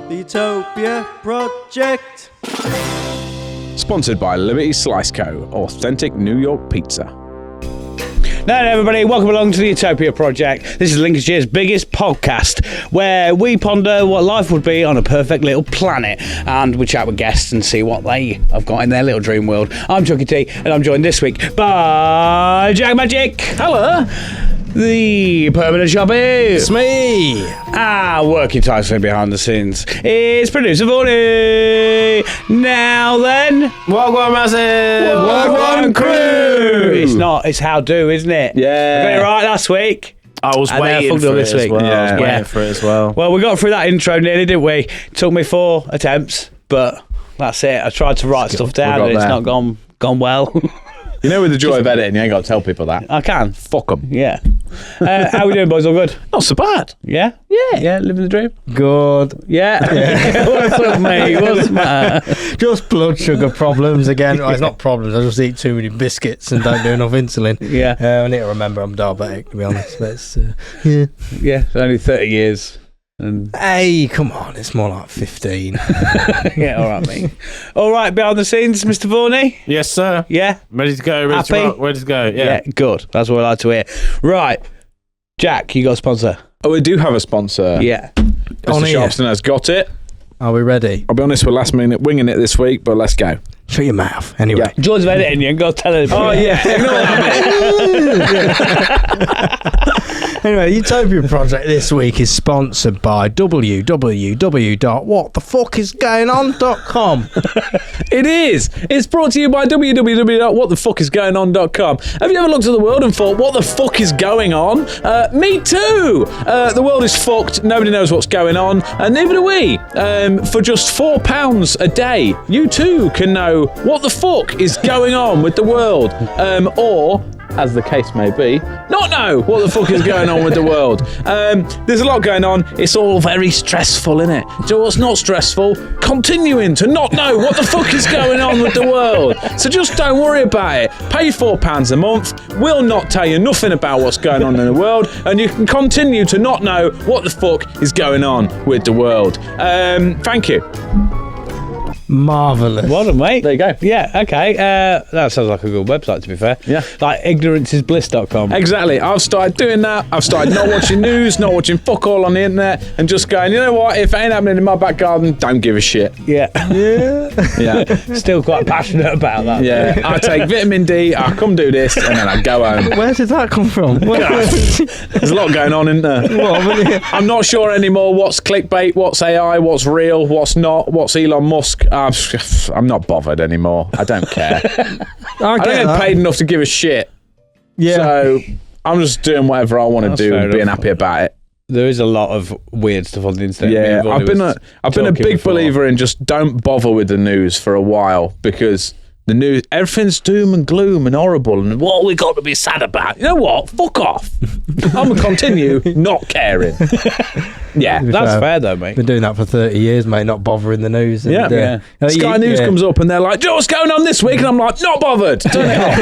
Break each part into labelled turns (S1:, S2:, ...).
S1: The Utopia Project.
S2: Sponsored by Liberty Slice Co. Authentic New York pizza.
S3: Now, everybody, welcome along to the Utopia Project. This is Lincolnshire's biggest podcast, where we ponder what life would be on a perfect little planet, and we chat with guests and see what they have got in their little dream world. I'm Chucky T, and I'm joined this week by Jack Magic. Hello. The permanent Sharpy.
S1: It's me.
S3: Working tightly behind the scenes is producer Vorney. Now then,
S1: Wagwan Massive.
S3: Wagwan Crew. It's how do, isn't it?
S2: Yeah.
S3: I got it right last week.
S1: I was waiting for it
S3: this
S1: as
S3: week.
S1: well.
S2: Yeah.
S1: I was waiting for it as well.
S3: Well, we got through that intro nearly, didn't we? It took me 4 attempts, but that's it. I tried to write stuff down and it's not gone well.
S2: You know, with the joy of editing, you ain't got to tell people that.
S3: I can.
S2: Fuck them.
S3: Yeah. How we doing, boys? All good?
S2: Not so bad.
S3: Yeah?
S2: Yeah.
S3: Yeah, living the dream?
S1: Good.
S3: Yeah. What's up, mate? What's the matter?
S1: Just blood sugar problems again. Well, it's not problems. I just eat too many biscuits and don't do enough insulin.
S3: Yeah.
S1: I need to remember I'm diabetic, to be honest. But it's, yeah.
S3: Yeah, it's only 30 years. And
S1: Hey, come on. It's more like 15.
S3: yeah, all right, mate. All right, behind the scenes, Mr. Vorney?
S4: Yes, sir.
S3: Yeah?
S4: Ready to go. Ready to
S3: Happy?
S4: rock, ready to go. Yeah.
S3: Good. That's what I like to hear. Right. Jack, you got a sponsor?
S2: Oh, we do have a sponsor.
S3: Yeah.
S1: On
S2: Mr.
S1: here.
S2: Sharpston has got it.
S1: Are we ready?
S2: I'll be honest, we're last minute winging it this week, but let's go.
S1: Shut your mouth. Anyway.
S2: Yeah.
S3: George of editing, you ain't got to tell anybody.
S2: Oh, yeah. Ignore that bit.
S1: Anyway, the Utopia Project this week is sponsored by www.whatthefuckisgoingon.com.
S2: It is. It's brought to you by www.whatthefuckisgoingon.com. Have you ever looked at the world and thought, what the fuck is going on? Me too. The world is fucked. Nobody knows what's going on. And neither do we. For just £4 a day, you too can know what the fuck is going on with the world. Or, as the case may be, not know what the fuck is going on with the world. There's a lot going on. It's all very stressful, innit? So what's not stressful? Continuing to not know what the fuck is going on with the world. So just don't worry about it. Pay £4 a month. We'll not tell you nothing about what's going on in the world, and you can continue to not know what the fuck is going on with the world. Thank you.
S1: Marvellous.
S3: Well done, mate.
S2: There you go.
S3: Yeah, okay. That sounds like a good website, to be fair.
S2: Yeah.
S3: Like ignoranceisbliss.com.
S2: Exactly. I've started doing that. I've started not watching news, not watching fuck all on the internet, and just going, you know what? If it ain't happening in my back garden, don't give a shit.
S3: Yeah.
S2: Yeah.
S3: Still quite passionate about that.
S2: Yeah. I take vitamin D, I come do this, and then I go home.
S1: Where did that come from?
S2: There's a lot going on, isn't there? I'm not sure anymore what's clickbait, what's AI, what's real, what's not, what's Elon Musk. I'm not bothered anymore. I don't care. I don't get paid enough to give a shit.
S1: Yeah.
S2: So I'm just doing whatever I want to
S3: That's
S2: do
S3: fair
S2: and being
S3: enough.
S2: happy about it.
S3: There is a lot of weird stuff on the internet.
S2: Yeah,
S3: Me and
S2: I've
S3: Vonnie
S2: been a
S3: talking
S2: big
S3: before.
S2: believer in just don't bother with the news for a while, because the news, everything's doom and gloom and horrible, and what we got to be sad about. You know what? Fuck off. I'm gonna continue not caring. Yeah,
S3: That's fair, though, mate.
S1: Been doing that for 30 years, mate, not bothering the news. And,
S2: yeah. Sky News comes up and they're like, "Do you know what's going on this week?" And I'm like, "Not bothered. Turn it off."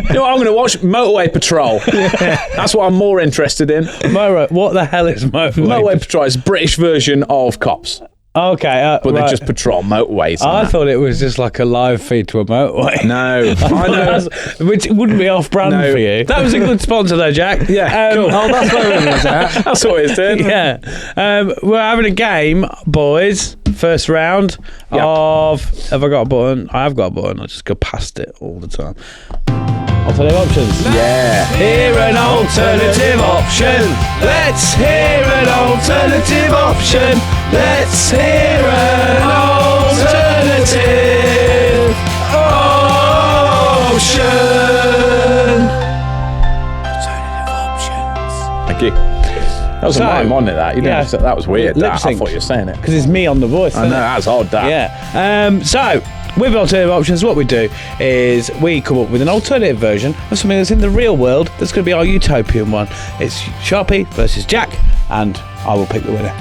S2: You know what? I'm going to watch Motorway Patrol. That's what I'm more interested in.
S3: What the hell is motorway?
S2: Motorway Patrol is a British version of Cops,
S3: Okay,
S2: but they
S3: right.
S2: just patrol motorways. and
S3: I
S2: that.
S3: thought it was just like a live feed to a motorway.
S2: No, I know.
S3: Which wouldn't be off-brand
S2: No.
S3: for you. That was a good sponsor, though, Jack.
S2: Yeah, cool.
S3: Oh, that's where it was at.
S2: That's what it's doing.
S3: Yeah. We're having a game, boys. First round of... Have I got a button? I have got a button. I just go past it all the time. Alternative options.
S2: Yeah.
S3: Hear an alternative option. Let's hear an alternative option. Let's hear an alternative option. Alternative options.
S2: Thank you. That was a mime, wasn't it? That that was weird.
S3: Lip
S2: I
S3: sync.
S2: thought you were saying it.
S3: Because it's me on the voice.
S2: I
S3: isn't
S2: know,
S3: it?
S2: that's odd. That.
S3: Yeah. So, with alternative options, what we do is we come up with an alternative version of something that's in the real world that's going to be our utopian one. It's Sharpy versus Jack, and I will pick the winner.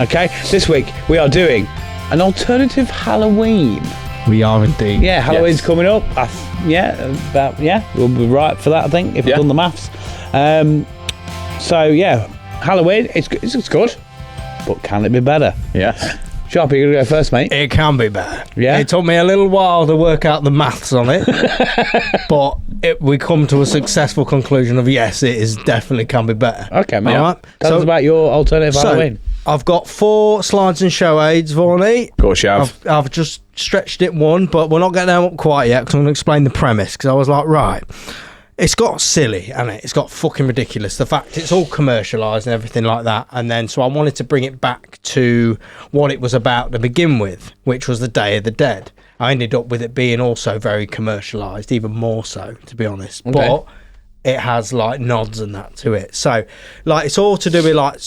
S3: Okay? This week, we are doing an alternative Halloween.
S1: We are indeed.
S3: Yeah, Halloween's
S2: Yes.
S3: coming up. We'll be right for that, I think, if we've done the maths. So, yeah, Halloween, it's good, but can it be better?
S2: Yes.
S3: Sharpy, you're going to go first, mate.
S1: It can be better.
S3: Yeah?
S1: It took me a little while to work out the maths on it, but we come to a successful conclusion of yes, it is definitely can be better.
S3: Okay, mate.
S1: All right?
S3: Tell us about your alternative Halloween.
S1: I've got 4 slides and show aids, Varney.
S2: Of course you have.
S1: I've just stretched it one, but we're not getting them up quite yet because I'm going to explain the premise. Because I was like, right, it's got silly, hasn't it? It's got fucking ridiculous. The fact it's all commercialised and everything like that. And then, so I wanted to bring it back to what it was about to begin with, which was the Day of the Dead. I ended up with it being also very commercialised, even more so, to be honest.
S3: Okay.
S1: But it has like nods and that to it. So like it's all to do with like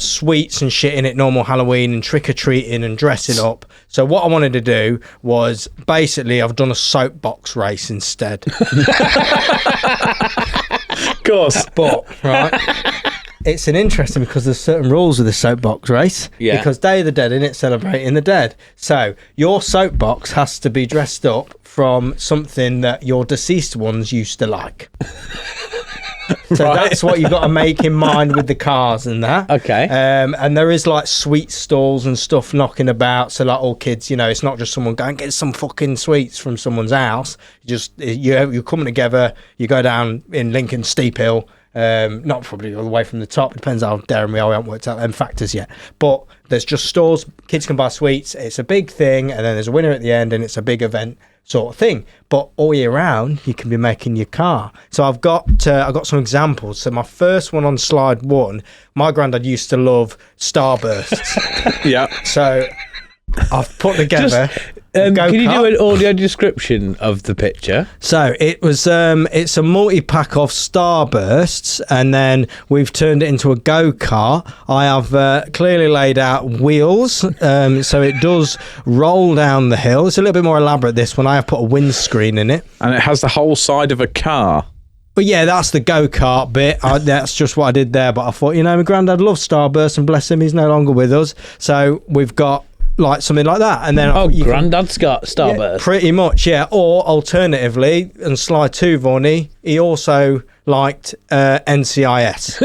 S1: sweets and shit in it, normal Halloween and trick-or-treating and dressing up. So what I wanted to do was basically I've done a soapbox race instead.
S2: Of course.
S1: But right, it's an interesting because there's certain rules with the soapbox race.
S3: Yeah.
S1: Because Day of the Dead in it, celebrating the dead. So your soapbox has to be dressed up from something that your deceased ones used to like. So that's what you've got to make in mind with the cars and that.
S3: Okay.
S1: And there is like sweet stalls and stuff knocking about. So like all kids, you know, it's not just someone going get some fucking sweets from someone's house. You're coming together. You go down in Lincoln steep hill. Not probably all the way from the top. It depends how daring we are. We haven't worked out them factors yet. But there's just stores. Kids can buy sweets. It's a big thing, and then there's a winner at the end, and it's a big event sort of thing. But all year round, you can be making your car. So I've got some examples. So my first one on slide 1, my granddad used to love Starbursts.
S2: Yeah.
S1: So I've put together.
S3: Can you do an audio description of the picture?
S1: So it was it's a multi-pack of Starbursts, and then we've turned it into a go-kart. I have clearly laid out wheels, so it does roll down the hill. It's a little bit more elaborate, this one. I have put a windscreen in it.
S2: And it has the whole side of a car.
S1: But yeah, that's the go-kart bit. That's just what I did there. But I thought, you know, my granddad loved Starburst, and bless him, he's no longer with us. So we've got like something like that, and then
S3: Grandad's got Starburst.
S1: Yeah, pretty much, yeah. Or alternatively, on slide 2, Vonnie, he also liked NCIS.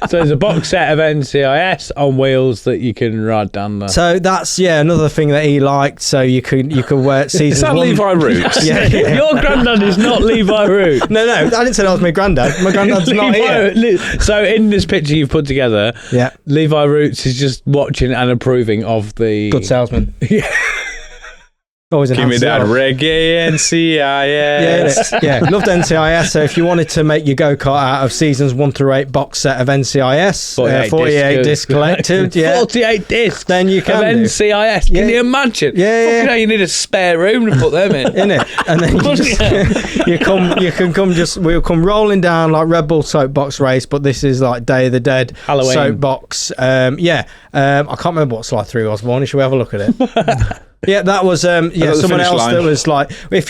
S3: So there's a box set of NCIS on wheels that you can ride down there.
S1: So that's another thing that he liked. So you could wear season.
S2: Is that
S1: 1.
S2: Levi Roots?
S1: Yeah.
S3: Your granddad is not Levi Root.
S1: No, I didn't say that was my granddad. My granddad's not here.
S3: So in this picture you've put together,
S1: Yeah.
S3: Levi Roots is just watching and approving of the
S1: Good salesman. Always
S2: Give me that reggae NCIS.
S1: Yeah, loved NCIS. So if you wanted to make your go-kart out of seasons 1 through 8 box set of NCIS, 48 disc collected,
S3: 48 discs.
S1: Then you can
S3: of NCIS. Can you imagine?
S1: Yeah.
S3: Fucking hell, you need a spare room to put them in.
S1: Innit? And then we'll come rolling down like Red Bull soapbox race, but this is like Day of the Dead
S3: Halloween
S1: soapbox. I can't remember what slide 3 was. Bonnie, should we have a look at it? Yeah, that was someone else
S2: line.
S1: that was like, if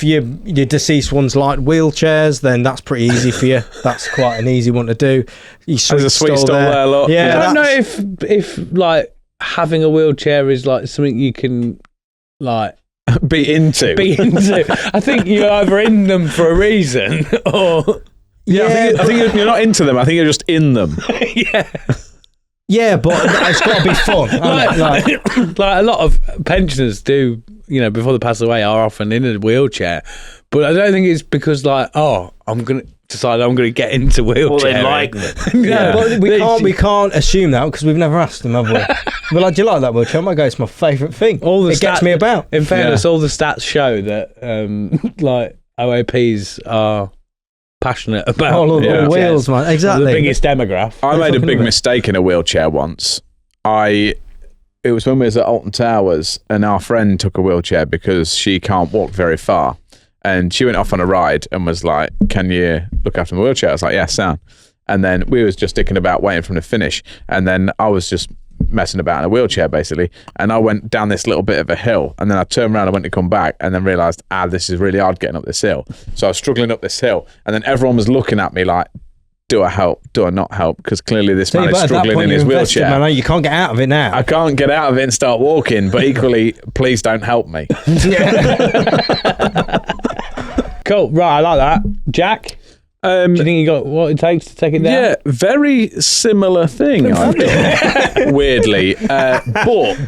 S1: your deceased ones like wheelchairs, then that's pretty easy for you. That's quite an easy one to do.
S2: There's a sweet stall there, look.
S1: Yeah,
S3: I don't know if like having a wheelchair is like something you can like
S2: be into.
S3: I think you're either in them for a reason or
S2: I think you're not into them. I think you're just in them.
S3: yeah.
S1: Yeah, but it's got to be fun.
S3: Like a lot of pensioners do, you know, before they pass away, are often in a wheelchair. But I don't think it's because like, I'm going to get into wheelchair.
S4: Well, they like me.
S1: Yeah, but we can't assume that because we've never asked them, have we? We're like, do you like that wheelchair? I might go, it's my favourite thing. It gets me about.
S3: In fairness, all the stats show that like OAPs are passionate about
S1: all the wheels, man. Exactly.
S3: The biggest demographic.
S2: I made a big mistake in a wheelchair once. It was when we was at Alton Towers, and our friend took a wheelchair because she can't walk very far, and she went off on a ride and was like, "Can you look after my wheelchair?" I was like, "Yeah, sound." And then we was just sticking about waiting for him to finish, and then I was just messing about in a wheelchair basically, and I went down this little bit of a hill, and then I turned around and went to come back, and then realised this is really hard getting up this hill. So I was struggling up this hill, and then everyone was looking at me like, do I help, do I not help, because clearly this man is struggling in his wheelchair.
S1: Man, you can't get out of it now.
S2: I can't get out of it and start walking, but equally please don't help me.
S3: Cool, right, I like that. Jak? Do you think you got what it takes to take it down?
S2: Yeah, very similar thing, I've done, weirdly, but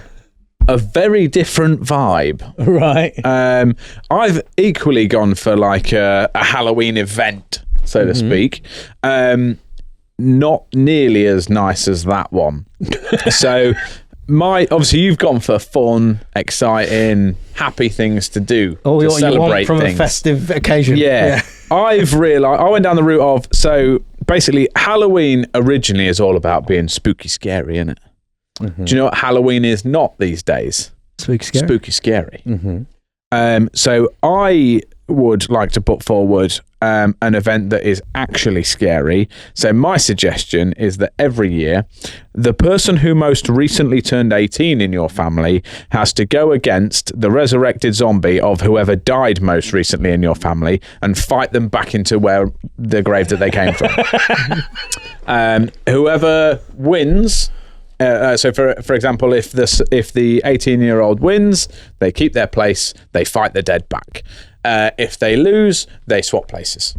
S2: a very different vibe.
S3: Right.
S2: I've equally gone for like a Halloween event, so to speak. Not nearly as nice as that one. So obviously you've gone for fun, exciting, happy things to do.
S1: Oh,
S2: to
S1: what you want
S2: celebrate
S1: from
S2: things.
S1: a festive occasion.
S2: Yeah. I've realised, I went down the route of, so basically Halloween originally is all about being spooky scary, isn't it? Do you know what Halloween is not these days?
S1: Spooky scary.
S2: Spooky scary. So I would like to put forward an event that is actually scary. So my suggestion is that every year, the person who most recently turned 18 in your family has to go against the resurrected zombie of whoever died most recently in your family and fight them back into the grave that they came from. Whoever wins. So, for example, if the 18-year-old wins, they keep their place. They fight the dead back. If they lose, they swap places.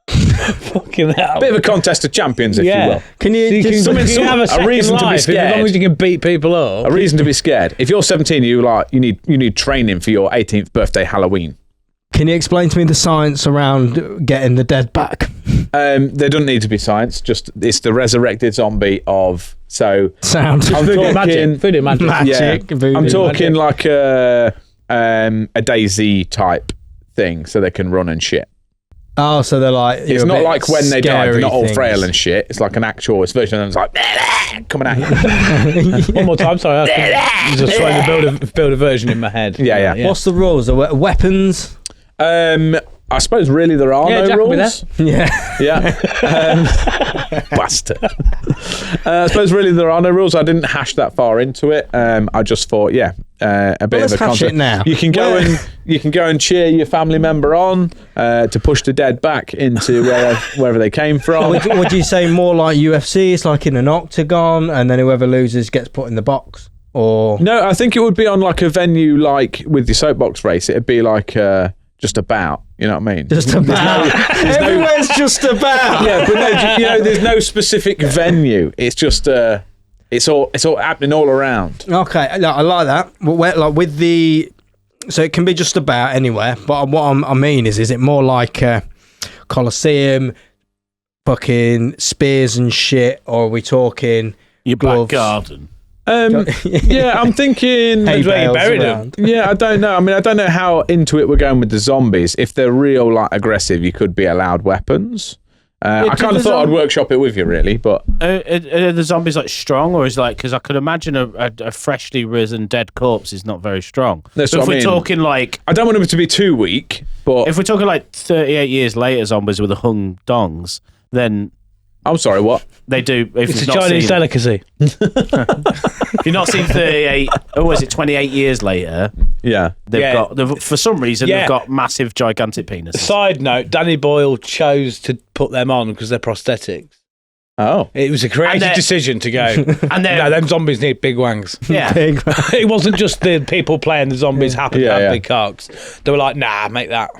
S3: Fucking hell.
S2: Bit of a contest of champions, if you will.
S1: Can you,
S3: You
S1: just
S3: can have a second
S2: reason to be
S3: life as
S2: scared.
S3: long as you can beat people up.
S2: A reason to be scared. If you're 17, you need training for your 18th birthday Halloween.
S1: Can you explain to me the science around getting the dead back?
S2: There doesn't need to be science. Just it's the resurrected zombie of so.
S1: Sound.
S2: I'm talking
S3: Voodoo magic.
S1: Magic. Voodoo
S2: I'm talking
S1: magic.
S2: like a DayZ type thing, so they can run and shit.
S1: Oh, so they're like...
S2: It's not like when they die, they're not all
S1: things.
S2: frail and shit. It's like an actual version of them. It's like coming at you.
S3: One more time, sorry. I was just trying to build a version in my head.
S2: Yeah.
S1: What's the rules? Weapons?
S2: I suppose really there are no
S3: Jack will be
S2: rules.
S1: Yeah.
S2: Yeah. Bastard. I suppose really there are no rules. I didn't hash that far into it. I just thought, a bit of a
S1: hash it
S2: concept.
S1: now.
S2: You can go and cheer your family member on to push the dead back into wherever they came from.
S1: Would you say more like UFC? It's like in an octagon, and then whoever loses gets put in the box? Or
S2: No, I think it would be on like a venue like with your soapbox race. It'd be like just about, you know what I mean?
S1: just about? Everywhere's just about.
S2: Yeah, but no, there's no specific venue. It's just it's all happening all around.
S1: Okay, I like that. But like with so it can be just about anywhere. But what I mean is it more like Colosseum, fucking spears and shit, or are we talking
S4: Your
S1: gloves?
S4: back garden.
S2: Yeah, I'm thinking.
S1: Hay
S3: where you
S1: bales
S3: buried 'em.
S1: around.
S2: Yeah, I don't know. I mean, I don't know how into it we're going with the zombies. If they're real, like aggressive, you could be allowed weapons. I kind of thought I'd workshop it with you, really, but
S4: Are the zombies like strong, or is like because I could imagine a freshly risen dead corpse is not very strong.
S2: That's
S4: But
S2: what
S4: if
S2: I
S4: we're
S2: mean.
S4: talking like,
S2: I don't want them to be too weak. But
S4: if we're talking like 38 years later zombies with the hung dongs, then
S2: I'm sorry, what?
S4: they do. If
S3: It's a
S4: you've not
S3: Chinese
S4: seen,
S3: delicacy.
S4: if you've not seen 38, or is it 28 years later?
S2: Yeah.
S4: For some reason
S3: Yeah.
S4: they've got massive, gigantic penises.
S3: Side note, Danny Boyle chose to put them on because they're prosthetics.
S2: Oh.
S3: It was a
S4: And
S3: creative
S4: they're-
S3: decision to go,
S4: And
S3: no, them zombies need big wangs.
S4: yeah,
S1: Big.
S3: It wasn't just the people playing the zombies happy to
S2: Yeah,
S3: have
S2: yeah.
S3: big cocks. They were like, nah, make that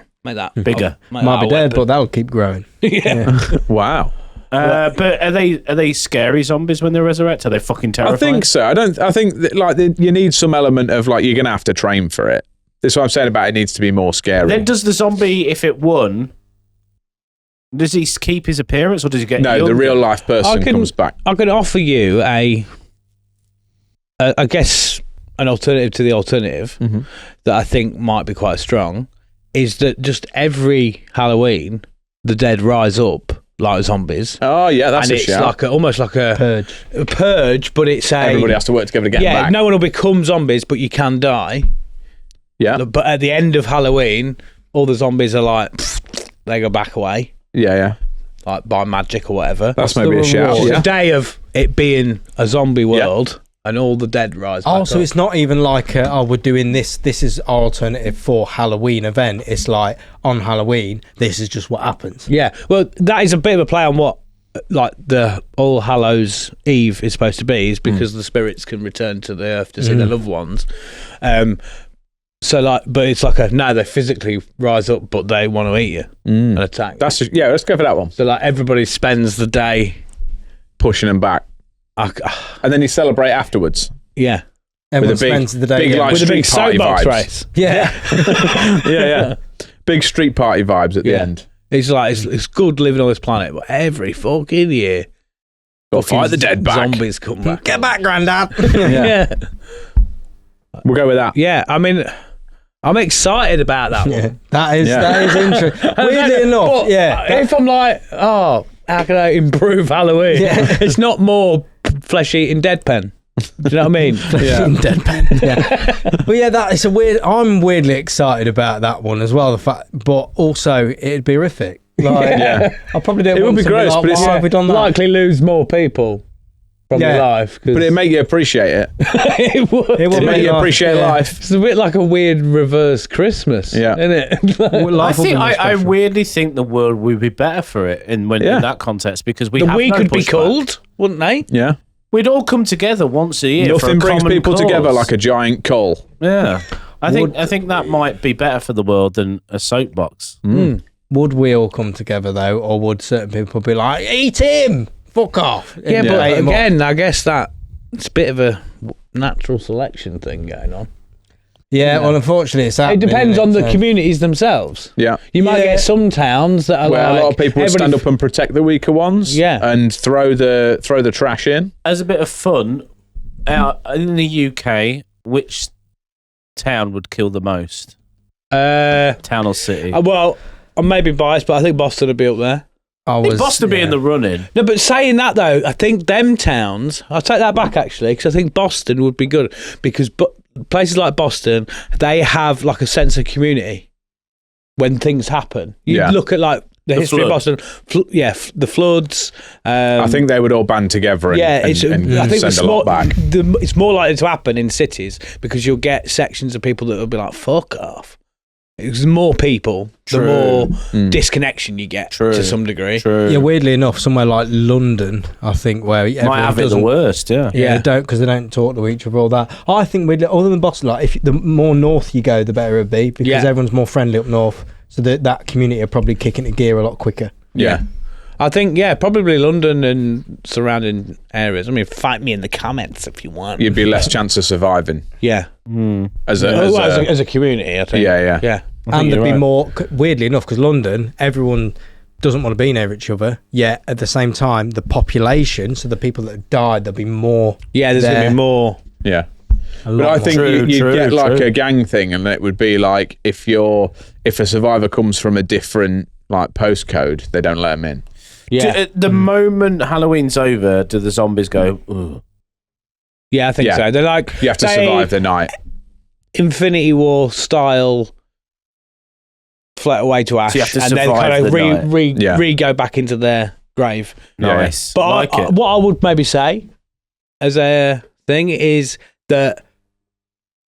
S4: bigger.
S3: Make
S1: Might
S3: that
S1: be
S3: a
S1: dead,
S3: weapon.
S1: but that'll keep growing.
S3: Yeah.
S2: Wow.
S4: But are they scary zombies when they resurrect? Are they fucking terrifying?
S2: I think so. I think that, you need some element of like you're gonna have to train for it. That's what I'm saying about it needs to be more scary.
S4: Then does the zombie, if it won, does he keep his appearance or does he get
S2: No, the
S4: younger?
S2: real life person
S3: can-
S2: comes back.
S3: I could offer you I guess an alternative to the alternative that I think might be quite strong is that just every Halloween the dead rise up like zombies.
S2: Oh yeah, that's
S3: And
S2: a
S3: it's
S2: shout.
S3: like almost like a purge, but it's
S2: Everybody has to work together to get them
S3: yeah,
S2: back.
S3: no one will become zombies, but you can die.
S2: Yeah,
S3: But at the end of Halloween, all the zombies are like they go back away,
S2: yeah.
S3: like by magic or whatever.
S2: That's
S1: What's
S2: maybe
S1: the
S2: a shout.
S1: reward?
S3: It's
S2: Yeah.
S3: a day of it being a zombie world, and all the dead rise.
S1: Oh,
S3: back
S1: so
S3: up.
S1: it's not even like, we're doing this. This is our alternative for Halloween event. It's like on Halloween, this is just what happens.
S3: Yeah, well, that is a bit of a play on what like the All Hallows Eve is supposed to be, is because the spirits can return to the earth to see their loved ones. So like, but it's like they physically rise up, but they want to eat you and attack.
S2: Let's go for that one.
S3: So like everybody spends the day
S2: Pushing them back. And then you celebrate afterwards.
S3: Yeah.
S1: Everyone
S2: with a big,
S1: spends the day
S2: big like
S3: With a big
S2: street party
S3: soapbox
S2: vibes.
S3: race.
S1: Yeah.
S2: Yeah. Big street party vibes at the end.
S3: It's like, it's good living on this planet, but every fucking year.
S2: Got to fight the dead back.
S3: Zombies come back.
S1: Get back, Grandad.
S3: Yeah.
S2: We'll go with that.
S3: Yeah, I mean, I'm excited about that one.
S1: Yeah, that is interesting. Weirdly enough,
S3: If I'm like, how can I improve Halloween?
S1: Yeah.
S3: It's not more flesh-eating deadpan. Do you know what I mean?
S1: Deadpan. Yeah. Well, yeah, that is a weird. I'm weirdly excited about that one as well. The fact, but also it'd be horrific. Like, I probably don't.
S2: It would be gross, but it's
S1: why have we done that?
S3: likely lose more people from your life.
S2: But it'd make you appreciate it.
S3: It would.
S1: It would
S2: It'd make
S1: make
S2: you
S1: life-
S2: appreciate
S1: yeah.
S2: life.
S3: It's a bit like a weird reverse Christmas,
S2: Yeah.
S3: isn't it?
S1: Life will be more
S4: I
S1: special.
S4: weirdly think the world would be better for it in that context because we have no
S3: could be
S4: pushback.
S3: called, wouldn't they?
S2: Yeah.
S4: We'd all come together once a year. for
S2: Nothing
S4: a
S2: brings
S4: common
S2: people
S4: cause.
S2: together like a giant coal.
S4: Yeah, I think that might be better for the world than a soapbox.
S1: Would we all come together though, or would certain people be like, "Eat him, fuck off"?
S3: Yeah,
S1: And
S3: but
S1: eat him up?
S3: again, I guess that it's a bit of a natural selection thing going on.
S1: Yeah, well, unfortunately, it's
S3: It
S1: happening,
S3: depends
S1: isn't
S3: on
S1: it?
S3: the
S1: So-
S3: communities themselves.
S2: Yeah.
S3: You might
S1: Yeah.
S3: get some towns that are
S2: Where
S3: like
S2: a lot of people would stand
S3: everybody-
S2: up and protect the weaker ones.
S3: Yeah.
S2: And throw the trash in.
S4: As a bit of fun, in the UK, which town would kill the most? Town or city?
S3: Well, I may be biased, but I think Boston would be up there.
S1: I was
S4: Boston be in the running.
S3: No, but saying that though, I think them towns. I'll take that back actually, because I think Boston would be good because places like Boston, they have like a sense of community when things happen. You look at like the history
S4: flood.
S3: of Boston. The floods.
S2: I think they would all band together and,
S3: I think
S2: send a lot back.
S3: It's more likely to happen in cities because you'll get sections of people that will be like, "Fuck off." It's more people, the more disconnection you get to some degree.
S4: True.
S1: Yeah, weirdly enough, somewhere like London, I think, where
S4: Might
S1: everyone
S4: have it the
S1: doesn't-
S4: worst. Yeah.
S1: Yeah, they don't because they don't talk to each other. All that. I think weirdly, other than Boston, like if the more north you go, the better it'd be because everyone's more friendly up north. So that community are probably kicking into gear a lot quicker.
S2: Yeah.
S3: I think, probably London and surrounding areas. I mean, fight me in the comments if you want.
S2: You'd be less chance of surviving
S3: Yeah.
S2: as a
S3: As a community, I think.
S2: Yeah.
S1: And there'd be
S4: you're right.
S1: more, weirdly enough, because London, everyone doesn't want to be near each other. Yet at the same time, the population, so the people that have died, there'll be more.
S3: Yeah, there's going to
S1: there.
S3: be more.
S2: Yeah.
S1: A
S2: But
S1: lot
S2: I
S1: more.
S2: think
S4: True,
S2: you'd get like
S4: true.
S2: a gang thing, and it would be like if a survivor comes from a different like postcode, they don't let them in.
S3: Yeah.
S4: The moment Halloween's over, do the zombies go, ugh?
S3: Yeah, I think
S2: Yeah.
S3: so. They're like
S2: You have to survive the night.
S3: Infinity War style float away to ash
S4: So you have to
S3: and then
S4: survive
S3: kind of
S4: the night.
S3: re go back into their grave.
S4: Nice.
S3: But
S4: like it.
S3: what I would maybe say as a thing is that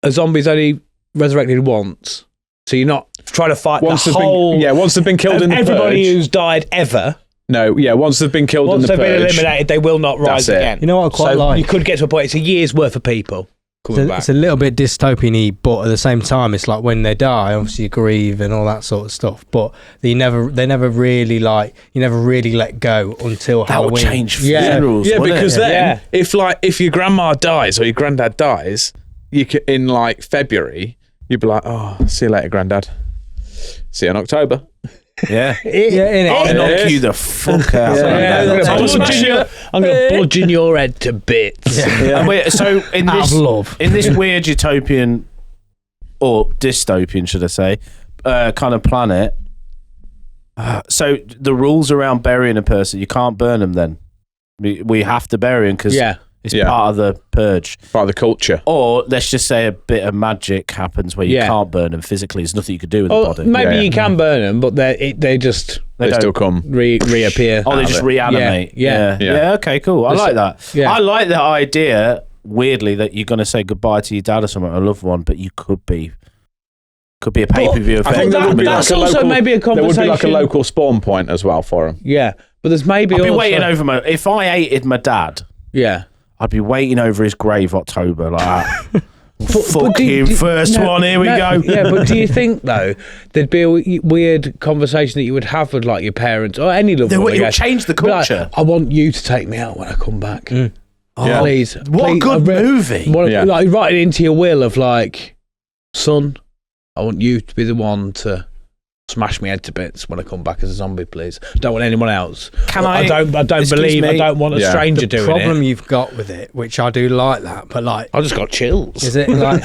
S3: a zombie's only resurrected once. So you're not trying to fight
S2: Once
S3: the
S2: they've
S3: whole...
S2: been, once they've been killed in the
S3: everybody
S2: purge.
S3: who's died ever.
S2: Once they've been killed
S3: Once
S2: in the
S3: they've been
S2: purge.
S3: eliminated, they will not rise
S2: That's it.
S3: again.
S1: You know what I quite
S3: so
S1: like?
S3: you could get to a point, it's a year's worth of people coming back.
S1: It's a little bit dystopian-y, but at the same time, it's like when they die, obviously you grieve and all that sort of stuff. But they never really you never really let go until
S4: That would
S1: Halloween.
S4: change funerals.
S2: Yeah,
S4: wouldn't
S2: because
S4: it?
S2: then if your grandma dies or your granddad dies, you could, in like February, you'd be like, "Oh, see you later, granddad. See you in October."
S4: Yeah.
S1: innit?
S4: I'll knock you the fuck out.
S3: I'm going to bludgeon your head to bits.
S4: And so in
S1: Out
S4: this
S1: of love.
S4: in this weird utopian or dystopian, should I say, kind of planet. So the rules around burying a person, you can't burn them. Then we have to bury them because it's part of the purge.
S2: Part of the culture.
S4: Or let's just say a bit of magic happens where you can't burn them physically. There's nothing you could do with the body.
S3: Maybe you can burn them, but they just
S2: They still come.
S3: reappear.
S4: Oh, they just reanimate.
S3: Yeah.
S4: Yeah. Okay, cool. I like that.
S3: Yeah.
S4: I like the idea, weirdly, that you're going to say goodbye to your dad or something, a loved one, but you could be a pay-per-view
S2: I
S4: effect.
S2: think there would be
S3: that's
S2: like a
S3: also
S2: local,
S3: maybe a
S2: there would be like a
S3: conversation.
S2: local spawn point as well for them.
S3: Yeah, but there's maybe
S4: I'd be
S3: also...
S4: waiting over if I hated my dad,
S3: Yeah.
S4: I'd be waiting over his grave October like that. First one, here we go.
S3: Yeah, but do you think though there'd be a weird conversation that you would have with like your parents or any loved one?
S4: It would change the culture.
S3: Like, I want you to take me out when I come back.
S2: Yeah.
S3: Please.
S4: What a good movie.
S3: Like write it into your will of like, son, I want you to be the one to smash me head to bits when I come back as a zombie, please. Don't want anyone else. I don't believe. I don't want a stranger doing it.
S1: The problem you've got with it, which I do like that, but like
S3: I just got chills.
S1: Is it like?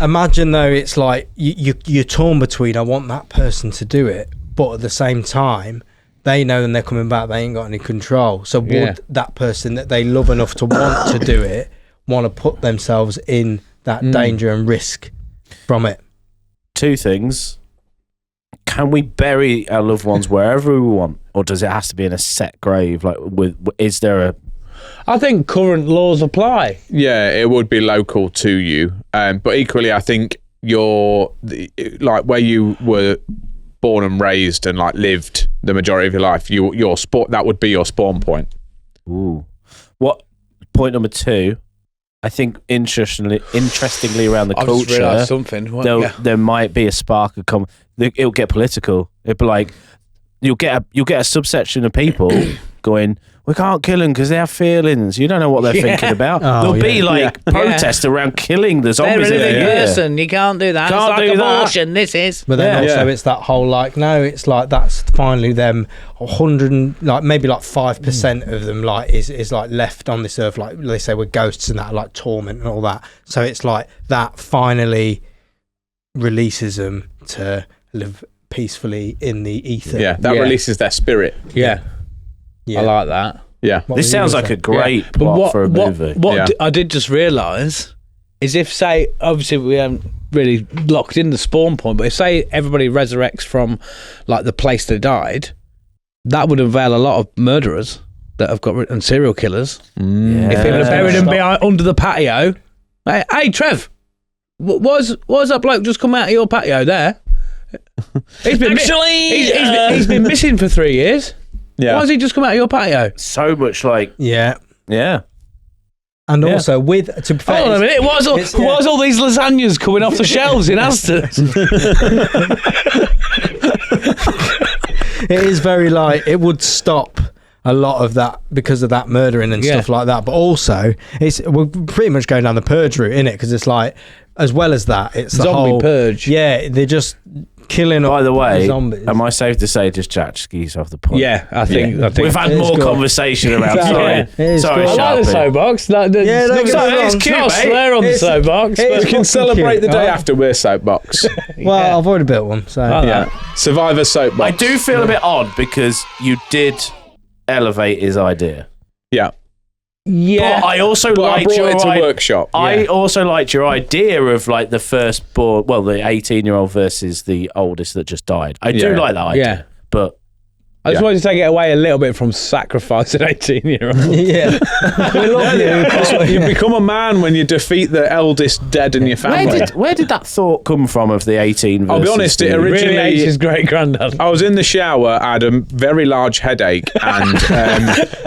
S1: Imagine though, it's like you're torn between. I want that person to do it, but at the same time, they know when they're coming back, they ain't got any control. So would that person that they love enough to want to do it want to put themselves in that danger and risk from it?
S4: Two things. Can we bury our loved ones wherever we want, or does it have to be in a set grave? Like, is there a?
S3: I think current laws apply.
S2: Yeah, it would be local to you, but equally, I think like where you were born and raised and like lived the majority of your life, your sport that would be your spawn point.
S4: Ooh, what point number 2? I think interestingly around the
S3: I've
S4: culture,
S3: just realised something.
S4: There might be a spark of it'll get political. It'll be like you'll get a subsection of people going, we can't kill them because they have feelings. You don't know what they're thinking about. There'll be like protests around killing the zombies.
S3: They're a living person. You can't do that.
S4: Can't
S3: it's like
S4: do
S3: abortion. This is.
S1: But then also it's that whole like no, it's like that's finally them 100 like maybe like 5% of them like is like left on this earth, like they say with ghosts and that like torment and all that. So it's like that finally releases them to live peacefully in the ether.
S2: Yeah, that releases their spirit.
S3: Yeah. I like that.
S2: Yeah.
S4: This sounds like a great plot for a movie.
S3: What I did just realise is if, say, obviously we haven't really locked in the spawn point, but if, say, everybody resurrects from, like, the place they died, that would unveil a lot of murderers that have got and serial killers. If people are buried them under the patio. Hey, Trev, why's that bloke just come out of your patio there? He's been missing for 3 years.
S2: Yeah.
S3: Why has he just come out of your patio?
S4: So much like
S1: Yeah.
S4: yeah.
S1: And also with to be fair,
S3: Hold on a minute. Why's all these lasagnas coming off the shelves in Aston?
S1: it is very like it would stop a lot of that because of that murdering and stuff like that. But also, we're pretty much going down the purge route, innit? Because it's like, as well as that, it's the
S3: Zombie
S1: whole
S3: purge.
S1: Yeah, they're just killing.
S4: By the way,
S1: zombies.
S4: am I safe to say just Jack skis off the point?
S3: Yeah, I think
S4: we've had more conversation around. Sorry,
S1: good.
S3: I like the soapbox.
S4: it's cute,
S3: not a
S4: mate.
S3: slur on the soapbox.
S1: it
S3: But
S1: is
S2: We can celebrate the day
S1: Alright.
S2: after we're soapbox.
S1: Well, I've already built one, so
S2: Survivor soapbox.
S4: I do feel a bit odd because you did elevate his idea.
S2: Yeah.
S3: yeah.
S4: But I also
S2: But I
S4: liked
S2: brought
S4: your
S2: it to workshop.
S4: I also liked your idea of like the firstborn, well, the 18-year-old versus the oldest that just died. I do like that idea.
S3: Yeah.
S4: But
S3: I just wanted to take it away a little bit from sacrificing 18-year-olds.
S1: yeah. We love you.
S2: You become a man when you defeat the eldest dead in your family.
S4: where did that thought come from of the 18 versus
S2: I'll be honest, it
S4: the-
S2: originally-
S3: Really hates his great granddad.
S2: I was in the shower, I had a very large headache, and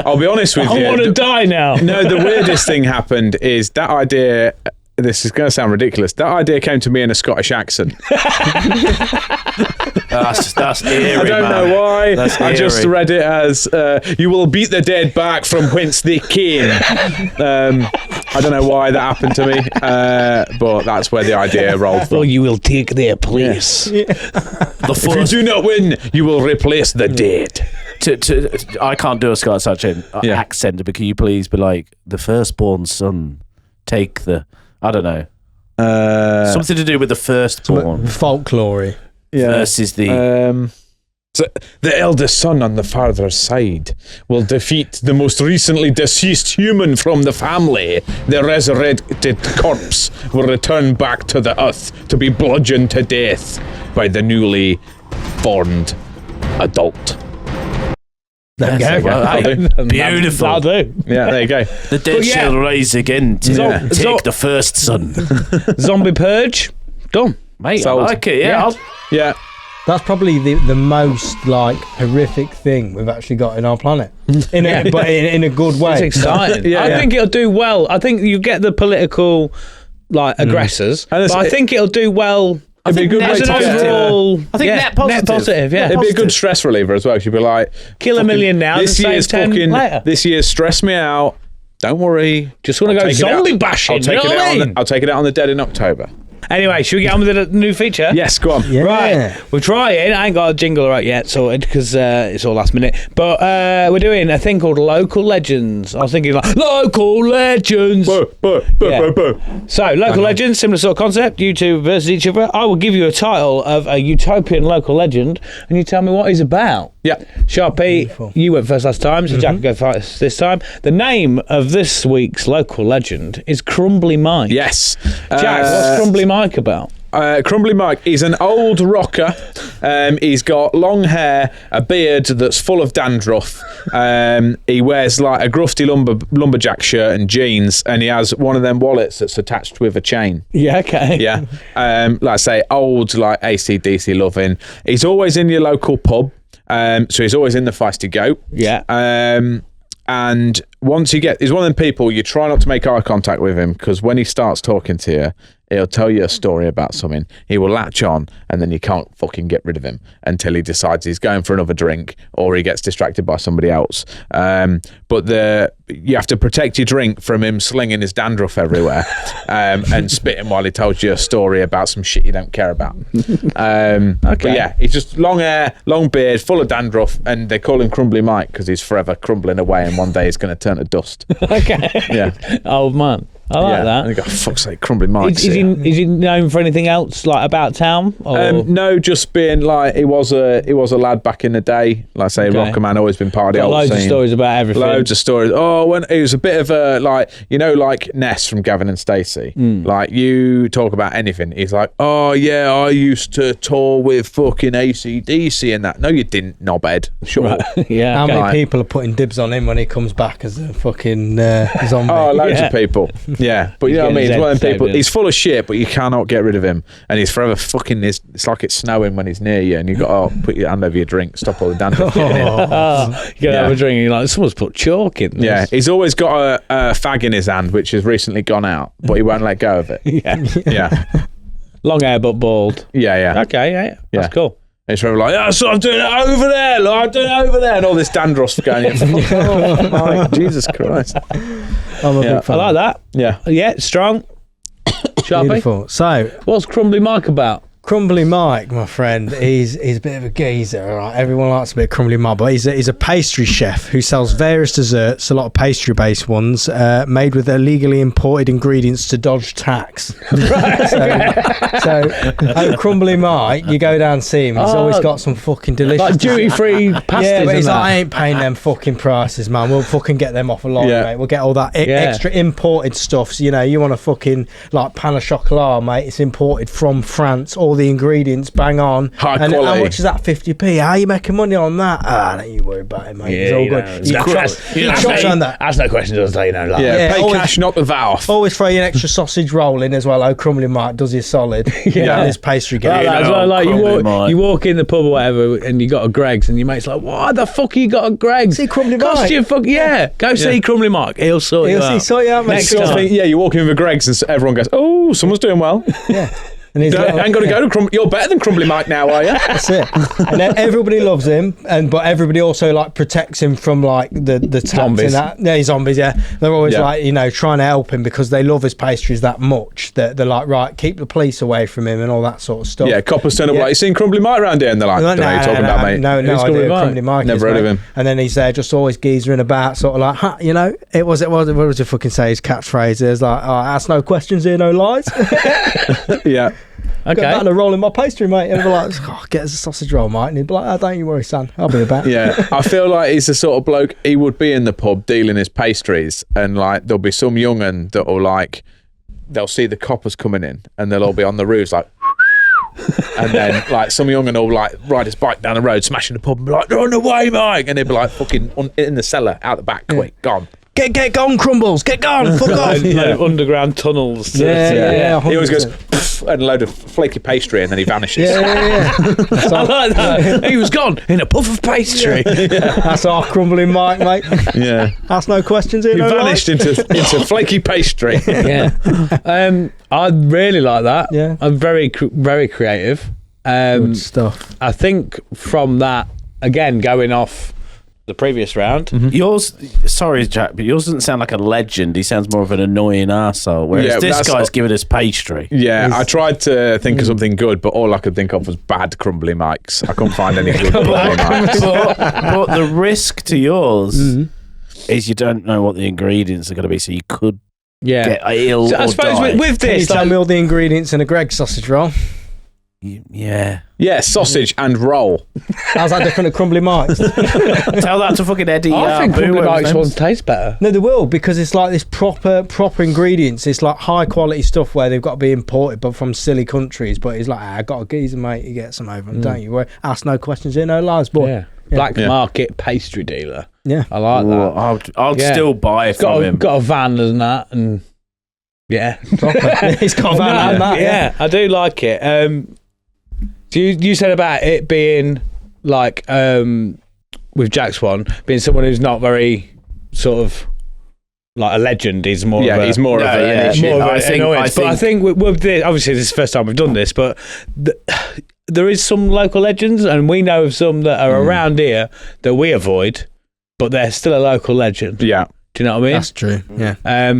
S2: I'll be honest with you.
S3: I want to die now.
S2: No, the weirdest thing happened is that idea. This is going to sound ridiculous. That idea came to me in a Scottish accent.
S4: That's eerie,
S2: I don't
S4: man.
S2: know why.
S4: That's
S2: I just
S4: eerie.
S2: read it as "You will beat the dead back from whence they came." I don't know why that happened to me, but that's where the idea rolled
S3: Or
S2: from.
S3: you will take their place.
S2: If you do not win, you will replace the dead.
S4: I can't do a Scottish accent, but can you please be like, the firstborn son, take the... I don't know. Something to do with the firstborn
S1: Folklore.
S4: versus the...
S2: So the eldest son on the father's side will defeat the most recently deceased human from the family. The resurrected corpse will return back to the earth to be bludgeoned to death by the newly formed adult.
S1: There we go.
S4: Well, hey, beautiful.
S3: That'll do.
S2: Yeah, there you go.
S4: The dead shall rise again to take the first son.
S3: Zombie purge. Done.
S4: Mate,
S2: Sold.
S4: I like it, yeah.
S2: Yeah.
S1: That's probably the most like horrific thing we've actually got in our planet, but in a good way.
S3: It's exciting.
S2: Yeah.
S3: I think it'll do well. I think you get the political like aggressors. But I think it'll do well.
S2: It'd be a good way
S3: as
S2: to
S3: an
S2: get
S3: overall.
S4: I think net positive.
S3: Yeah.
S2: It'd be a good stress reliever as well. She'd be like,
S3: Kill a million now.
S2: This year's
S3: fucking later.
S2: This year's stressed me out. Don't worry.
S3: Just want to go zombie bashing.
S2: I'll take it out on the dead in October.
S3: Anyway, should we get on with the new feature?
S2: Yes, go on.
S1: Yeah.
S3: Right, we're trying. I ain't got a jingle right yet sorted because it's all last minute. But we're doing a thing called Local Legends. I was thinking like Local Legends. So, Local Legends, similar sort of concept. You two versus each other. I will give you a title of a utopian local legend, and you tell me what he's about.
S2: Yeah.
S3: Sharpy,
S1: Beautiful.
S3: you went first last time, so Jack will go first this time. The name of this week's local legend is Crumbly Mike.
S2: Yes.
S3: Jack, what's Crumbly Mike about?
S2: Crumbly Mike, he's an old rocker. He's got long hair, a beard that's full of dandruff. He wears like a grufty lumberjack shirt and jeans, and he has one of them wallets that's attached with a chain.
S3: Yeah, okay.
S2: Yeah. Like I say, old, like AC/DC loving. He's always in your local pub. So he's always in the Feisty Goat.
S3: Yeah.
S2: And once he's one of them people, you try not to make eye contact with him, because when he starts talking to you, he'll tell you a story about something. He will latch on, and then you can't fucking get rid of him until he decides he's going for another drink or he gets distracted by somebody else. But you have to protect your drink from him slinging his dandruff everywhere and spitting while he tells you a story about some shit you don't care about.
S3: Okay.
S2: But yeah, he's just long hair, long beard, full of dandruff, and they call him Crumbly Mike because he's forever crumbling away, and one day he's going to turn to dust.
S3: Okay.
S2: Yeah.
S3: Old man. I like that.
S2: And you go, fuck's sake, Crumbly Mike.
S3: Is he known for anything else, like about town? Or?
S2: No, just being like he was a lad back in the day. Like I say, rocker man, always been part of the old
S3: loads
S2: scene.
S3: of stories about everything.
S2: Loads of stories. Oh, when he was a bit of a like Ness from Gavin and Stacey. Like you talk about anything, he's like, oh yeah, I used to tour with fucking AC/DC and that. No, you didn't, knobhead. Sure.
S3: Right. Yeah.
S1: How
S3: okay.
S1: many people are putting dibs on him when he comes back as a fucking zombie?
S2: Oh, loads of people. Yeah, but you know what I mean? He's one of them people. He's full of shit, but you cannot get rid of him. And he's forever fucking. It's like it's snowing when he's near you, and you got to put your hand over your drink, stop all the dandruff getting in.
S3: You gotta have a drink, and you're like, someone's put chalk in this.
S2: Yeah, he's always got a fag in his hand, which has recently gone out, but he won't let go of it. Yeah.
S3: Long hair but bald.
S2: Yeah.
S3: Okay, yeah. That's cool.
S2: He's forever like, yeah, so I'm doing it over there, look, I'm doing it over there, and all this dandruff's going in. Oh, my Jesus Christ.
S1: I'm a big fan.
S3: I like that. Yeah, strong. Sharpy.
S1: Beautiful. So,
S3: What's Crumbly Mike about?
S1: Crumbly Mike, my friend, he's a bit of a geezer, all right? Everyone likes a bit of Crumbly Mike, but he's a pastry chef who sells various desserts, a lot of pastry-based ones, made with illegally imported ingredients to dodge tax. So Crumbly Mike, you go down and see him, he's always got some fucking delicious...
S3: Like duty-free pasties.
S1: Yeah, but he's
S3: and
S1: like,
S3: that.
S1: I ain't paying them fucking prices, man. We'll fucking get them off a lot, mate. We'll get all that extra imported stuff. So, you want a fucking, like, pain au chocolat, mate. It's imported from France. All the ingredients, bang on.
S2: High
S1: and
S2: quality.
S1: how much is that? 50p? How are you making money on that? Don't you worry about it, mate. It's all good.
S3: That's no question, does it?
S2: Pay
S1: always,
S2: cash, not the VAT off.
S1: Always throw you an extra sausage roll in as well. Oh, Crumbly Mike does you solid. This pastry game.
S3: You walk in the pub or whatever, and you got a Greggs, and your mate's like, "Why the fuck you got a Greggs?
S1: See Crumbly
S3: Cost
S1: Mike.
S3: you go see Crumbly Mike. He'll sort you out.
S1: Sort you out, mate.
S3: Next time.
S2: You walk in with Greggs, and everyone goes, "Oh, someone's doing well."
S1: Yeah. And he's
S2: I ain't got to go to Crumbly. You're better than Crumbly Mike now, are you?
S1: That's it. And then everybody loves him, but everybody also like protects him from like the tax
S3: Zombies.
S1: and that. Yeah, zombies. Yeah, they're always like trying to help him because they love his pastries that much that they're like, right, keep the police away from him and all that sort of stuff.
S2: Yeah, coppers turn up like, you seen Crumbly Mike around here? And they're like, don't know what you're talking about, mate.
S1: No
S2: Who's
S1: idea. Crumbly Mike.
S2: Never heard of him.
S1: And then he's there just always geezering about, sort of like, it was. What was he fucking say? His catchphrase is like, ask no questions, hear no lies.
S2: Yeah.
S1: Okay. Got that and a roll in my pastry, mate. And I'd be like, get us a sausage roll, mate. And he'd be like, don't you worry, son. I'll be about.
S2: Yeah. I feel like he's the sort of bloke, he would be in the pub dealing his pastries, and like there'll be some young'un that'll like, they'll see the coppers coming in and they'll all be on the roofs like, and then like some young'un will like ride his bike down the road, smashing the pub and be like, they're on the way, Mike. And he'll be like fucking in the cellar, out the back, quick, gone.
S1: Get gone, Crumbles. Get gone. Fuck off.
S3: Underground tunnels.
S1: Yeah.
S2: He always goes, a load of flaky pastry, and then he vanishes.
S1: Yeah.
S3: I like that. He was gone in a puff of pastry.
S1: That's our crumbling Mike, mate.
S2: Yeah.
S1: Ask no questions here.
S2: He
S1: no
S2: vanished into flaky pastry.
S3: Yeah. I really like that.
S1: Yeah.
S3: I'm very creative.
S1: Good stuff.
S3: I think from that, again, going off the previous round.
S4: Yours, sorry, Jack, but yours doesn't sound like a legend. He sounds more of an annoying arsehole, whereas this guy's giving us pastry.
S2: Yeah, I tried to think of something good, but all I could think of was bad crumbly Mikes. I couldn't find any good crumbly Mikes.
S4: But the risk to yours is you don't know what the ingredients are going to be, so you could get ill.
S3: So I
S4: or
S3: suppose
S4: die.
S3: with
S1: Can you
S3: this,
S1: tell me all the ingredients in a Greggs sausage roll?
S4: Yeah.
S2: Yeah, sausage and roll.
S1: How's that different to crumbly Mike's?
S4: Tell that to fucking Eddie.
S3: I think
S4: Boo,
S3: crumbly Mike's
S4: whatever
S3: ones taste better.
S1: No, they will, because it's like this proper ingredients. It's like high quality stuff where they've got to be imported, but from silly countries. But it's like, I got a geezer, mate. You get some over them, don't you? Well, ask no questions, here, no lies, boy.
S3: Yeah. Black market pastry dealer.
S1: Yeah.
S3: I like that.
S4: I'd still buy it from him.
S3: Got a van and that, and yeah.
S1: He's got a van and that.
S3: Yeah, I do like it. You said about it being like with Jack's one being someone who's not very sort of like a legend. He's more of a,
S2: he's more of a
S3: annoyance. But I think with this, obviously this is the first time we've done this, but there is some local legends, and we know of some that are around here that we avoid, but they're still a local legend.
S2: Yeah.
S3: Do you know what I mean?
S1: That's true. Yeah.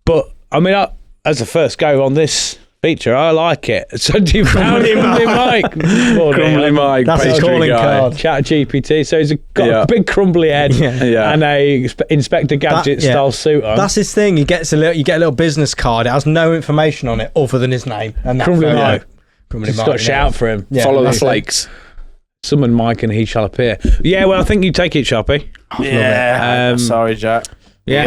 S3: But I mean, as a first go on this feature, I like it. So do you found Crumbly Mike?
S2: Crumbly Mike,
S1: that's his
S2: pastry
S1: calling
S2: guy.
S1: card.
S3: Chat GPT. So he's got a big crumbly head and a Inspector Gadget style suit on.
S1: That's his thing. You get a little business card. It has no information on it other than his name. And
S3: Crumbly Mike.
S1: Crumbly
S3: Just
S1: Mike.
S3: got to shout for him.
S1: Yeah,
S2: Follow the flakes.
S3: Summon Mike and he shall appear. Yeah, well, I think you take it, Sharpy.
S4: Yeah. Sorry, Jack.
S3: Yeah.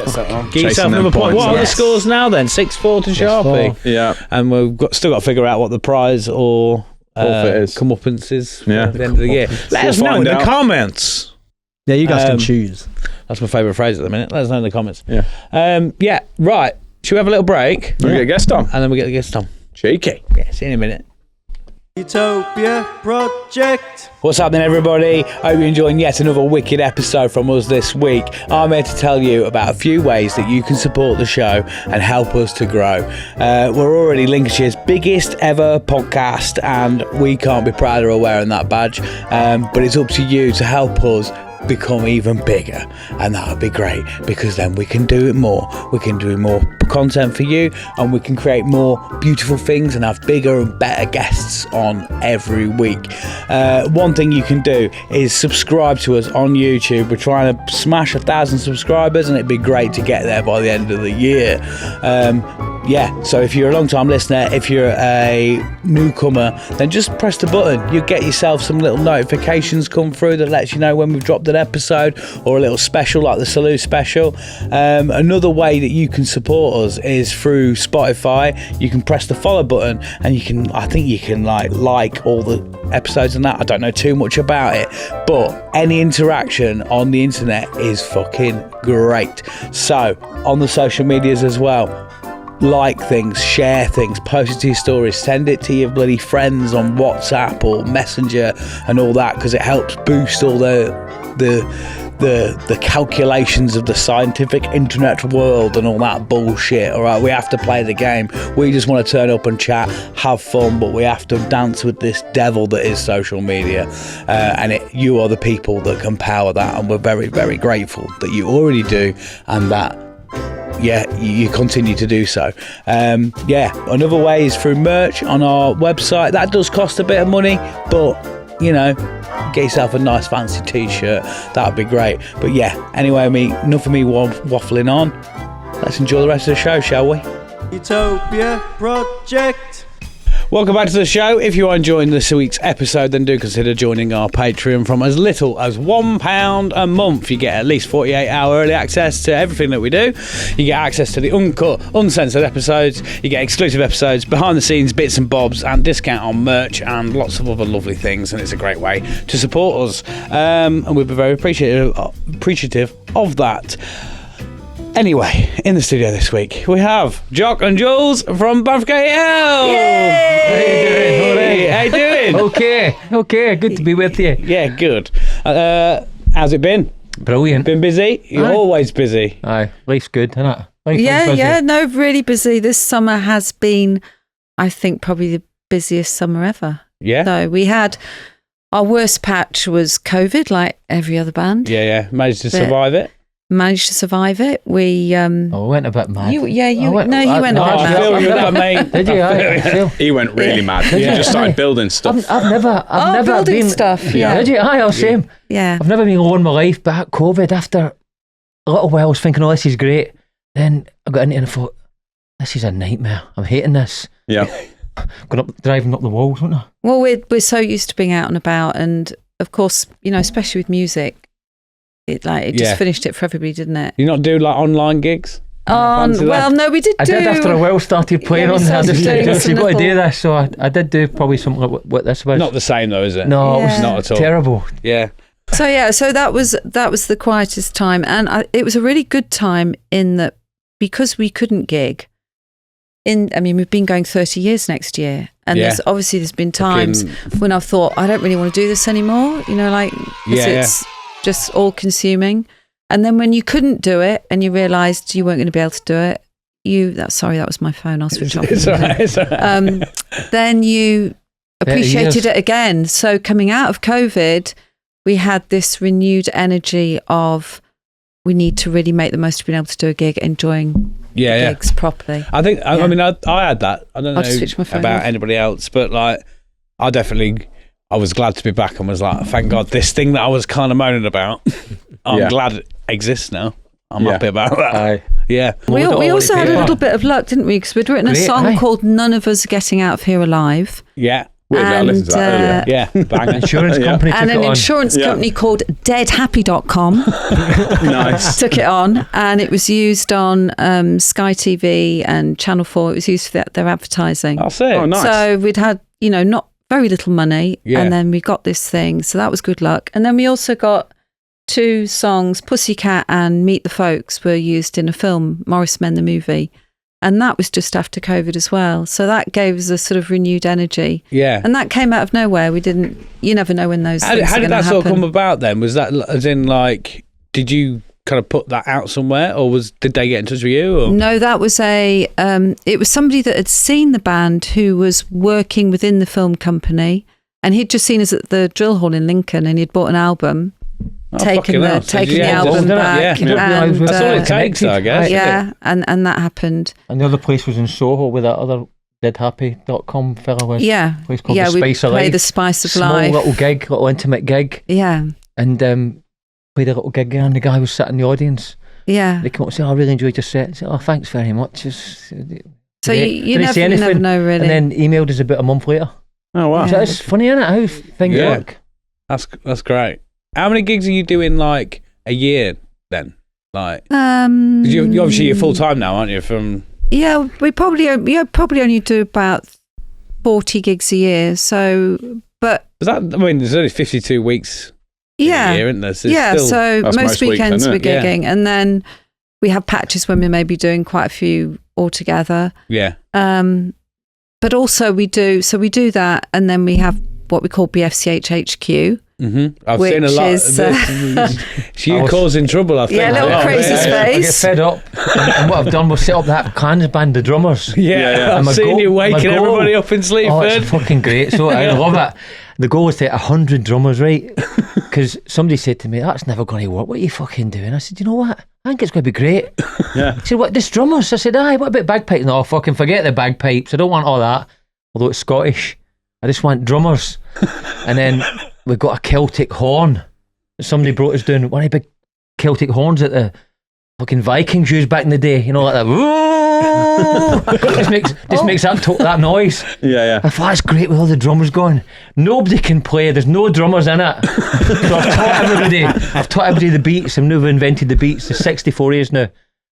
S3: Get yourself another point. What are the scores now then? 6-4 to Sharpy.
S2: Yeah.
S3: And we've still got to figure out what the prize or comeuppance is at the end of the year. Let us know in the comments.
S1: Yeah, you guys can choose.
S3: That's my favourite phrase at the minute. Let us know in the comments.
S2: Yeah.
S3: Right. Should we have a little break?
S2: We get a guest on.
S3: And then we get the guest on.
S2: Cheeky.
S3: Yeah, see you in a minute.
S1: Utopia Project.
S3: What's happening, everybody? Hope you're enjoying yet another wicked episode from us this week. I'm here to tell you about a few ways that you can support the show and help us to grow. We're already Lincolnshire's biggest ever podcast, and we can't be prouder of wearing that badge. But it's up to you to help us become even bigger, and that would be great, because then we can do it more. We can do more content for you, and we can create more beautiful things and have bigger and better guests on every week. One thing you can do is subscribe to us on YouTube. We're trying to smash 1,000 subscribers, and it'd be great to get there by the end of the year. So if you're a long time listener, if you're a newcomer, then just press the button. You'll get yourself some little notifications come through that lets you know when we've dropped an episode, or a little special like the Salute special. Another way that you can support us is through Spotify. You can press the follow button, and I think you can like all the episodes and that. I don't know too much about it, but any interaction on the internet is fucking great. So on the social medias as well, like things, share things, post it to your stories, send it to your bloody friends on WhatsApp or Messenger and all that, because it helps boost all the calculations of the scientific internet world and all that bullshit. All right, we have to play the game. We just want to turn up and chat, have fun, but we have to dance with this devil that is social media. You are the people that can power that, and we're very, very grateful that you already do, and that you continue to do so. Another way is through merch on our website. That does cost a bit of money, but get yourself a nice fancy t-shirt. That would be great. But anyway, enough of me waffling on. Let's enjoy the rest of the show, shall we?
S1: Utopia Project.
S3: Welcome back to the show. If you are enjoying this week's episode, then do consider joining our Patreon. From as little as £1 a month, you get at least 48-hour early access to everything that we do. You get access to the uncut, uncensored episodes. You get exclusive episodes, behind-the-scenes bits and bobs, and discount on merch, and lots of other lovely things. And it's a great way to support us. And we'd be very appreciative of that. Anyway, in the studio this week, we have Jock and Jools from Bath KL.
S5: Hey,
S3: how you doing?
S5: Okay, good to be with you.
S3: Yeah, good. How's it been?
S5: Brilliant.
S3: Been busy? You're
S5: Aye.
S3: always busy.
S5: Aye, life's good, isn't it?
S6: No, really busy. This summer has been, I think, probably the busiest summer ever.
S3: Yeah?
S6: So we had, our worst patch was COVID, like every other band.
S3: Yeah. Managed to survive it?
S6: Managed to survive it. We
S5: I went a bit mad.
S6: you went a bit
S3: I
S6: mad.
S3: feel you with that, mate.
S5: Did you? Aye,
S2: He went really mad. He just started building stuff.
S5: I've never
S6: building
S5: been
S6: stuff. Yeah.
S5: Did you? Aye, same.
S6: Yeah.
S5: I've never been low in my life, but COVID, after a little while, I was thinking, this is great. Then I got into it and I thought, this is a nightmare. I'm hating this.
S2: Yeah.
S5: Driving up the walls, wasn't I?
S6: Well, we're so used to being out and about, and of course, especially with music, it just finished it for everybody, didn't it?
S3: You not do like online gigs? Fancy that?
S6: No, we did.
S5: I did after a while started playing
S6: we
S5: on there. I
S6: started
S5: just
S6: doing
S5: you've
S6: some
S5: got to do
S6: little-
S5: this. So I did do probably something like what this was.
S3: Not the same though, is it?
S5: No, it was
S6: Yeah.
S3: Not at all.
S5: terrible.
S3: Yeah.
S6: So that was the quietest time, and it was a really good time in that because we couldn't gig. We've been going 30 years next year, and there's been times when I've thought I don't really want to do this anymore. It's just all consuming. And then when you couldn't do it, and you realised you weren't going to be able to do it, sorry, that was my phone. I'll switch off.
S3: It's all right.
S6: Then you appreciated it again. So coming out of COVID, we had this renewed energy of we need to really make the most of being able to do a gig, enjoying gigs properly.
S3: I think, I had that. I don't
S6: I'll just switch my
S3: know
S6: phone
S3: about
S6: off.
S3: anybody else, but like, I was glad to be back and was like, thank God, this thing that I was kind of moaning about, I'm glad it exists now. I'm happy about that.
S5: Aye.
S3: Yeah.
S6: We also had a little bit of luck, didn't we? Because we'd written a song called None of Us Are Getting Out of Here Alive.
S3: Yeah.
S2: Weirdly, I listened to that earlier.
S3: Yeah. Bang.
S5: Insurance company took
S6: And
S5: it
S6: an
S5: on.
S6: insurance company called deadhappy.com
S2: Nice.
S6: took it on, and it was used on Sky TV and Channel 4. It was used for their advertising.
S3: That's it.
S2: Oh, nice.
S6: So we'd had, not very little money, and then we got this thing. So that was good luck. And then we also got 2 songs, Pussycat and Meet the Folks, were used in a film, Morris Men the Movie. And that was just after COVID as well. So that gave us a sort of renewed energy.
S3: Yeah.
S6: And that came out of nowhere. You never know when those things
S3: How
S6: are
S3: did
S6: going to
S3: that
S6: happen.
S3: sort of come about then? Was that as in like, did you kind of put that out somewhere, or did they get in touch with you? Or?
S6: No, that was it was somebody that had seen the band who was working within the film company, and he'd just seen us at the Drill Hall in Lincoln, and he'd bought an album, taken the album back.
S3: Yeah.
S6: And,
S3: That's all it takes, I guess.
S6: Yeah, and that happened.
S5: And the other place was in Soho with that other deadhappy.com fella was.
S6: Yeah,
S5: A place called
S6: yeah,
S5: The
S6: we
S5: Spice of
S6: play
S5: Life.
S6: the Spice of
S5: Small
S6: Life.
S5: little intimate gig.
S6: Yeah,
S5: And played a little gig there, and the guy was sat in the audience.
S6: yeah.
S5: They came up and said, I really enjoyed your set. I said, thanks very much.
S6: So
S5: Great.
S6: you
S5: Didn't say
S6: never
S5: anything.
S6: know really.
S5: And then emailed us about a month later.
S2: Oh, wow.
S5: So it's funny, isn't it, how things
S3: Yeah.
S5: work?
S3: That's great. How many gigs are you doing like a year then? Like, 'cause you obviously you're full time now, aren't you?
S6: Yeah, we probably only do about 40 gigs a year. So, but
S3: there's only 52 weeks
S6: yeah,
S3: a year, isn't there? So it's
S6: yeah.
S3: still-
S6: So
S2: That's
S6: most
S2: most weeks,
S6: weekends
S2: isn't
S6: we're
S2: it?
S3: Yeah.
S6: gigging, and then we have patches when we may be doing quite a few altogether.
S3: yeah.
S6: But also we do that, and then we have what we call BFCH HQ.
S3: I've seen a
S6: Which
S3: lot.
S6: is,
S3: It's you causing trouble, I think.
S6: Yeah, little
S3: Oh,
S6: crazy
S3: yeah.
S6: space.
S5: I get fed up. And what I've done was set up that clans band, the drummers.
S3: Yeah,
S5: And
S3: I've
S5: my
S3: seen
S5: goal-
S3: you waking
S5: my goal-
S3: everybody up in Sleaford.
S5: Oh, it's fucking great. So I love it. The goal is to hit 100 drummers, right? Because somebody said to me, that's never going to work. What are you fucking doing? I said, you know what? I think it's going to be great.
S2: Yeah.
S5: He said, what, this drummers? I said, aye, what about bagpipes? No, fucking forget the bagpipes. I don't want all that. Although it's Scottish. I just want drummers. And then we got a Celtic horn. Somebody brought us down one of the big Celtic horns that the fucking Vikings used back in the day. You know, like that. just makes that noise.
S2: Yeah.
S5: I thought, that's great with all the drummers going. Nobody can play. There's no drummers in it. So I've taught everybody the beats. I've never invented the beats. There's 64 years now.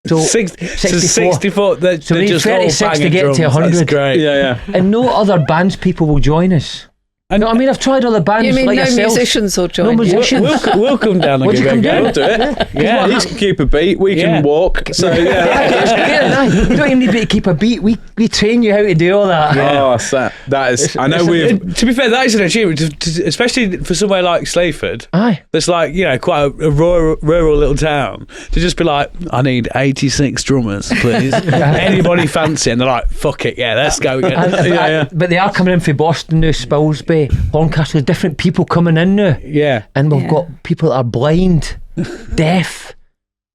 S5: So
S3: 64.
S5: So we need 36 to get to 100.
S3: That's great.
S2: Yeah.
S5: And no other bands people will join us.
S3: And
S5: No, I mean, I've tried other bands
S6: You mean
S5: like
S6: no
S5: yourself.
S6: musicians will join
S5: No
S6: you?
S5: musicians.
S3: we'll come down and
S5: Would
S3: give
S5: you
S3: it a
S5: come
S3: go.
S5: down?
S2: We'll do it.
S3: Yeah.
S2: He can keep a beat. We
S3: Yeah.
S2: can walk. So yeah.
S5: You don't even need to keep a beat. We train you how to do all that.
S2: Oh, that is. I know we've.
S3: To be fair, that is an achievement, especially for somewhere like Slayford.
S5: Aye.
S3: That's like, quite a rural little town. To just be like, I need 86 drummers, please. Anybody fancy? And they're like, fuck it, yeah, let's go again.
S5: But they are coming in from Boston now, Spilsby, Horncastle, different people coming in now.
S3: Yeah.
S5: And we've got people that are blind, deaf,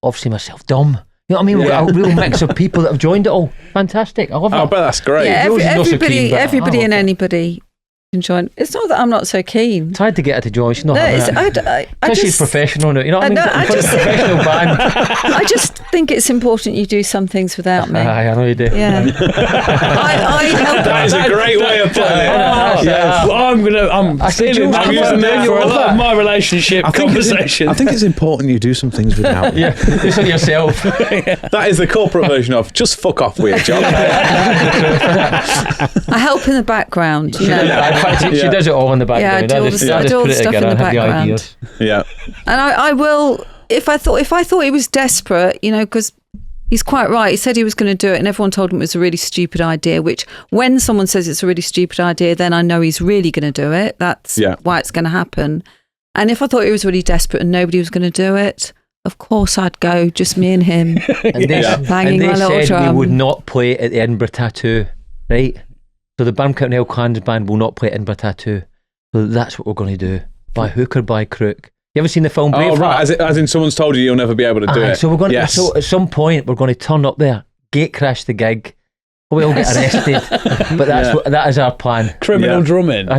S5: obviously myself, dumb. You know what I mean? We've got a real mix of people that have joined it all. Fantastic. I love it.
S2: Oh, but that's great.
S6: Yeah,
S5: Yours is not so
S6: everybody,
S5: keen, but I
S6: everybody
S5: love
S6: and
S5: it.
S6: anybody can join. It's not that I'm not so keen.
S5: Tried to get her to join. She's not
S6: No,
S5: having
S6: it's,
S5: it.
S6: I
S5: So she's
S6: just,
S5: professional now. You know what I mean?
S6: I know, I
S5: Put a
S6: just-
S5: professional band.
S6: I just think it's important you do some things without me.
S5: Aye, I know you do.
S6: Yeah. I help.
S2: That is a great way of putting it.
S3: Well, I'm stealing
S5: I'm
S3: using that for a
S5: love
S3: lot
S5: that.
S3: of my relationship conversations.
S2: I think it's important you do some things without.
S5: Yeah, do it yourself.
S2: That is the corporate version of just fuck off with John.
S6: I help in the background. You know.
S5: In fact, she does it all in the background.
S6: Yeah, I do all the stuff in the background.
S2: Yeah.
S6: And I will, if I thought he was desperate, because he's quite right. He said he was going to do it, and everyone told him it was a really stupid idea. Which, when someone says it's a really stupid idea, then I know he's really going to do it. That's why it's going to happen. And if I thought he was really desperate and nobody was going to do it, of course I'd go, just me and him,
S5: And they,
S6: banging my little
S5: said
S6: drum.
S5: we would not play at the Edinburgh Tattoo, right? So the Bamcounty Hill Clans band will not play at Edinburgh Tattoo. So that's what we're going to do. By hook or by crook. You ever seen the film Braveheart?
S2: Oh, right. As in someone's told you you'll never be able to do
S5: Aye,
S2: it.
S5: so we're going
S2: Yes.
S5: so at some point we're going to turn up there, gate crash the gig, we all get arrested. But that is our plan.
S3: Criminal drumming.
S5: So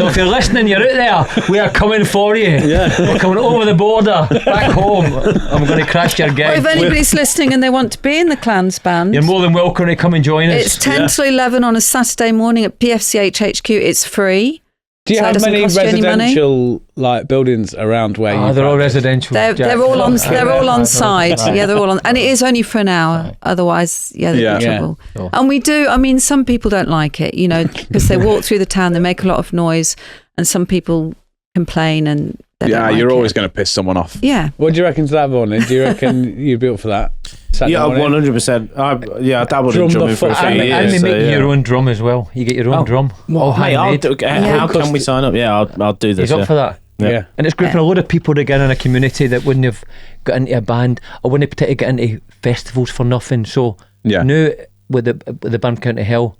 S5: if you're listening, you're out there. We are coming for you. We're coming over the border back home. And we're going to crash your gig.
S6: Or if anybody's listening and they want to be in the Clans band,
S5: You're more than welcome to come and join us.
S6: it's 10 to 11 on a Saturday morning at PFCH HQ. It's free.
S3: Do you
S6: So it
S3: have
S6: doesn't
S3: many
S6: cost you any money?
S3: residential buildings around where you?
S5: they're all
S3: practice?
S5: residential.
S6: They're all on. They're all on side. Yeah, they're all on, and it is only for an hour. Otherwise, there'd be trouble.
S5: Sure.
S6: And we do. I mean, some people don't like it, because they walk through the town, they make a lot of noise, and some people complain, and they don't like
S2: you're always
S6: it.
S2: going to piss someone off.
S6: Yeah.
S3: What do you reckon to that, Vaughan? Do you reckon you'd be up for that? Saturday
S4: Yeah,
S3: morning?
S4: 100%. I dabbled in
S3: Drum the
S4: drumming for a
S3: fuck
S4: few
S3: out.
S5: And
S4: years.
S5: they
S4: so,
S5: make
S4: yeah.
S5: your own drum as well. You get your own drum. All
S4: Mate, I'll
S5: handmade.
S4: do, how can we sign up? Yeah, I'll do this.
S5: He's up for that.
S3: Yeah.
S5: And it's grouping a load of people together in a community that wouldn't have got into a band or wouldn't particularly get into festivals for nothing. So now with the band County Hill,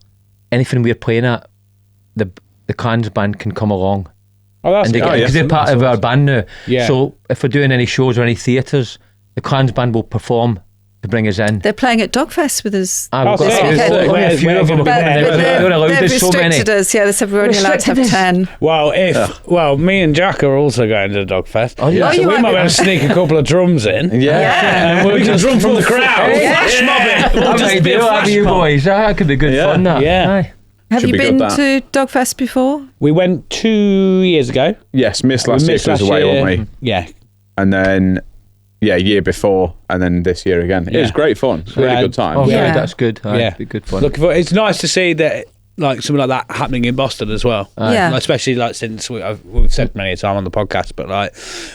S5: anything we're playing at, the Clans band can come along.
S3: Oh, that's
S5: And
S3: good.
S5: because they're part of our band now.
S3: Yeah.
S5: So if we're doing any shows or any theatres, the Clans band will perform to bring us in.
S6: They're playing at Dogfest with us.
S5: We've got
S3: sick.
S5: only a few of them.
S3: But
S5: They're allowed.
S6: They've
S5: There's so many.
S6: restricted us. Yeah, they said we're only allowed to have
S5: Restricted us.
S6: 10.
S3: Well, me and Jack are also going to the Dogfest.
S5: Oh, yeah.
S6: Oh,
S3: So
S6: you
S3: we
S6: might
S3: might
S6: be-
S3: be able to sneak a couple of drums in.
S6: Yeah.
S3: And we can drum from the crowd. Flash mob it.
S5: That might be that, you boys. That could be good fun. That.
S3: Yeah.
S5: Aye.
S6: Have
S2: Should
S6: you
S2: be
S6: been
S2: good,
S6: to Dogfest before?
S3: We went 2 years ago.
S2: Yes, missed last year 'cause I was away, weren't we?
S3: Yeah.
S2: And then, year before, and then this year again. It was great fun. Really
S3: Yeah.
S2: good time.
S5: Oh,
S6: Yeah.
S5: yeah, that's good. Aye,
S3: Yeah.
S5: it'd be good fun.
S3: Looking for. It's nice to see that, something like that happening in Boston as well.
S6: Yeah.
S3: Like, especially since we've said many a time on the podcast, but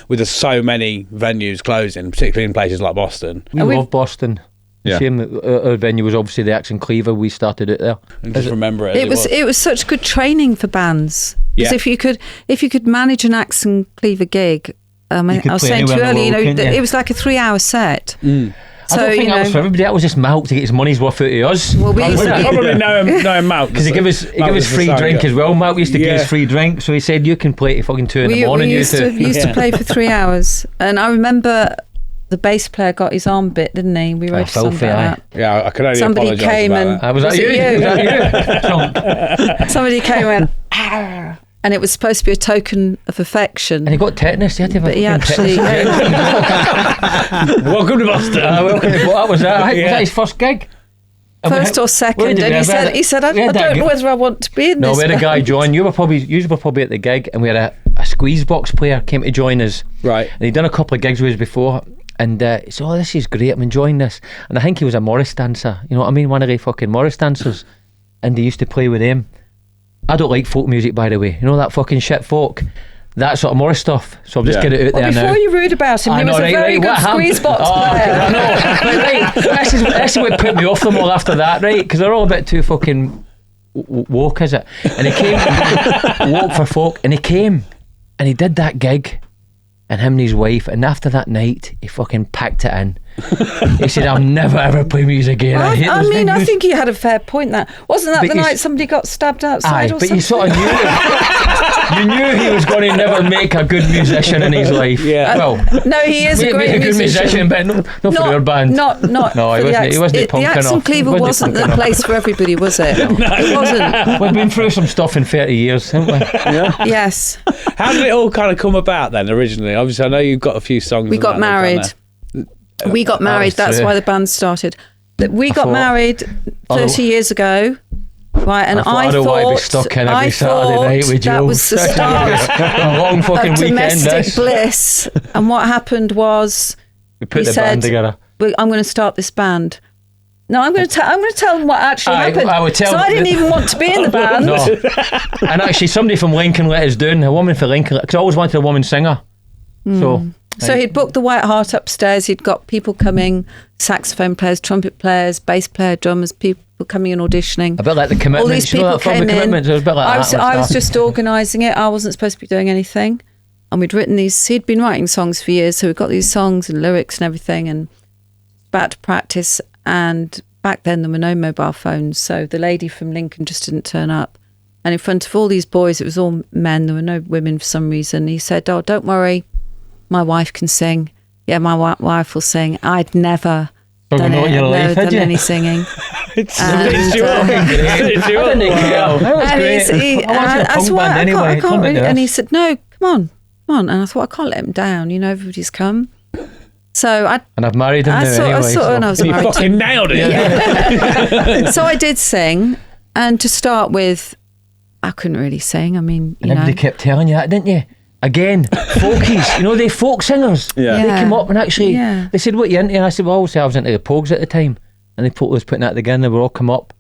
S3: with so many venues closing, particularly in places like Boston.
S5: we love Boston.
S2: Yeah.
S5: Shame that our venue was obviously the Axe and Cleaver. We started it there.
S3: And just remember it. as
S6: It was such good training for bands. Because
S3: Yeah.
S6: if you could manage an Axe and Cleaver gig, I
S5: could
S6: was
S5: play
S6: saying to you
S5: anywhere in the
S6: earlier,
S5: world, couldn't you?
S6: it was like a 3-hour set.
S5: I don't think that was for everybody. That was just Malk to get his money's worth out of us.
S6: Well, we used to-
S3: Probably know him Malk.
S5: Because he gave us free drink as well. Malk used to give us free drink, so he said you can play till fucking 2 in the morning.
S6: We
S5: You
S6: used
S5: two.
S6: to play for 3 hours, and I remember the bass player got his arm bit, didn't he? We wrote a song
S5: filthy,
S6: about
S5: aye.
S6: that.
S3: Yeah, I can only
S6: Somebody
S3: apologise
S6: came
S3: about
S6: and
S3: that.
S5: Was that
S6: Was
S5: you?
S6: it you?
S5: Was that you? Chunk.
S6: Somebody came and went, "Arr," and it was supposed to be a token of affection.
S5: And he got tetanus. He had to have
S6: But he
S5: a fucking
S6: actually,
S5: tetanus.
S3: Welcome to Boston.
S5: Welcome to what was that? Was that his first gig?
S6: first or
S5: Where
S6: second,
S5: did
S6: and
S5: we have
S6: he said, I
S5: we had that
S6: don't know
S5: g-
S6: whether I want to be in
S5: No,
S6: this.
S5: we had a guy
S6: band."
S5: join. You were probably at the gig, and we had a squeeze box player came to join us.
S3: Right.
S5: And he'd done a couple of gigs with us before, and he said, "Oh, this is great. I'm enjoying this." And I think he was a Morris dancer. You know what I mean? One of the fucking Morris dancers, and he used to play with him. I don't like folk music, by the way. You know that fucking shit folk? That sort of Morris stuff. So I'm just getting it out there now.
S6: Before you rude about him, he was a very good squeeze box player.
S5: I know. But right, this is what put me off them all after that, right? Because they're all a bit too fucking woke, is it? And he came, woke for folk, and he came, and he did that gig, and him and his wife, and after that night, he fucking packed it in. He said, "I'll never ever play music again."
S6: I think he had a fair point. That wasn't that the night somebody got stabbed outside.
S5: But you sort of knew you knew he was going to never make a good musician in his life.
S2: Yeah.
S5: Well,
S6: no, he is a great musician,
S5: but not for their band.
S6: Not
S5: no, he wasn't punk enough.
S6: The Axon Cleaver wasn't the place for everybody, was it? No, it wasn't.
S5: We've been through some stuff in 30 years, haven't we?
S2: Yeah.
S6: Yes.
S2: How did it all kind of come about then? Originally, obviously, I know you've got a few songs.
S6: We got married. We got married. That's why the band started. We got married 30 years ago, right? And I thought
S5: why I'd be stuck in every Saturday night with you.
S6: That was the start
S5: a long fucking
S6: of
S5: weekend.
S6: Domestic bliss. And what happened was
S5: we put the band together.
S6: I'm going to start this band. No, I'm going to tell them what actually happened. I didn't even want to be in the band.
S5: No. And actually, somebody from Lincoln let us down. A woman from Lincoln, because I always wanted a woman singer. So he'd booked the White Hart upstairs. He'd got people coming, saxophone players, trumpet players, bass player, drummers, people coming and auditioning. A bit like the Commitments.
S6: All these people came in.
S5: It was a bit like
S6: I was just organising it. I wasn't supposed to be doing anything. And we'd written these. He'd been writing songs for years, so we got these songs and lyrics and everything, and about to practice. And back then there were no mobile phones, so the lady from Lincoln just didn't turn up. And in front of all these boys, it was all men. There were no women for some reason. He said, "Oh, don't worry. My wife can sing." Yeah, my wife will sing. I'd never done any singing.
S2: It's great.
S6: And he said, "No, come on." And I thought, I can't let him down. You know, everybody's come. So
S5: I've married him anyway.
S6: And I was married.
S2: You fucking nailed it.
S6: Yeah. So I did sing, and to start with, I couldn't really sing. I mean,
S5: everybody kept telling you that, didn't you? Again, folkies, they folk singers.
S2: Yeah.
S5: They came up and actually, they said, "What are you into?" And I said, "Well, obviously I was into the Pogues at the time." And they was putting that together, and they were all come up.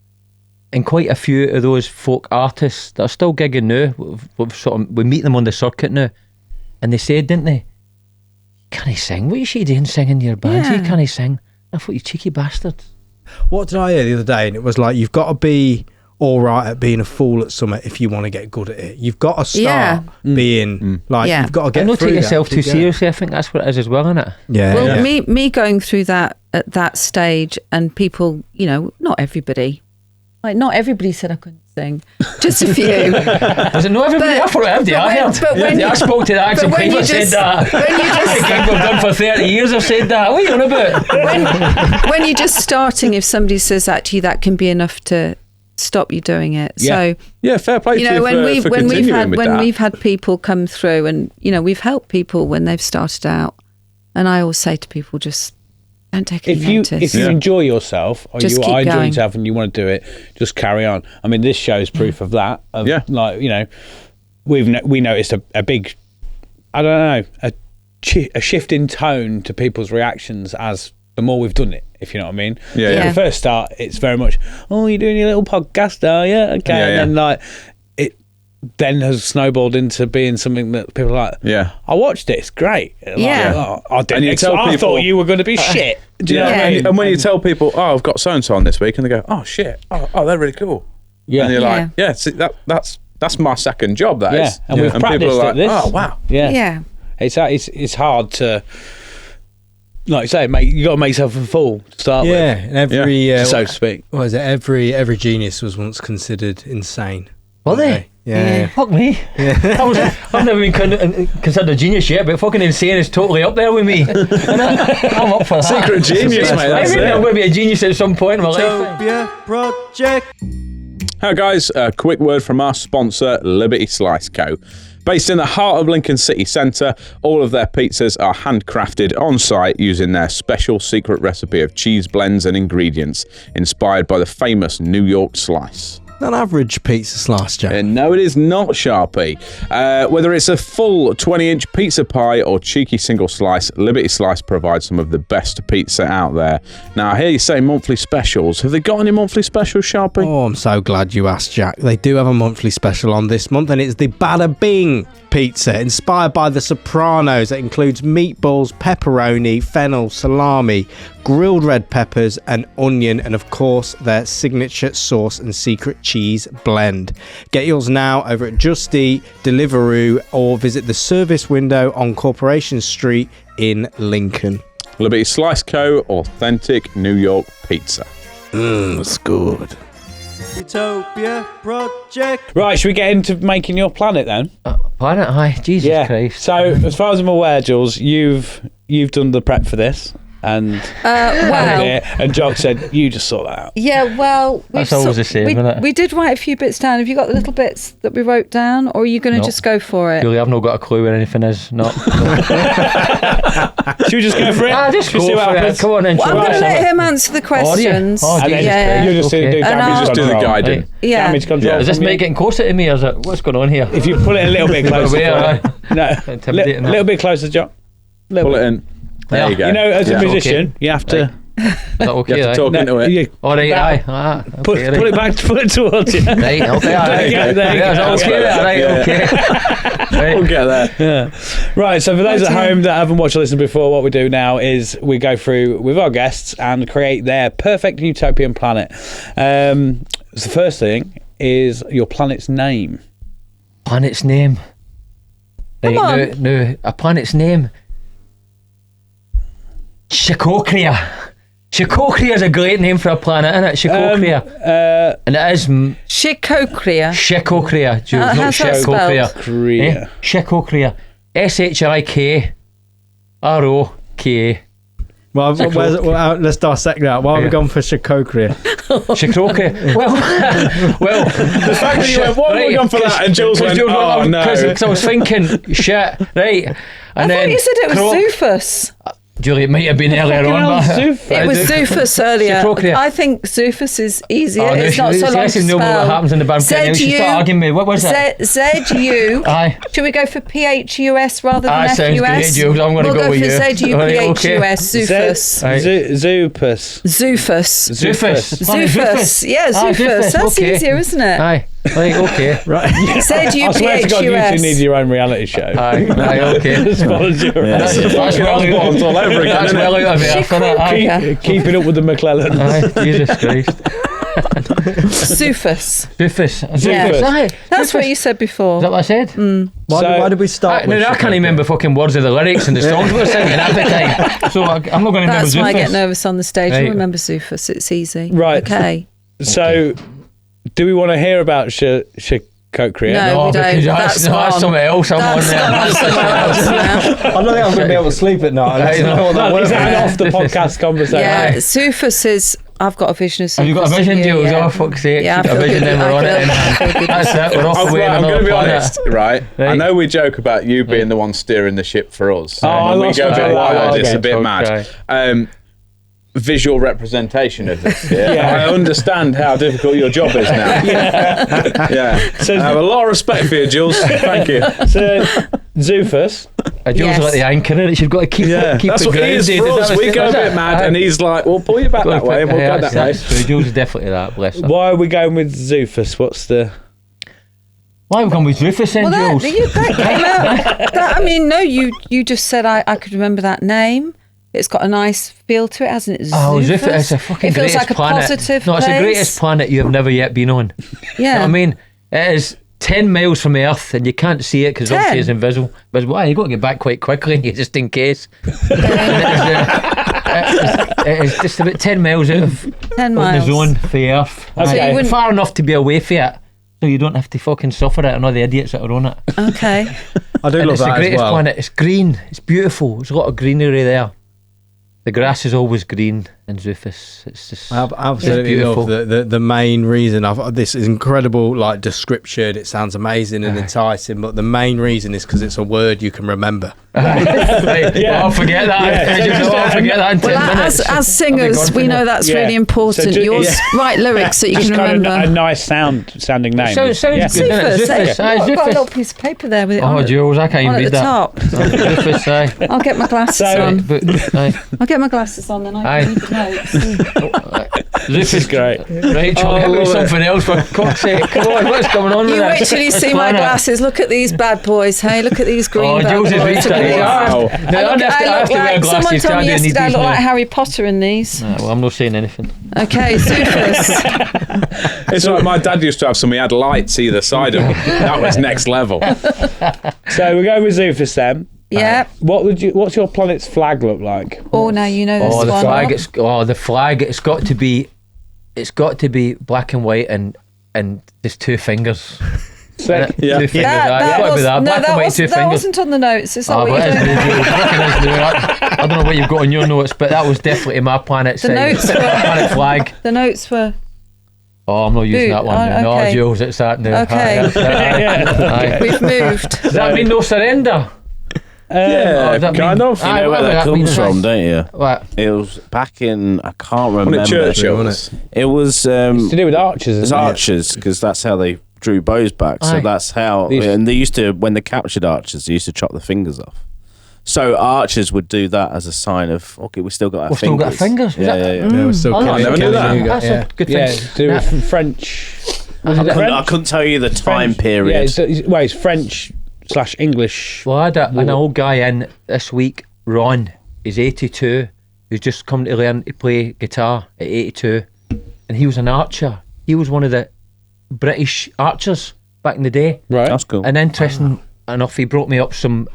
S5: And quite a few of those folk artists that are still gigging now, we meet them on the circuit now. And they said, didn't they, "Can he sing? What are you doing singing to your band?
S6: Yeah.
S5: Can he sing?" I thought, "You cheeky bastards."
S1: What did I hear the other day? And it was like, you've got to be all right at being a fool at something if you want to get good at it. You've got to start being like, you've got to get
S5: and not
S1: through
S5: take yourself
S1: that
S5: too seriously. I think that's what it is as well, isn't it?
S1: Yeah.
S6: Well, me going through that at that stage, and people, not everybody. Like, not everybody said I couldn't sing. Just a few.
S5: Was it not everybody? I thought I spoke to the Axon Cleaver said that. We've done for 30 years, I've said that. What are you on about?
S6: When you're just starting, if somebody says actually that can be enough to stop you doing it. So
S2: fair play to you
S6: when we've had people come through, and we've helped people when they've started out, and I always say to people, just don't take any notice.
S2: If you enjoy yourself, or
S6: just
S2: you
S6: keep
S2: are enjoying
S6: going.
S2: yourself and you want to do it, just carry on. I mean, this show's proof of that. We noticed a big, I don't know, a shift in tone to people's reactions as the more we've done it, if you know what I mean.
S6: Yeah.
S2: The first start, it's very much, "Oh, you're doing your little podcast, are you? Okay." And then it then has snowballed into being something that people are like, "I watched it, it's great." I thought you were going to be shit. Do you know what I mean?
S7: And when you tell people, "Oh, I've got so-and-so on this week," and they go, "Oh, shit. Oh, they're really cool."
S2: Yeah.
S7: And you're like, see, that's my second job, that is.
S2: And we've practiced
S7: people are like,
S2: at this.
S7: "Oh, wow."
S6: Yeah.
S2: It's hard to, like you say, you got to make yourself a fool to start with.
S1: And every
S2: so to speak.
S1: What was it? Every genius was once considered insane.
S5: Were they?
S1: Yeah.
S5: Fuck me. I've never been considered a genius yet, but fucking insane is totally up there with me. I'm up for that.
S7: Secret genius, mate. That's
S5: Maybe
S7: it.
S5: I'm going to be a genius at some point in my life.
S1: Utopia Project.
S7: Hi guys, a quick word from our sponsor, Liberty Slice Co. Based in the heart of Lincoln City Centre, all of their pizzas are handcrafted on site using their special secret recipe of cheese blends and ingredients inspired by the famous New York slice.
S1: An average pizza slice, Jack.
S7: And no, it is not, Sharpie. Whether it's a full 20-inch pizza pie or cheeky single slice, Liberty Slice provides some of the best pizza out there. Now, I hear you say monthly specials. Have they got any monthly specials, Sharpie?
S1: Oh, I'm so glad you asked, Jack. They do have a monthly special on this month, and it's the Bada Bing pizza, inspired by The Sopranos. It includes meatballs, pepperoni, fennel, salami, grilled red peppers, and onion, and of course their signature sauce and secret cheese blend. Get yours now over at Just Eat, Deliveroo, or visit the service window on Corporation Street in Lincoln.
S7: Liberty Slice Co. Authentic New York pizza.
S1: That's good.
S4: Utopia project.
S3: Right, should we get into making your planet then?
S5: Planet, hi, Jesus Christ.
S3: So, as far as I'm aware, Jules, you've done the prep for this, and and Jock said you just sort that out.
S6: Yeah, well,
S5: That's always the same, isn't it?
S6: We did write a few bits down. Have you got the little bits that we wrote down, or are you going to
S5: No.
S6: just go for it?
S5: Julie, I've not got a clue where anything is. No.
S3: Should we just go for it?
S5: Just
S3: Should
S5: go
S3: we see what
S5: for it.
S3: happens?
S5: Come on then,
S6: Well, I'm
S5: Julie,
S6: going to
S5: let's have
S6: let
S5: it.
S6: him answer the questions.
S5: Oh,
S3: And then
S6: yeah.
S3: you just do
S5: Okay.
S3: damage
S6: And
S7: Just do the
S3: control.
S7: guiding.
S6: Yeah.
S3: Damage control.
S5: Is this
S3: from
S5: me
S3: you.
S5: getting closer to me, or is it? What's going on here?
S3: If you pull it a little bit closer,
S5: Away, alright.
S3: no,
S5: Intimidating that.
S3: little bit closer, Jock.
S7: Pull it in. There
S5: Yeah.
S7: you go.
S3: You know, as a
S7: Yeah.
S3: musician, you have to.
S5: Is that okay?
S7: You have to talk
S3: No,
S7: into it.
S3: you
S5: All right,
S3: That-
S5: aye.
S3: put it back, put it towards you.
S5: Right, okay,
S3: There you go, there you
S5: Yeah,
S3: go.
S5: is that okay?
S7: Yeah.
S5: Right, okay.
S7: We'll
S5: Right.
S7: get there.
S3: Yeah. Right, so for those at home that haven't watched or listened before, what we do now is we go through with our guests and create their perfect utopian planet. So the first thing is your planet's name.
S5: Planet's name.
S6: Come
S5: Right,
S6: on.
S5: no, a planet's name. Shikokria. Shikokria is a great name for a planet, isn't it? Shikokria. And it is
S6: Shikokria.
S5: Shikokria, Jules, not
S6: how's that
S5: Shikokria.
S6: spelled?
S3: Korea.
S5: Shikokria. Shikroka.
S1: Well, let's dissect that. Why have we gone for Shikokria?
S5: Shikroka. Well,
S7: The fact that you went, what have we gone for that? And Jules went, oh no.
S5: Because I was thinking, shit, right. And
S6: I thought you said it was Zoofus.
S5: Julie, it might have been earlier on, but
S6: It was Zoofus earlier.
S5: Shikokria.
S6: I think Zoofus is easier.
S5: Oh, no,
S6: it's not so long to
S5: know what
S6: spell.
S5: happens in the band. She started arguing me. What was that?
S6: Z-U.
S5: Aye.
S6: Should we go for P-H-U-S rather than
S5: Aye, sounds
S6: F-U-S?
S5: great, Jules. I'm gonna
S6: we'll
S5: go with
S6: for
S5: you.
S6: Z-U-P-H-U-S. Zoofus.
S5: Right.
S3: Zoopus.
S6: Zoofus.
S5: Zoofus.
S6: Zoofus. Yeah,
S5: Ah,
S6: Zoofus. That's
S5: okay.
S6: easier, isn't it?
S5: Aye. Right, okay.
S1: Right.
S3: I swear to God, you two
S6: Z-U-P-H-U-S.
S3: need your own reality show.
S5: Aye, okay.
S3: As well as your
S5: That's
S7: Fucking Osborne's all over again,
S5: That's
S7: isn't
S5: well
S7: it?
S5: out of it. After that, aye.
S3: Keeping up with the McClellans.
S5: Aye, Jesus Christ.
S6: Zoofus.
S5: Zoofus.
S6: Yeah.
S5: Zoofus. Aye.
S6: That's
S5: Zoofus.
S6: what you said before.
S5: Is that what I said?
S1: Why did we start with
S5: I can't
S1: Shikokria?
S5: remember fucking words of the lyrics and the songs we were singing at the time. So I'm not going to remember
S6: That's why I get
S5: Zoofus.
S6: nervous on the stage.
S5: Right.
S6: I'll remember Zoofus. It's easy.
S3: Right.
S6: Okay.
S3: So, do we want to hear about Shikokria?
S6: No.
S5: No,
S6: we don't.
S5: because
S6: That's
S5: that's
S6: gone.
S5: something else. I'm on
S6: That's
S5: there.
S6: gone somewhere else now.
S1: I don't think I'm going to be able to sleep at night. I don't know what that
S3: Is
S1: word
S3: that an
S1: is.
S3: off the podcast conversation?
S6: Yeah, Zoofus is. I've got a vision of Zoofus.
S5: Have you got a vision,
S6: Yeah,
S5: Jules?
S6: yeah.
S5: Oh, fuck's sake.
S6: Yeah, I
S5: You've got a
S6: feel
S5: vision,
S6: good.
S5: then we're on
S6: I
S5: it.
S6: feel good.
S5: That's it. We're off
S7: Oh,
S5: away
S7: right,
S5: on
S7: I'm going
S5: another
S7: to be
S5: planet.
S7: honest, right? I
S5: Right.
S7: know we joke about you being the one steering the ship for us.
S3: I
S7: When we
S3: lost
S7: go a
S3: my
S7: bit
S3: train.
S7: wild, it's a
S5: Okay,
S7: bit mad.
S5: okay.
S7: Visual representation of this. Yeah? I understand how difficult your job is now. Yeah.
S3: So-
S7: I have a lot of respect for you, Jules. Thank you.
S3: So, Zoofus.
S5: Jules
S6: Yes.
S5: is like the anchor in it. You've got to keep it
S7: That's
S5: it
S7: what he is
S5: grounded.
S7: for us.
S5: Is that
S7: We
S5: what-
S7: go a
S5: is
S7: bit
S5: it?
S7: mad,
S5: Aye.
S7: and he's like, "We'll pull you back that way, and we'll go that way."
S5: So Jules is definitely that. Bless her.
S3: Why are we going with Zoofus? What's the...
S5: Why have we gone with Rufus then,
S6: Well,
S5: Jules?
S6: that came out. You just said I could remember that name. It's got a nice feel to it, hasn't it?
S5: Oh,
S6: Zoofus.
S5: Zoofus is a fucking
S6: It feels
S5: greatest
S6: like a
S5: planet.
S6: positive
S5: No, it's the
S6: place.
S5: greatest planet you have never yet been on. You know
S6: Yeah.
S5: what I mean? It is 10 miles from Earth and you can't see it because
S6: 10?
S5: obviously it's invisible. But why? You've got to get back quite quickly just in case. It is just about 10 miles out of
S6: 10
S5: the
S6: miles.
S5: zone for the Earth.
S3: Okay.
S6: you wouldn't-
S5: Far enough to be away from it. So you don't have to fucking suffer it and all the idiots that are on it.
S6: Okay.
S1: I do
S5: And
S1: love
S5: it's the
S1: that as
S5: greatest
S1: well.
S5: planet. It's green. It's beautiful. There's a lot of greenery there. The grass is always green. and Zoofus. It's just
S1: I absolutely
S5: beautiful.
S1: love the main reason. This is incredible, like description. It sounds amazing and enticing, but the main reason is because it's a word you can remember.
S5: I'll forget that. I'll forget that in 10
S6: Well,
S5: minutes.
S6: as singers, we know that's really important.
S3: So
S6: Yours write lyrics that you
S3: Just
S6: can
S3: kind
S6: remember.
S3: of a nice sounding name.
S5: Sounds
S3: Yeah.
S5: good, doesn't it?
S6: Zoofus,
S5: Zoofus, aye,
S6: I've got a little
S5: Zoofus.
S6: piece of paper there with it
S5: Oh,
S6: on,
S5: Jules, I can't
S6: on
S5: even
S6: at
S5: read
S6: the
S5: that.
S6: top.
S5: Zoofus, aye.
S6: I'll get my glasses on.
S5: Aye.
S6: I'll get my glasses on, then I can read the notes.
S5: Zoofus
S3: is great.
S5: Right, John, hit me with something else for God's sake. Come on, what's going on with
S6: You
S5: this?
S6: wait till you see my glasses. Look at these bad boys, hey? Look at these green bad
S5: Jules
S6: boys.
S5: has reached
S6: Look at
S5: that.
S6: these.
S5: Wow. No,
S6: I look like, someone told me yesterday I look like Harry Potter in these.
S5: Well, I'm not saying anything.
S6: Okay, Zoofus.
S7: It's like my dad used to have some. He had lights either side of him. That was next level.
S3: So we're going with Zoofus then.
S6: Yeah.
S3: What's your planet's flag look like?
S6: Oh, now you know this
S5: Oh, the
S6: one.
S5: flag! The flag! It's got to be black and white and there's two fingers.
S3: Sick.
S5: Two fingers. It's got to be that. Black and white, two
S6: that
S5: fingers.
S6: wasn't on the notes. It's not
S5: Oh,
S6: what
S5: but
S6: you're
S5: it is,
S6: doing.
S5: I don't know what you've got on your notes, but that was definitely my planet side.
S6: notes were-
S5: Planet flag.
S6: The notes were.
S5: Oh, I'm not using
S6: Boot.
S5: that one.
S6: Oh,
S5: No,
S6: okay.
S5: Jules, it's that now.
S6: Okay.
S5: Aye.
S6: We've moved.
S5: Does that mean no surrender?
S7: Yeah,
S5: does that
S7: kind
S5: mean-
S7: of.
S4: You know where that comes from, don't you?
S5: What?
S4: It was back in, I can't remember.
S7: Wasn't it Churchill's?
S4: It was
S3: It's to do with archers,
S4: it's
S3: isn't it?
S4: archers, because that's how they drew bows back. So
S5: Aye.
S4: that's how, and they used to, when they captured archers, they used to chop the fingers off. So archers would do that as a sign of, okay, we still got our
S5: We've still
S4: fingers.
S5: got fingers. Was
S4: Yeah,
S5: that-
S4: yeah, yeah.
S1: Yeah, we're still
S5: Oh,
S1: killing,
S7: never knew
S1: killing
S7: that.
S1: you guys,
S5: That's
S1: yeah.
S5: a good
S3: Yeah,
S5: thing.
S3: it's to do with French.
S4: I couldn't tell you the time period.
S3: Yeah, it's French/English.
S5: Well, I had an old guy in this week, Ron. He's 82. He's just come to learn to play guitar at 82. And he was an archer. He was one of the British archers back in the day.
S3: Right.
S4: That's cool.
S5: And interesting enough, he brought me up some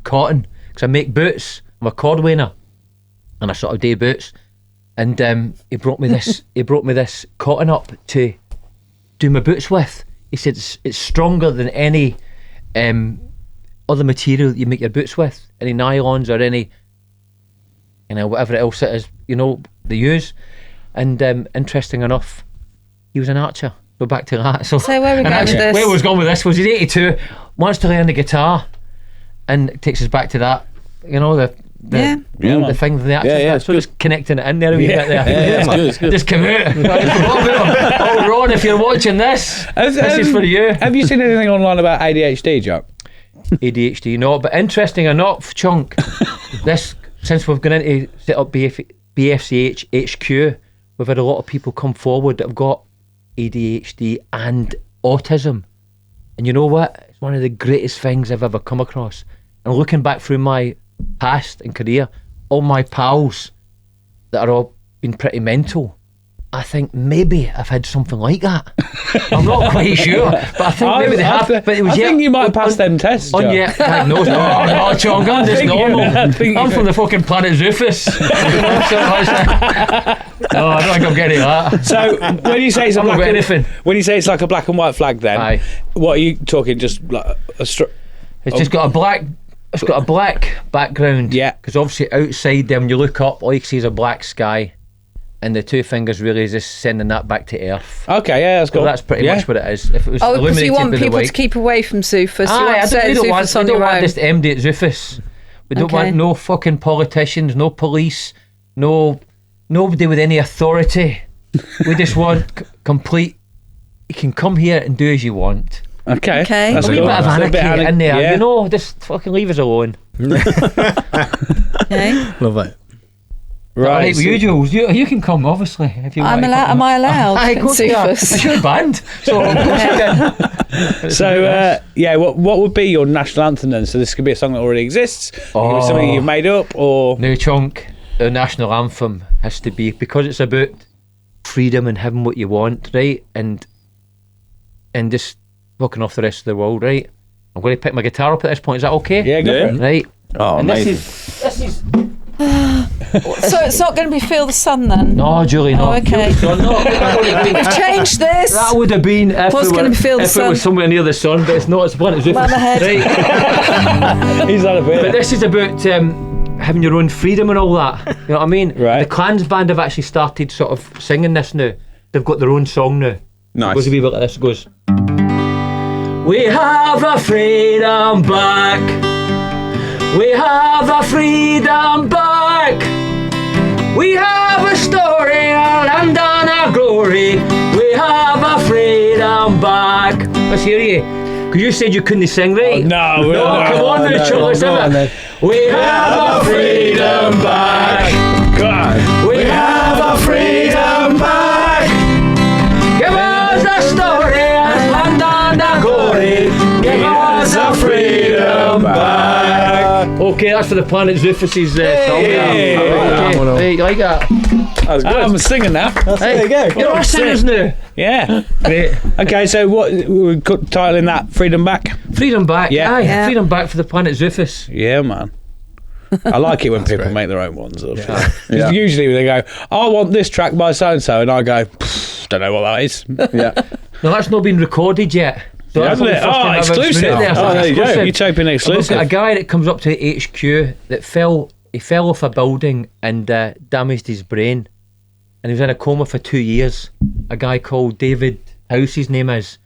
S5: cotton, because I make boots. I'm a cordwainer, and I sort of do boots. And he brought me this. He brought me this cotton up to do my boots with. He said it's stronger than any other material that you make your boots with, any nylons or any, whatever else it is, they use. And interesting enough, he was an archer. Go back to that. So
S6: where we
S5: and
S6: going with this?
S5: Where I was going with this was he's 82, wants to learn the guitar, and it takes us back to that. The thing with the action.
S4: Yeah,
S5: so just connecting it in there a wee bit there.
S4: Yeah, it's good, it's good.
S5: Just come out. Oh, Ron, if you're watching this is for you.
S3: Have you seen anything online about ADHD, Jock?
S5: ADHD, no, but interesting enough, Chunk, since we've gone into set up BFCH HQ, we've had a lot of people come forward that have got ADHD and autism. And you know what? It's one of the greatest things I've ever come across. And looking back through my past and career, all my pals that are all been pretty mental, I think maybe I've had something like that. I'm not quite sure, but I think maybe they have. But it was
S3: I think you might pass them tests, Jock.
S5: diagnosed. No, Chong, I'm just normal. I'm from the fucking planet Zoofus. I don't think I'm getting that.
S3: So when you say it's a
S5: I'm not
S3: black
S5: got
S3: and,
S5: anything.
S3: when you say it's like a black and white flag, then
S5: Aye.
S3: what are you talking? Just like
S5: It's just got a black. It's got a black background.
S3: Yeah.
S5: Because obviously outside there, when you look up, all you can see is a black sky, and the two fingers really is just sending that back to Earth.
S3: Okay, yeah, that's
S5: So
S3: cool.
S5: that's pretty much what it is. If it was
S6: Oh, because
S5: illuminated
S6: you want
S5: with the
S6: people
S5: white.
S6: to keep away from Zoofus.
S5: Aye,
S6: You want to set
S5: we don't want,
S6: Zoofus
S5: we
S6: on
S5: don't
S6: your
S5: want
S6: own.
S5: this to MD at Zoofus. We don't
S6: Okay.
S5: want no fucking politicians, no police, nobody with any authority. We just want complete. You can come here and do as you want.
S3: Okay,
S6: Okay.
S3: that's
S5: A wee
S3: cool.
S5: bit of
S3: That's a
S5: anarchy
S3: bit
S5: in there,
S3: yeah.
S5: just fucking leave us alone.
S6: Okay.
S1: Love it.
S3: Right.
S5: With you, Jules, you can come, obviously, if you want.
S6: Am I allowed?
S5: Aye,
S6: in
S5: go to that.
S6: Zoofus?
S5: It's your band. So,
S3: what would be your national anthem then? So this could be a song that already exists. It could be something you've made up, or
S5: Now, Chunk, the national anthem has to be, because it's about freedom and having what you want, right? And just fucking off the rest of the world, right? I'm going to pick my guitar up at this point. Is that okay?
S3: yeah, go for it.
S5: Right.
S4: Oh,
S5: And
S4: amazing.
S5: this is.
S6: So it's not going to be Feel the Sun then?
S5: No, Julie, no.
S6: Oh, okay.
S5: So no, that would have been.
S6: We've changed this.
S5: That would have been if,
S6: What's
S5: it,
S6: gonna
S5: were,
S6: be Feel the
S5: if it
S6: Sun?
S5: was somewhere near the sun, but it's not. It's one. It's
S6: Man ahead.
S5: right.
S3: He's not a bit.
S5: But this is about having your own freedom and all that. You know what I mean?
S3: Right.
S5: The Clans band have actually started sort of singing this now. They've got their own song now.
S7: Nice.
S5: It goes a wee bit like this. It goes, we have our freedom back. We have our freedom back. We have a story, our land and our glory. We have our freedom back. Let's hear you. Because you said you couldn't sing, right?
S3: No,
S5: come on,
S3: no,
S5: let's have it. We have our freedom back.
S3: God.
S5: We have our freedom back. Give us a story, our land and our glory. Give us our freedom back. Okay, that's for the Planet Rufus's song.
S3: Hey.
S5: Hey, you like that?
S7: That was good.
S3: I'm singing now.
S5: There you go. You're all singers now.
S3: Yeah.
S5: Great.
S3: Okay, so what we're titling that Freedom Back?
S5: Freedom back.
S3: Yeah.
S5: Aye,
S6: Yeah.
S5: freedom back for the Planet Rufus.
S3: Yeah, man. I like it when people make their own ones.
S7: Yeah.
S3: Usually they go, I want this track by so-and-so, and I go, don't know what that is.
S7: Yeah.
S5: No, that's not been recorded yet. So that's
S3: Hasn't
S5: the
S3: it?
S5: first time I've ever
S3: Exclusive.
S5: been out there, so
S3: Oh,
S5: it's
S3: there you go.
S5: exclusive.
S3: Utopian
S5: I've
S3: exclusive.
S5: got a guy that comes up to HQ that fell off a building and damaged his brain, and he was in a coma for 2 years. A guy called David House, his name is.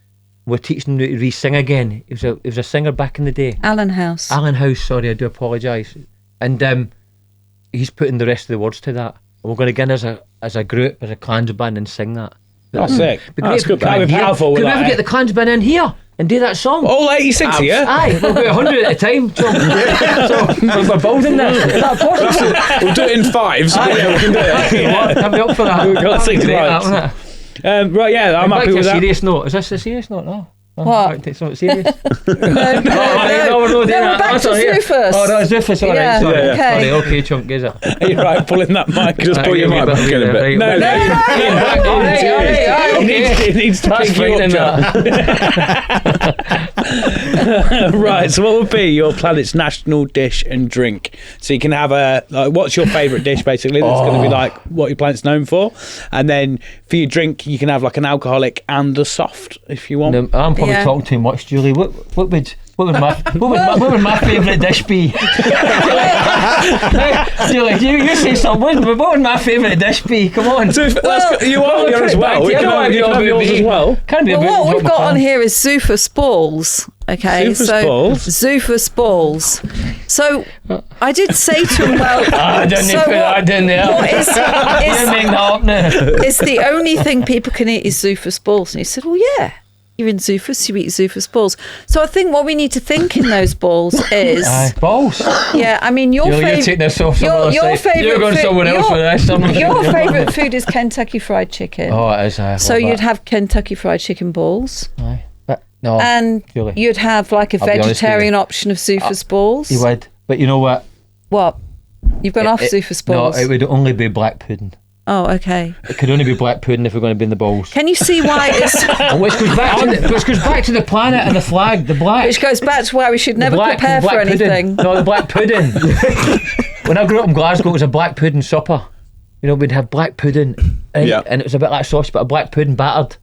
S5: We're teaching him to re-sing again. He was a singer back in the day.
S6: Alan House.
S5: Alan House, sorry, I do apologise. And he's putting the rest of the words to that. And we're going to get in as a group, as a Clans band, and sing that.
S3: Oh, sick.
S5: Be
S3: That's
S5: great
S3: good.
S5: if we
S3: That'd be
S5: can
S3: powerful.
S5: Could we
S3: with
S5: ever
S3: that,
S5: get the Clans band in here and do that song?
S3: all 86 of you?
S5: Aye, we'll do 100 at a time. So we're building this. Is that possible?
S7: We'll do it in fives. But yeah, we can do it.
S5: I'd be up for that.
S3: We've got
S5: That'd be
S3: 6
S5: great,
S3: rights.
S5: that, wouldn't it?
S3: Right, yeah, I'm
S5: Back
S3: happy
S5: to
S3: with
S5: a
S3: that.
S5: serious note. Is this a serious note? No.
S6: What?
S5: Take something serious.
S6: No,
S5: we're not doing
S6: we're
S5: that.
S6: back
S5: That's
S6: to
S5: all here.
S6: Rufus.
S5: Oh, no, it's Rufus. All right,
S6: Yeah,
S5: sorry.
S6: yeah. Okay.
S5: Sorry, okay, chunk, is it?
S3: You're right, pulling that mic.
S7: Just put your mic back in a bit.
S3: No, no. It needs to
S5: That's
S3: pick you
S5: frightening,
S3: up, John. Right, so what would be your planet's national dish and drink? So you can have what's your favourite dish, basically, that's going to be like what your planet's known for. And then for your drink, you can have like an alcoholic and a soft, if you want.
S5: No, I'm probably
S6: Yeah.
S5: talking too much, Julie. What would my favourite dish be? Julie, you say something. What would my favourite dish be? Come on.
S7: So you are here as well.
S5: You can have yours as well. Can't be a
S6: Well,
S5: bit
S6: what we've got on
S5: McCann.
S6: here is Zoofus balls. Okay,
S3: Zoofus
S6: so
S3: balls?
S6: Zoofus balls. So I did say to him, well,
S5: I didn't
S6: so
S5: put that in there.
S6: what
S5: You make that up now.
S6: it's the only thing people can eat is Zoofus balls. And he said, well, yeah, you're in Zoofus, you eat Zoofus balls. So I think what we need to think in those balls is,
S5: Balls.
S6: yeah, I mean, your
S5: You're
S6: favourite.
S5: taking this off some other side.
S6: favourite
S5: You're going
S6: food,
S5: somewhere else with this.
S6: Your favourite food is Kentucky Fried Chicken.
S5: Oh, it is. I
S6: so
S5: love
S6: you'd
S5: that.
S6: have Kentucky Fried Chicken balls.
S5: Aye. But no,
S6: And
S5: Julie.
S6: you'd have like a
S5: I'll be honest with
S6: vegetarian
S5: you.
S6: option of Zoofus balls.
S5: you would. But you know what?
S6: What? You've gone off Zoofus balls.
S5: No, it would only be black pudding.
S6: Oh, okay.
S5: It could only be black pudding if we're going to be in the balls.
S6: Can you see why it's...
S5: Which goes back to the planet and the flag, the black.
S6: Which goes back to why we should never
S5: the
S6: prepare for
S5: pudding.
S6: anything.
S5: No, the black pudding. When I grew up in Glasgow, it was a black pudding supper. You know, we'd have black pudding, and it was a bit like sausage, but a black pudding battered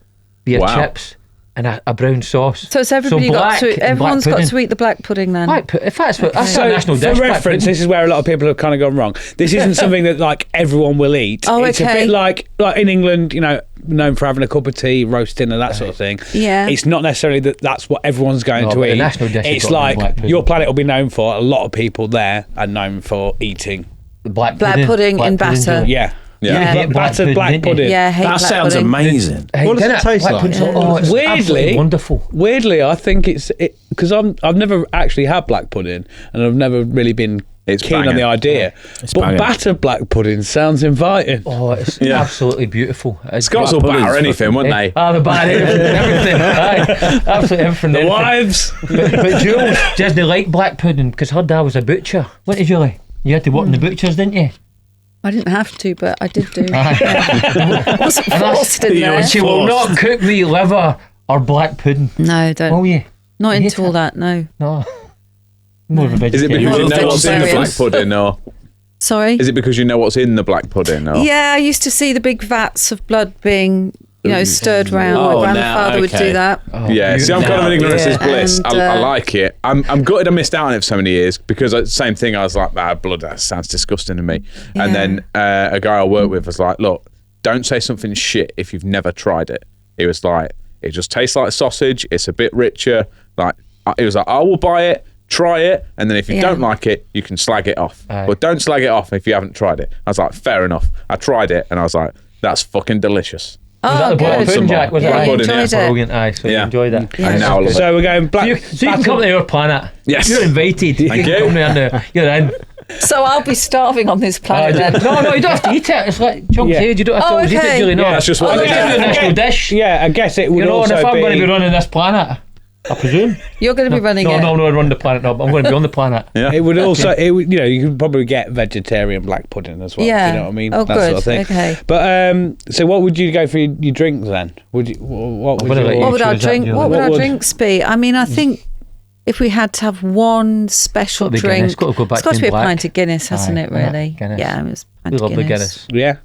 S5: via chips and a brown sauce.
S6: So it's everybody
S5: black and
S6: everyone's
S5: black
S6: got
S5: pudding.
S6: to eat the black pudding then.
S5: Black pudding. In fact, that's
S3: So,
S5: a national
S3: for
S5: dish. black
S3: reference,
S5: pudding.
S3: this is where a lot of people have kind of gone wrong. This isn't something that like everyone will eat.
S6: Oh,
S3: It's a
S6: okay.
S3: bit like in England, you know, known for having a cup of tea, roast dinner, that sort of thing.
S6: Yeah.
S3: It's not necessarily that's what everyone's going
S5: No,
S3: to
S5: but the
S3: eat.
S5: national dish has
S3: It's
S5: got to be
S3: like
S5: black pudding.
S3: your planet will be known for a lot of people there are known for eating.
S5: The black
S6: pudding in batter.
S3: Yeah.
S5: You
S7: Yeah.
S5: hate
S3: Battered black
S5: didn't you?
S3: pudding.
S6: Yeah, I hate
S4: That
S6: black
S4: sounds
S6: pudding.
S4: amazing.
S5: Hey,
S1: What does
S5: didn't
S1: it taste
S5: Black
S1: like?
S5: pudding's- Oh, it's absolutely wonderful.
S3: Weirdly, I think it's because I've never actually had black pudding and I've never really been
S7: It's
S3: keen on
S7: banging.
S3: the idea. But
S4: banging.
S3: battered black pudding sounds inviting.
S5: Oh, it's absolutely beautiful. It's
S7: Scots will
S4: pudding's
S7: batter anything, wouldn't they?
S5: Ah, the bad everything. Aye, absolutely everything.
S3: The
S5: anything.
S3: wives.
S5: But Jules doesn't like black pudding because her dad was a butcher. Wasn't he, Julie? You had to work in the butchers, didn't you?
S6: I didn't have to, but I did do.
S5: Aye.
S6: I wasn't forced in there.
S5: She will not cook me liver or black pudding.
S6: No, don't.
S5: Will you?
S6: Not
S5: hate
S6: into all
S5: it.
S6: that, no.
S5: No. More of a
S7: Is it
S5: vegetarian.
S7: because you
S6: Well,
S7: know what's in the black
S6: vegetarians.
S7: pudding, or
S6: Sorry?
S7: is it because you know what's in the black pudding? Or?
S6: Yeah, I used to see the big vats of blood being stirred round.
S4: Oh,
S6: My
S4: now,
S6: grandfather would
S4: okay.
S6: do that.
S7: See, I'm kind of an ignorance is bliss.
S6: And,
S7: I like it. I'm gutted I missed out on it for so many years because same thing. I was like, blood, that sounds disgusting to me.
S6: Yeah.
S7: And then a guy I work with was like, look, don't say something shit if you've never tried it. He was like, it just tastes like sausage. It's a bit richer. Like, he was like, I will buy it, try it, and then if you don't like it, you can slag it off. But don't slag it off if you haven't tried it. I was like, fair enough. I tried it, and I was like, that's fucking delicious.
S5: Was that the
S6: good.
S5: pudding, Jack? Was
S6: Yeah,
S5: it
S6: you
S7: pudding,
S6: enjoyed
S7: yeah.
S6: it.
S5: brilliant? Aye, so you enjoyed it.
S6: Yeah.
S7: And now I love it.
S3: So we're going black.
S5: So you can come to our planet.
S7: Yes.
S5: You're invited.
S7: Thank you.
S5: Come down there. You're in.
S6: So I'll be starving on this planet then.
S5: No, you don't have to eat it. It's like chunk
S3: Yeah.
S5: food. You don't have to always eat it,
S6: okay.
S5: Julie. No,
S3: Yeah,
S7: that's just what
S5: it's
S7: it is.
S5: a national dish.
S3: Yeah, I guess it would
S5: You know, and
S3: also
S5: if I'm going to
S3: be
S5: be running this planet, I presume.
S6: You're going to be running it.
S5: No, I run the planet. No, but I'm going to be on the planet.
S7: Yeah.
S3: It would also, you could probably get vegetarian black pudding as well.
S6: Yeah.
S3: Do you know what I mean?
S6: Oh,
S3: that
S6: good.
S3: Sort of thing.
S6: Okay.
S3: But so, what would you go for your drinks then? Would you? What would
S5: gonna let
S3: you?
S5: you
S6: What would our
S5: choose that,
S6: drink?
S5: Julie.
S6: What would
S3: What
S6: our
S3: would-
S6: drinks be? I mean, I think if we had to have one special
S5: Gotta be
S6: drink,
S5: Guinness. Gotta go back
S6: it's got to
S5: to
S6: be a
S5: black.
S6: pint of Guinness, hasn't
S5: Aye,
S6: it? Really?
S5: Guinness.
S6: Yeah, it was a pint
S5: We
S6: of
S5: love the
S6: Guinness.
S5: Guinness.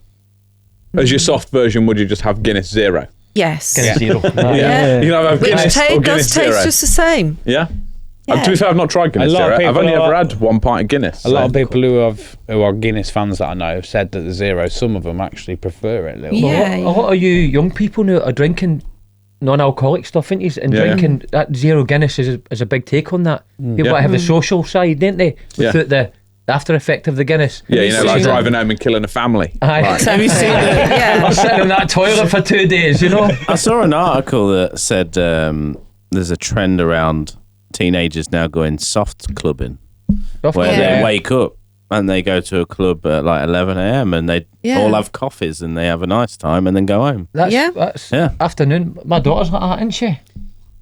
S3: Yeah.
S7: As your soft version, would you just have Guinness Zero?
S6: Yes.
S5: Guinness Zero.
S6: Yeah.
S7: You can have
S6: Which
S7: Guinness or
S6: does
S7: Guinness
S6: taste
S7: Zero.
S6: just the same.
S7: Yeah.
S6: Yeah.
S7: To be fair, I've not tried Guinness
S3: A lot of
S7: Zero. I've
S3: people
S7: only
S3: are-
S7: ever had one pint of Guinness.
S3: A lot of
S7: so-
S3: people who are Guinness fans that I know have said that the zero. Some of them actually prefer it a little.
S6: Yeah.
S5: A lot of you young people now are drinking non-alcoholic stuff, ain't you? And
S7: Yeah.
S5: drinking that Zero Guinness is a big take on that. People
S7: Yeah.
S5: that have the social side, didn't they?
S7: Yeah.
S5: Without the after effect of the Guinness.
S7: Yeah, you know, like
S5: Seen
S7: driving home and killing a family.
S5: Aye.
S6: Have you seen it? Yeah.
S5: I'm sitting in that toilet for 2 days, you know.
S4: I saw an article that said there's a trend around teenagers now going soft clubbing, where
S6: Yeah.
S4: they wake up and they go to a club at like 11 a.m. and they
S6: Yeah.
S4: all have coffees and they have a nice time and then go home.
S5: That's
S4: Yeah.
S5: afternoon. My daughter's like that, isn't she?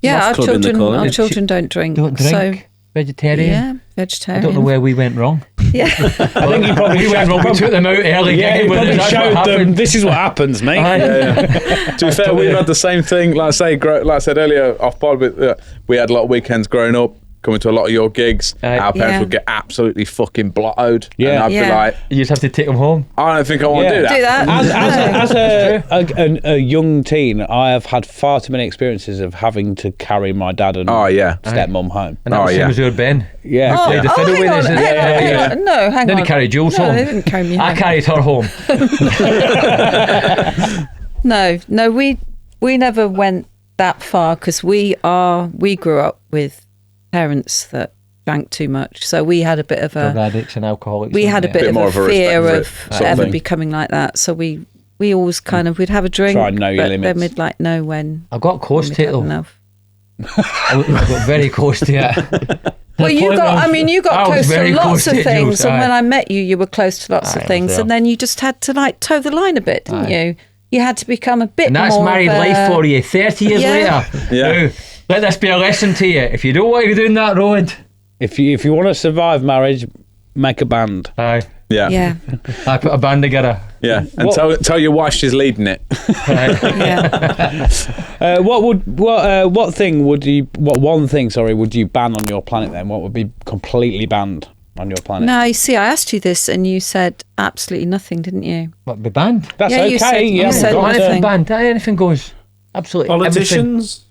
S6: Yeah, our
S4: Soft clubbing, they
S6: children,
S4: call it.
S6: our children don't drink.
S5: Don't drink. Vegetarian.
S6: Yeah,
S5: I
S6: vegetarian.
S5: don't know where we went wrong.
S6: Yeah.
S3: I think you probably
S5: We went wrong. We took them out early.
S3: Yeah,
S5: game
S3: you
S5: with
S3: probably
S5: us. That's what
S3: showed them.
S5: happened.
S3: This is what happens, mate.
S5: Aye.
S7: To be fair, we've had the same thing. Like I said earlier, off pod with we had a lot of weekends growing up, coming to a lot of your gigs.
S5: Aye.
S7: Our parents
S6: Yeah.
S7: would get absolutely fucking blottoed.
S3: Yeah.
S7: And I'd be
S6: Yeah.
S7: like,
S5: You just have to take them home.
S7: I don't think I want to
S3: Yeah.
S7: do that.
S6: Do that.
S3: As a young teen, I have had far too many experiences of having to carry my dad and
S7: Oh, yeah.
S3: stepmum home.
S5: And that
S7: Oh,
S5: was
S7: yeah.
S5: same as our Ben.
S3: Yeah.
S6: Oh,
S5: Played the
S6: oh,
S5: fiddle
S6: hang
S5: with
S6: on,
S5: us,
S6: hang on,
S5: yeah,
S6: hang
S5: yeah.
S6: on. No, hang
S5: Then
S6: on.
S5: he carried Jules
S6: no,
S5: home.
S6: they didn't carry me
S5: I
S6: home.
S5: carried her home.
S6: No, we never went that far because we grew up with parents that drank too much, so we had a bit of
S5: Drug
S6: a
S5: addicts and alcoholics.
S6: we had a bit,
S7: more
S6: of
S7: of
S6: a
S7: a
S6: fear
S7: respect
S6: of
S7: for it, sort of
S6: ever
S7: thing.
S6: becoming like that. So we always kind of we'd have a drink,
S3: Try and know your
S6: but
S3: limits.
S6: then we'd like know when
S5: I got close
S6: we'd
S5: to it
S6: had
S5: though.
S6: enough.
S5: I got very close to it.
S6: Well, you got
S5: I
S6: got
S5: was
S6: close to
S5: very
S6: lots
S5: close
S6: of
S5: to it,
S6: things,
S5: Jules,
S6: and
S5: aye.
S6: when I met you, you were close to lots
S5: Aye,
S6: of
S5: I
S6: things,
S5: was
S6: and then you just had to like toe the line a bit, didn't
S5: Aye.
S6: you? You had to become a bit
S5: And that's
S6: more
S5: married
S6: of a,
S5: life for you. 30 years
S6: Yeah.
S5: later.
S7: Yeah.
S5: Now, let this be a lesson to you. If you don't want to go down that road,
S3: If you want to survive marriage, make a band.
S5: aye,
S7: Yeah.
S6: Yeah,
S5: I put a band together.
S7: Yeah. And tell your wife she's leading it.
S5: Aye.
S6: yeah.
S3: What one thing would you ban on your planet then? What would be completely banned on your planet?
S6: No, you see, I asked you this, and you said absolutely nothing, didn't you?
S5: What, be banned?
S3: That's
S6: Yeah,
S3: okay.
S6: you said-
S3: you
S6: you
S3: haven't
S6: said
S3: got to-
S6: anything.
S5: Banned. Anything goes. Absolutely. Everything.
S4: Politicians?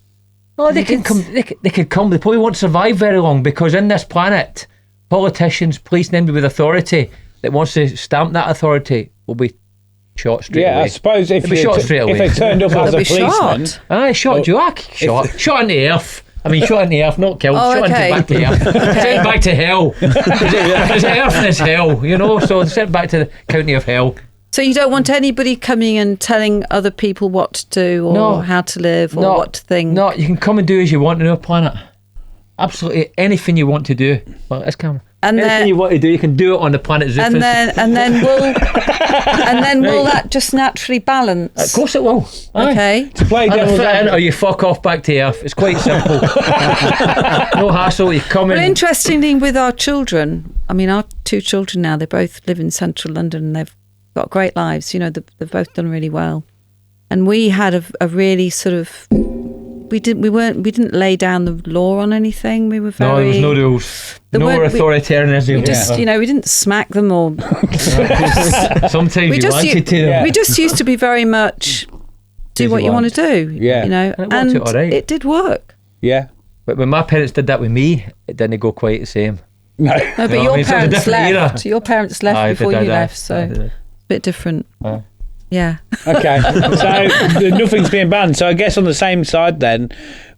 S5: No, they can come. They could come. They probably won't survive very long because in this planet, politicians, police, and anybody with authority that wants to stamp that authority will be shot straight
S3: Yeah,
S5: away.
S3: I suppose if
S5: They'll be
S3: you
S5: shot straight
S3: if
S5: away.
S3: they turned up as a
S6: They'll be
S3: policeman,
S6: shot.
S5: Aye, shot Jack. Shot in the earth. I mean, shot in the earth, not killed.
S6: Oh,
S5: shot
S6: okay.
S5: into back to earth. Sent back to hell. There's earth and there's hell, you know. So sent back to the county of hell.
S6: So you don't want anybody coming and telling other people what to do or
S5: No.
S6: how to live or
S5: No,
S6: what to think.
S5: No, you can come and do as you want on our planet. Absolutely anything you want to do. Well, it's camera.
S6: And
S5: Anything
S6: then-
S5: you want to do, you can do it on the planet Zoofus.
S6: and then will that just naturally balance?
S5: Of course it will. Aye.
S6: Okay.
S3: to play
S5: Either
S3: devil's
S5: fit in
S3: advocate.
S5: or you fuck off back to earth. It's quite simple. No hassle. You come
S6: But
S5: in.
S6: interestingly, with our children, I mean, our two children now, they both live in central London and they've got great lives. You know, they've both done really well. And we had a really sort of, we didn't lay down the law on anything. We were very.
S5: No, there was no rules.
S6: There
S5: No
S6: weren't-
S5: authoritarianism.
S6: We just, you know, we didn't smack them or.
S5: Sometimes
S6: we
S5: you
S6: just
S5: wanted to.
S6: We just used to be very much do what you want to do.
S3: Yeah.
S6: You know,
S5: And it worked out all right.
S6: it did work.
S3: Yeah.
S5: But when my parents did that with me, it didn't go quite the same.
S3: No.
S6: No, but
S5: You know what I
S6: your
S5: mean? So it's a
S6: parents
S5: different
S6: left.
S5: era.
S6: So your parents left
S5: Aye,
S6: before
S5: they
S6: you
S5: did,
S6: left,
S5: aye.
S6: so
S5: Aye,
S6: a
S5: they did.
S6: bit different.
S5: Aye.
S6: Yeah.
S3: Okay, so nothing's being banned. So I guess on the same side then,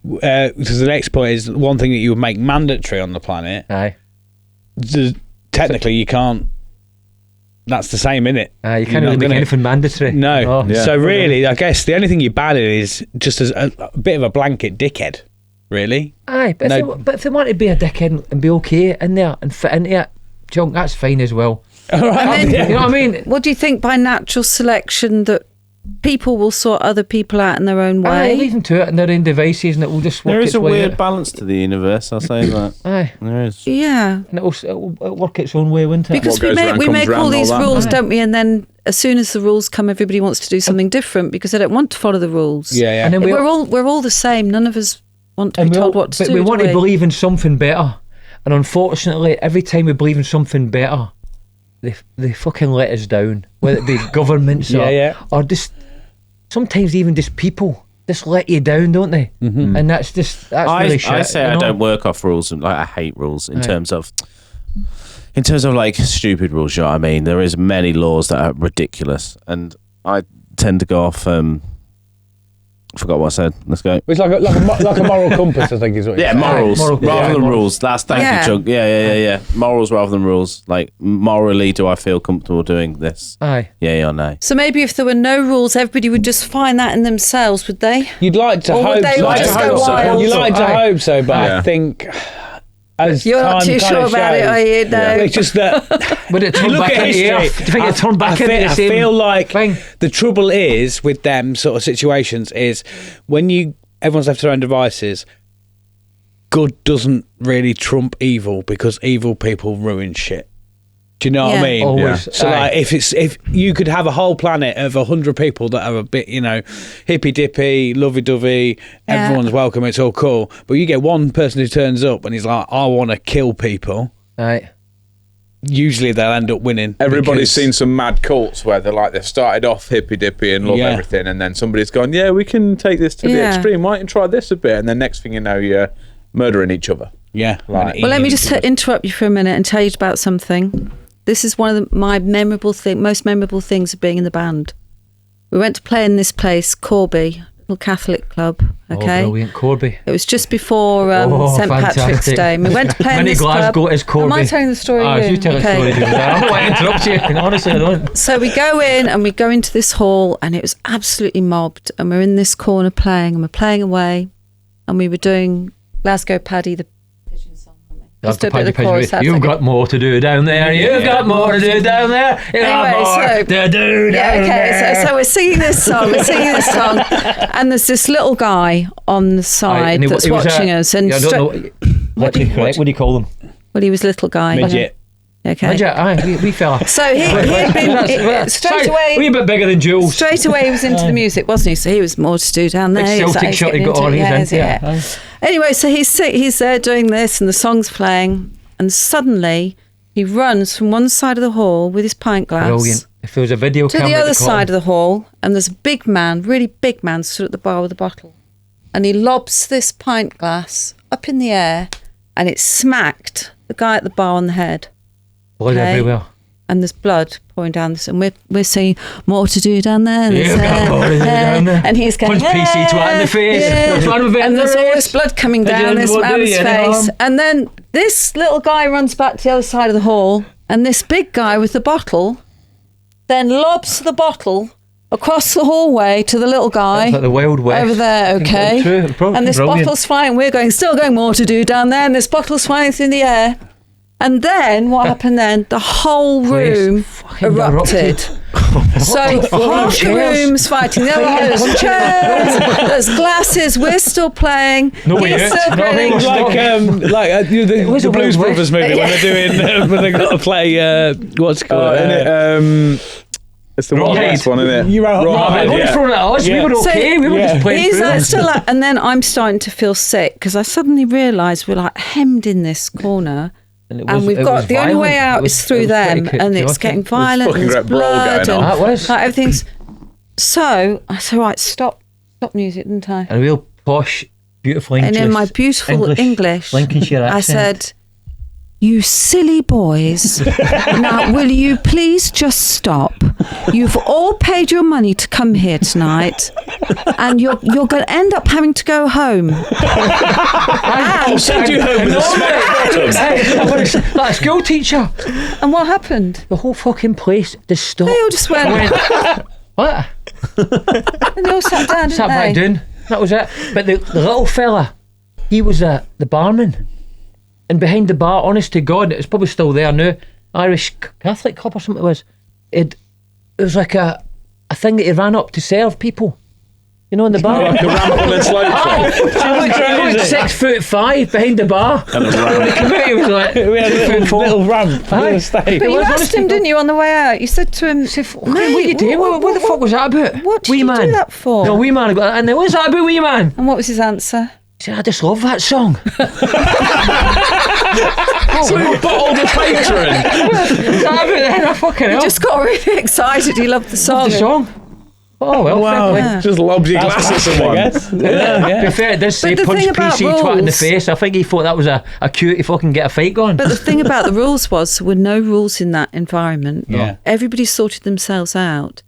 S3: because the next point is one thing that you would make mandatory on the planet.
S5: Aye.
S3: Technically, you can't. That's the same, innit?
S5: You can't really make anything mandatory.
S3: No.
S5: Oh.
S7: Yeah.
S3: So really, I guess the only thing you ban it is just as a bit of a blanket dickhead. Really?
S5: Aye, but,
S3: No.
S5: if they want to be a dickhead and be okay in there and fit into it, junk, that's fine as well.
S3: All right.
S6: And then-
S5: You know what I mean?
S6: What do you think by natural selection that people will sort other people out in their own
S5: Aye,
S6: way?
S5: leave them to it and their own devices and it will just work
S4: There is
S5: its
S4: a
S5: way
S4: weird
S5: out.
S4: balance to the universe, I'll say that.
S5: Aye,
S4: There is.
S6: Yeah.
S5: and it'll work its own way, won't it?
S6: Because
S7: What goes around
S6: we
S7: comes
S6: make
S7: round
S6: all
S7: and all
S6: these
S7: that.
S6: rules,
S5: Aye.
S6: don't we? And then as soon as the rules come, everybody wants to do something different because they don't want to follow the rules.
S3: Yeah.
S5: And then
S6: We're all the same. None of us want to be
S5: we
S6: told
S5: all-
S6: what to
S5: but
S6: do.
S5: we
S6: do
S5: want to believe in something better, and unfortunately, every time we believe in something better, they fucking let us down. Whether it be governments or just sometimes even just people just let you down, don't they? Mm-hmm. And that's really shit.
S4: I say
S5: you
S4: I
S5: know?
S4: don't work off rules, and like I hate rules in terms of like stupid rules. You know what I mean? There is many laws that are ridiculous, and I tend to go off. I forgot what I said. Let's go.
S3: It's like a moral compass, I think is what.
S4: Yeah, morals
S5: moral-
S4: rather
S5: yeah,
S4: than
S5: morals.
S4: rules. Thank
S6: Yeah.
S4: you, Chunk. Yeah. Morals rather than rules. Like morally, do I feel comfortable doing this?
S5: Aye.
S4: Yeah or no?
S6: So maybe if there were no rules, everybody would just find that in themselves, would they?
S3: You'd like to
S6: Or would
S3: hope
S6: they
S3: so.
S6: all
S7: just go wild?
S3: You like to
S5: Aye.
S3: hope so, but
S7: Yeah.
S3: I think as
S6: You're not
S3: time
S6: too
S3: kind
S6: sure
S3: of
S6: about it,
S3: shows-
S6: are you? No.
S3: It's just that
S5: Would it
S3: you
S5: turn
S3: look
S5: back
S3: at
S5: into
S3: history.
S5: earth? Do you think it'd turn back into the
S3: I
S5: same
S3: feel like
S5: thing?
S3: the trouble is with them sort of situations is when everyone's left to their own devices, good doesn't really trump evil because evil people ruin shit. Do you know what I
S6: Yeah.
S3: mean?
S5: Always.
S3: So
S5: Aye.
S3: like if you could have a whole planet of 100 people that are a bit, hippy dippy, lovey dovey,
S6: Yeah.
S3: everyone's welcome, it's all cool. But you get one person who turns up and he's like, I want to kill people.
S5: Aye.
S3: Usually they'll end up winning.
S7: Everybody's
S3: because-
S7: seen some mad cults where they've started off hippy dippy and love
S3: Yeah.
S7: everything, and then somebody's gone, yeah, we can take this to the
S6: Yeah.
S7: extreme. Why don't you try this a bit? And then next thing you know, you're murdering each other.
S3: Yeah.
S7: Right.
S6: Well, let me just interrupt you for a minute and tell you about something. This is one of my most memorable things of being in the band. We went to play in this place, Corby, little Catholic club. Okay,
S5: Oh, brilliant. Corby.
S6: it was just before
S5: Oh,
S6: St Patrick's
S5: fantastic.
S6: Day. And we went to play in
S5: Many
S6: this
S5: Glasgow
S6: club.
S5: is Corby.
S6: Am I telling the story?
S5: Oh, you tell the
S6: Okay.
S5: story. I don't want to interrupt you. Honestly, I don't.
S6: So we go in and we go into this hall and it was absolutely mobbed, and we're in this corner playing and we're playing away, and we were doing Glasgow Paddy, the pigeon song. Just a bit of the chorus.
S5: You've got more to do down there. You've got more to do down there. You've got
S6: Anyway,
S5: more
S6: so-
S5: to do down
S6: Yeah,
S5: there.
S6: okay. So we're singing this song, and there's this little guy on the side
S5: And he
S6: that's
S5: was
S6: watching us. And
S5: I don't know. What do you call them?
S6: well, he was a little guy.
S3: midget.
S6: Okay.
S5: Midget, aye, we fella.
S6: So he had been straight away.
S5: Wee bit bigger than Jules.
S6: Straight away, he was into the music, wasn't he? So he was more to do down there.
S5: Big
S6: He was
S5: Celtic
S6: like,
S5: shot he
S6: getting
S5: got on.
S6: into it.
S5: He's
S6: Yeah,
S5: into
S6: yeah.
S5: it.
S6: Anyway, so he's there doing this, and the song's playing, and suddenly he runs from one side of the hall with his pint glass
S5: Brilliant. If there was a video
S6: to
S5: camera
S6: the
S5: at
S6: other side of the hall, and there's a big man, really big man, stood at the bar with a bottle, and he lobs this pint glass up in the air, and it smacked the guy at the bar on the head.
S5: blood
S6: Okay.
S5: everywhere.
S6: And there's blood pouring down this, and we're singing more to do down there. And,
S5: Yeah,
S6: there's,
S5: more to do down there.
S6: and he's going,
S5: Punch PC twat in the face.
S6: yeah.
S5: That's one of it.
S6: And there's all this blood coming down
S5: And
S6: this
S5: what do
S6: man's
S5: you,
S6: face. And then this little guy runs back to the other side of the hall, and this big guy with the bottle then lobs the bottle across the hallway to the little guy.
S5: It's like the Wild West.
S6: Over there, okay.
S5: True, probably
S6: And this
S5: brilliant.
S6: bottle's flying. We're still going more to do down there, and this bottle's flying through the air. And then what happened then? The whole
S5: Place
S6: room
S5: fucking
S6: erupted. So half the room's fighting. The other half, there's chairs, there's glasses. We're still playing.
S5: Nobody
S6: He's
S5: hurt.
S6: still
S5: Nobody
S6: grinning.
S5: was-
S3: The
S5: a
S3: Blues
S5: Wild
S3: Brothers
S5: West.
S3: movie when they're doing when they got to play what's it called?
S7: It's the Wild
S5: Rawhide.
S7: West one, isn't it?
S3: You wrote
S5: Rawhide. What are you throwing at us? We
S3: Yeah.
S5: were okay. We were
S3: Yeah.
S5: just playing
S6: He's
S5: through
S6: like
S5: it.
S6: still like, and then I'm starting to feel sick because I suddenly realised we're like hemmed in this corner.
S5: it
S6: And
S5: was-
S6: we've
S5: it
S6: got
S5: was
S6: the only way
S5: violent.
S6: out
S5: It was-
S6: is through
S5: it was
S6: them,
S5: pretty
S6: and it's
S5: chaotic.
S6: getting violent.
S7: fucking
S6: And there's
S7: great brawl
S6: blood,
S7: going
S6: and
S7: on.
S5: That was.
S6: like everything's. So I said, right, stop Stop music, didn't I?
S5: And a real posh, beautiful English.
S6: And in my beautiful English,
S5: Lincolnshire accent.
S6: I said, "You silly boys. Now, will you please just stop? You've all paid your money to come here tonight, and you're going to end up having to go home."
S2: I'll send you home with a smack bottom.
S5: Like a school teacher.
S6: And what happened?
S5: The whole fucking place just stopped.
S6: They all just went,
S5: What?
S6: and they all sat down, didn't
S5: Sat
S6: they?
S5: back down. That was it. But the little fella, he was the barman. And behind the bar, honest to God, it's probably still there now, Irish Catholic club or something it was. It was like a thing that he ran up to serve people. You know, in the bar.
S7: Like a ramp on a slope.
S5: He was 6'5" behind the bar. And the committee was like,
S3: We had a little ramp on the stage.
S6: But you asked him, didn't you, on the way out? You said to him,
S5: "Mate, what are you doing? What the fuck was that about?
S6: What did
S5: Wee
S6: you
S5: man.
S6: do that for?"
S5: No, Wee Man. And then what's that about, Wee Man?
S6: And what was his answer?
S5: He said, "I just love that song."
S7: So he bottled a patron.
S5: I fucking
S6: He
S5: hell.
S6: just got really excited. He loved the song.
S5: the song. Oh, well,
S3: Wow.
S5: fair play.
S7: Just lobbed your glass at someone.
S3: I
S5: To be fair, it does say
S6: the
S5: punch
S6: thing about
S5: PC twat in the
S6: rules-
S5: face. I think he thought that was a cue to fucking get a fight going.
S6: But the thing about the rules was there were no rules in that environment.
S3: Yeah.
S6: Everybody sorted themselves out.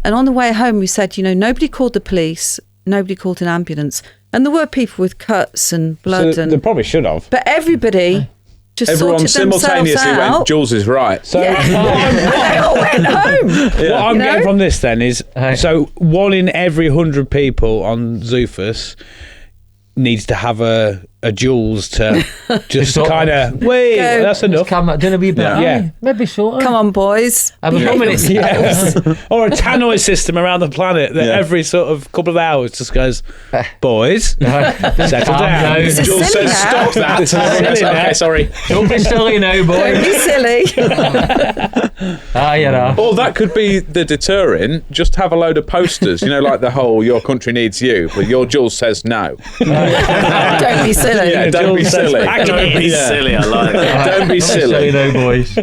S6: And on the way home, we said, nobody called the police, nobody called an ambulance. And there were people with cuts and blood.
S3: So they probably should have.
S6: But everybody just
S7: Everyone
S6: sorted themselves
S7: simultaneously went,
S6: out.
S7: Jules is right.
S3: So
S6: They all went home.
S3: what I'm
S6: You
S3: getting
S6: know?
S3: from this then is, so 1 in every 100 people on Zoofus needs to have a Jools to just
S5: sort
S3: kind of, wait,
S6: Go.
S3: that's enough.
S5: Calm that down a wee bit.
S3: Yeah.
S5: Aye, maybe so.
S6: Come on, boys.
S5: I was hoping it.
S3: Yeah. Or a tannoy system around the planet that every sort of couple of hours just goes, boys, settle
S5: Calm
S3: down.
S5: down.
S6: This is
S7: Jules
S6: silly
S7: says,
S6: now.
S7: stop that.
S3: This is silly now.
S7: Okay, sorry.
S5: Don't be silly now,
S6: Don't
S5: boy.
S6: be silly.
S5: You know.
S7: Or that could be the deterrent. Just have a load of posters, like the whole "Your country needs you," but your Jules says no.
S6: Don't be silly.
S7: Yeah, don't be
S3: Jules says,
S7: silly.
S3: "Don't
S4: Be silly, I like it.
S7: Don't be silly.
S5: now, boys.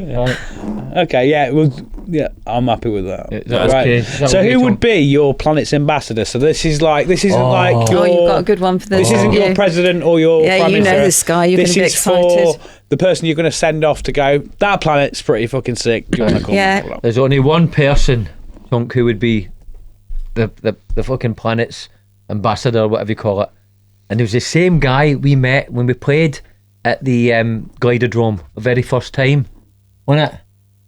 S3: Okay, yeah, well, yeah, I'm happy with that.
S5: That's okay. That
S3: So
S5: would be
S3: who
S5: Tom.
S3: would be your planet's ambassador? So this isn't like your.
S6: Oh, you've got a good one for this.
S3: This isn't your
S6: haven't you?
S3: president or your
S6: Yeah,
S3: prime
S6: you know
S3: minister.
S6: this guy, you're
S3: This
S6: gonna be
S3: is
S6: excited.
S3: for the person you're going to send off to go, that planet's pretty fucking sick. Do you want to come?
S6: Yeah.
S3: along?
S5: There's only one person, Chunk, who would be the fucking planet's ambassador, or whatever you call it. And it was the same guy we met when we played at the Glidodrome the very first time, wasn't it?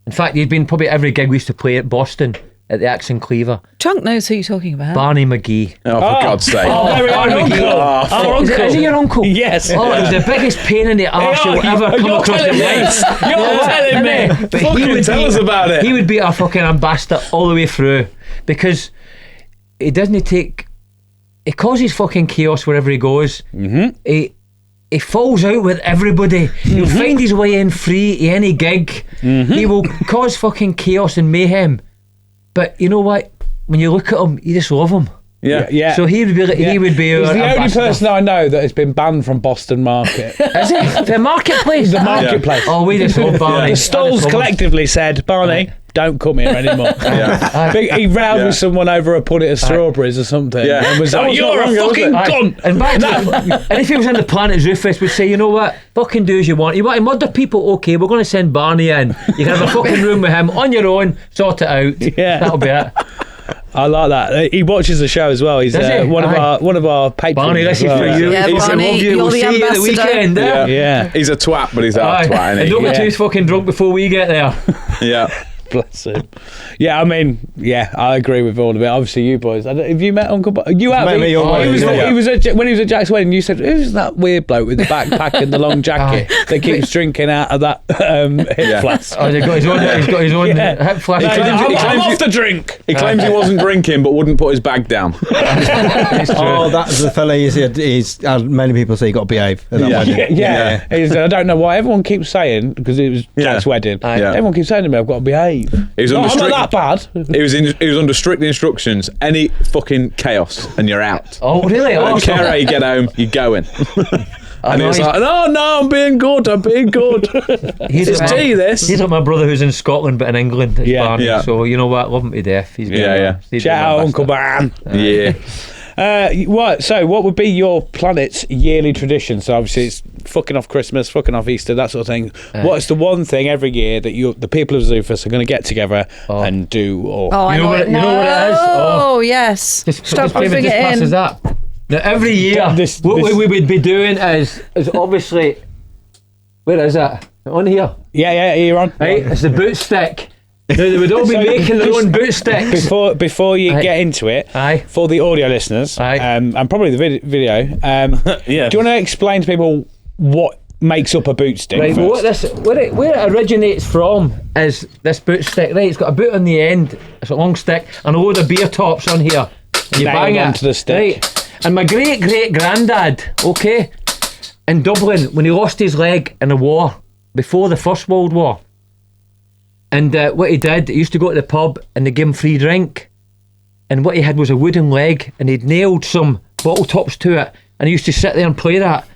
S5: In fact, he'd been probably every gig we used to play at Boston at the Axe and Cleaver.
S6: Chunk knows who you're talking about.
S5: Barney McGee.
S7: Oh, for God's sake.
S3: Very
S5: Barney
S3: uncle.
S5: McGee.
S3: Our uncle.
S5: Is he your uncle?
S3: Yes.
S5: Oh, it was the biggest pain in the arse you'll ever come
S3: You're
S5: across in
S3: telling me.
S5: life.
S3: You're telling me.
S5: But
S7: Fucking tell us about it.
S5: He would be our fucking ambassador all the way through, because he doesn't take. He causes fucking chaos wherever he goes. Mm-hmm. He falls out with everybody. He'll find his way in free to any gig. He will cause fucking chaos and mayhem. But you know what? When you look at him, you just love him.
S3: Yeah.
S5: So he would be. He would be.
S3: He's
S5: our
S3: the only
S5: ambassador.
S3: person I know that has been banned from Boston Market.
S5: Is it the marketplace?
S3: The marketplace.
S5: Oh, we just love Barney.
S3: The stalls collectively said, Barney, don't come here anymore. He rowed with someone over a punnet of strawberries or something.
S7: Yeah.
S3: And was
S7: That
S3: like,
S7: was
S3: you're
S7: not
S3: a
S7: wrong, was
S3: fucking
S7: it?
S3: cunt.
S5: And back to, and if he was in the Planet Zoofus, we'd say, you know what, fucking do as you want. You want to murder people? Okay, we're going to send Barney in. You can have a fucking room with him on your own, sort it out.
S3: Yeah.
S5: That'll be it.
S3: I like that. He watches the show as well. He's
S5: Does he?
S3: one of our patrons.
S5: Barney, this
S3: as
S5: is
S3: well.
S5: for you.
S6: Yeah,
S5: He's
S6: Barney,
S5: love you.
S6: you're
S5: We'll
S6: the
S5: see you at the
S6: ambassador.
S5: weekend.
S7: Yeah.
S3: Yeah.
S7: He's a twat, but he's a twat,
S5: And
S7: isn't
S5: don't
S7: he?
S5: get too fucking drunk before we get there.
S7: Yeah.
S3: Bless him. Yeah, I mean, I agree with all of it. Obviously, you boys. Have you met Uncle Bob? You have.
S1: Met me always,
S3: He was when he was at Jack's wedding. You said, "Who's that weird bloke with the backpack and the long jacket that keeps drinking out of that hip flask?"
S5: Oh, he's got his own hip flask.
S3: I'm off the drink.
S7: He claims he wasn't drinking, but wouldn't put his bag down.
S1: Oh, that's the fella. He's many people say you got to behave. At that wedding.
S3: Yeah. He said, I don't know why everyone keeps saying, because it was Jack's wedding.
S7: Yeah.
S3: Everyone keeps saying to me, I've got to behave.
S7: He was
S3: No,
S7: under
S3: I'm
S7: strict,
S3: not that bad.
S7: he was under strict instructions. Any fucking chaos, and you're out.
S5: Oh, really?
S7: I
S5: Oh,
S7: don't care how you get home, you're going. And he was like, no, I'm being good. It's tea, this.
S5: He's like my brother who's in Scotland but in England. It's
S3: Yeah.
S5: Barney.
S7: Yeah.
S5: So you know what? Love him to death. He's
S7: Yeah.
S3: Shout out Uncle Ban.
S7: Yeah.
S3: What would be your planet's yearly tradition? So obviously it's fucking off Christmas, fucking off Easter, that sort of thing. What's the one thing every year that the people of Zoofus are going to get together and do? Or
S6: I know what it is. Oh, yes. Stop putting it in.
S5: Now, every year, what we would be doing is obviously, where is it? On here.
S3: Yeah, you're on.
S5: Right, it's the boot stick. Now, they would all be making their own boot sticks.
S3: Before you get into it, for the audio listeners, and probably the video, do you want to explain to people what makes up a boot stick?
S5: Right, where it originates from is this boot stick. Right, it's got a boot on the end. It's a long stick and a load of beer tops on here. And you bang it
S3: onto the stick.
S5: Right. And my great granddad, in Dublin, when he lost his leg in a war before the First World War. And what he did, he used to go to the pub and they gave him free drink. And what he had was a wooden leg and he'd nailed some bottle tops to it. And he used to sit there and play that.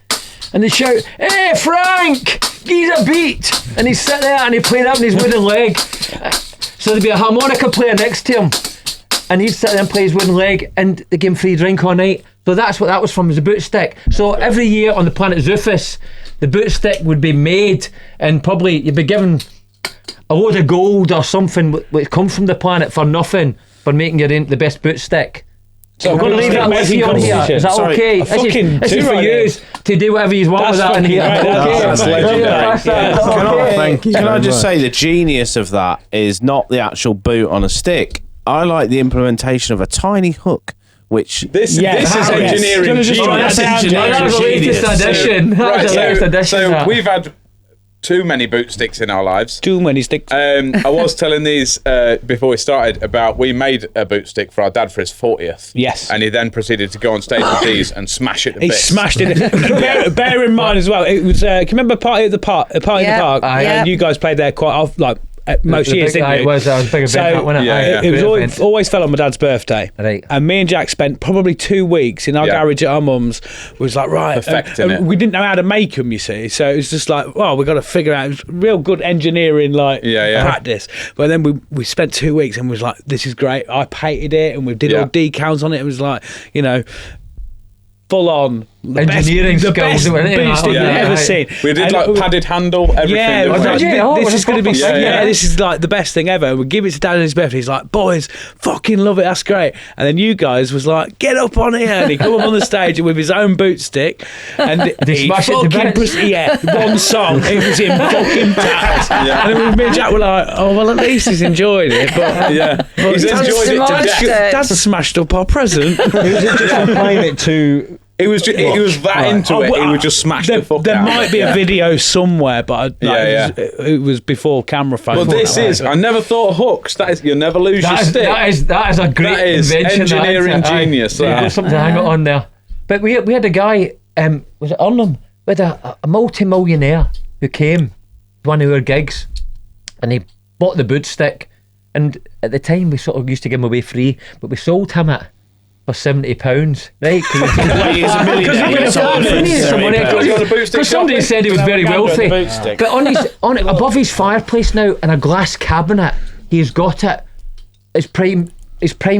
S5: And they'd shout, "Hey, Frank, give a beat." And he'd sit there and he'd play that on his wooden leg. So there'd be a harmonica player next to him. And he'd sit there and play his wooden leg and they gave him free drink all night. So that's what that was from, was the boot stick. So every year on the planet Zoofus, the boot stick would be made and probably you'd be given a load of gold or something which comes from the planet for nothing for making the best boot stick. So we're going to leave that with you on here. Is that okay? This is for you to do whatever you want with that in here.
S4: That's legendary. Can I just say the genius of that is not the actual boot on a stick. I like the implementation of a tiny hook. Which
S7: this is engineering genius.
S4: That's engineering
S7: genius. So we've had too many boot sticks in our lives.
S3: Too many sticks.
S7: I was telling these before we started about we made a boot stick for our dad for his 40th.
S3: Yes.
S7: And he then proceeded to go on stage with these and smash it to bits.
S3: He smashed it. Bear in mind as well, it was, can you remember Party in the Park? And you guys played there quite often, like most years, didn't you?
S5: It was a big event, that, wasn't it?
S3: It was always fell on my dad's birthday.
S5: Right.
S3: And me and Jack spent probably 2 weeks in our garage at our mum's. Was like, right.
S7: Perfecting it.
S3: We didn't know how to make them, you see. So it was just like, well, we've got to figure out. It was real good engineering, practice. But then we spent 2 weeks and was like, this is great. I painted it and we did all decals on it. It was like, full on
S5: engineering skills
S3: best boot stick you've ever seen.
S7: We did padded handle, everything.
S3: This is going to be this is like the best thing ever. We give it to Dad on his birthday. He's like, boys, fucking love it. That's great. And then you guys was like, get up on here. And he come up on the stage with his own boot stick and he
S5: smash it to bits.
S3: one song. It was in fucking tatters. And then me and Jack were like, oh well, at least he's enjoyed it. But
S7: he's enjoyed it to death.
S3: Dad's smashed up our present.
S1: He was just playing it to.
S7: He was that into it. He would just smash the fuck out.
S3: There might be a video somewhere, but it was before camera phone.
S7: Well, this is. I never thought of hooks. That is, you'll never lose your stick.
S5: That is a great invention.
S7: Engineering genius.
S5: You've got something to hang it on there. But we had a guy. Was it Arnhem? We had a multi-millionaire who came to one of our gigs, and he bought the boot stick. And at the time, we sort of used to give him away free, but we sold him it for £70, right? Because somebody said he was very wealthy. But above his fireplace now, in a glass cabinet, he's got it. His prime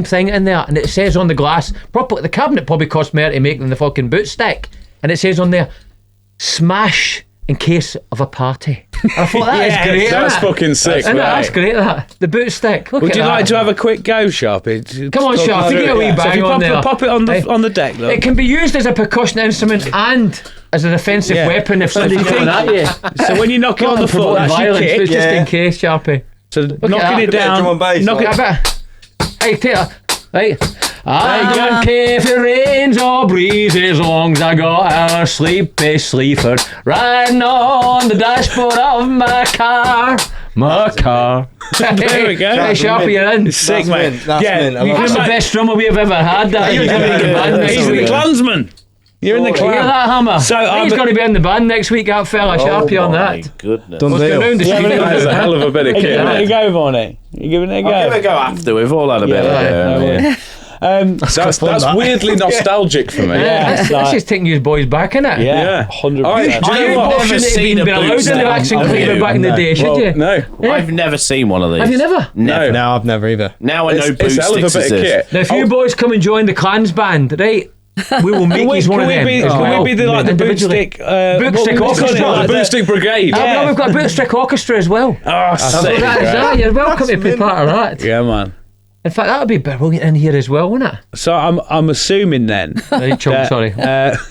S5: thing in there, and it says on the glass, the cabinet probably cost more to make than the fucking boot stick, and it says on there, "Smash in case of a party." I thought that is great.
S7: That's fucking sick.
S5: That's great. The boot stick.
S2: Would you like to have a quick go, Sharpy?
S5: Come on, Sharpy, get a wee bang on there.
S2: Pop it on the deck. Look.
S5: It can be used as a percussion instrument and as an offensive weapon if somebody's coming at you.
S2: So when you knock it on the floor, that's your kick.
S5: But just in case, Sharpy.
S2: So knocking it down.
S5: Hey, take that. Right. I don't care if it rains or breezes, as long as I got a sleepy sleeper riding on the dashboard of my car.
S2: There we go.
S5: Hey, Sharpy, you're in.
S2: It's sick, mate.
S5: That's the best drummer we've ever had.
S2: He's the clansman. You're in the clan.
S5: Hear that, Hammer?
S2: So
S5: he's going to be in the band next week, that fella. Sharpy on that.
S4: Oh, my goodness.
S7: That is a hell of a bit of kit.
S2: Are you giving it a go, Vonnie? You giving it a go?
S4: I'll give it a go after. We've all had a bit of it.
S7: That's weirdly nostalgic for me.
S3: Yeah, it's
S5: That's
S3: like-
S5: just taking you boys back, innit?
S3: Yeah, 100%.
S7: Do you know what?
S4: I've never seen a
S5: been allowed in the
S4: bootstick.
S5: action
S4: Have
S5: cleaver
S4: you?
S5: back in the day, should you?
S7: No.
S4: I've never seen one of these.
S5: Have you never?
S4: Never.
S1: No, I've never either.
S4: Now I know
S7: It's a hell of a
S4: bootsticks
S7: bit of
S4: exist.
S7: kit.
S5: Now, if you boys come and join the clans band, right, we will make you one of them.
S3: Can we be the
S5: individually.
S3: bootstick?
S5: Bootstick
S3: what we call it,
S5: orchestra.
S3: like
S7: The Bootstick Brigade.
S5: No, we've got a Bootstick Orchestra as well.
S7: Oh, sick.
S5: You're welcome to be part of that.
S3: Yeah, man.
S5: In fact, that would be brilliant in here as well, wouldn't it?
S3: So I'm assuming then.
S5: Right, Chunk,
S3: that-
S5: sorry.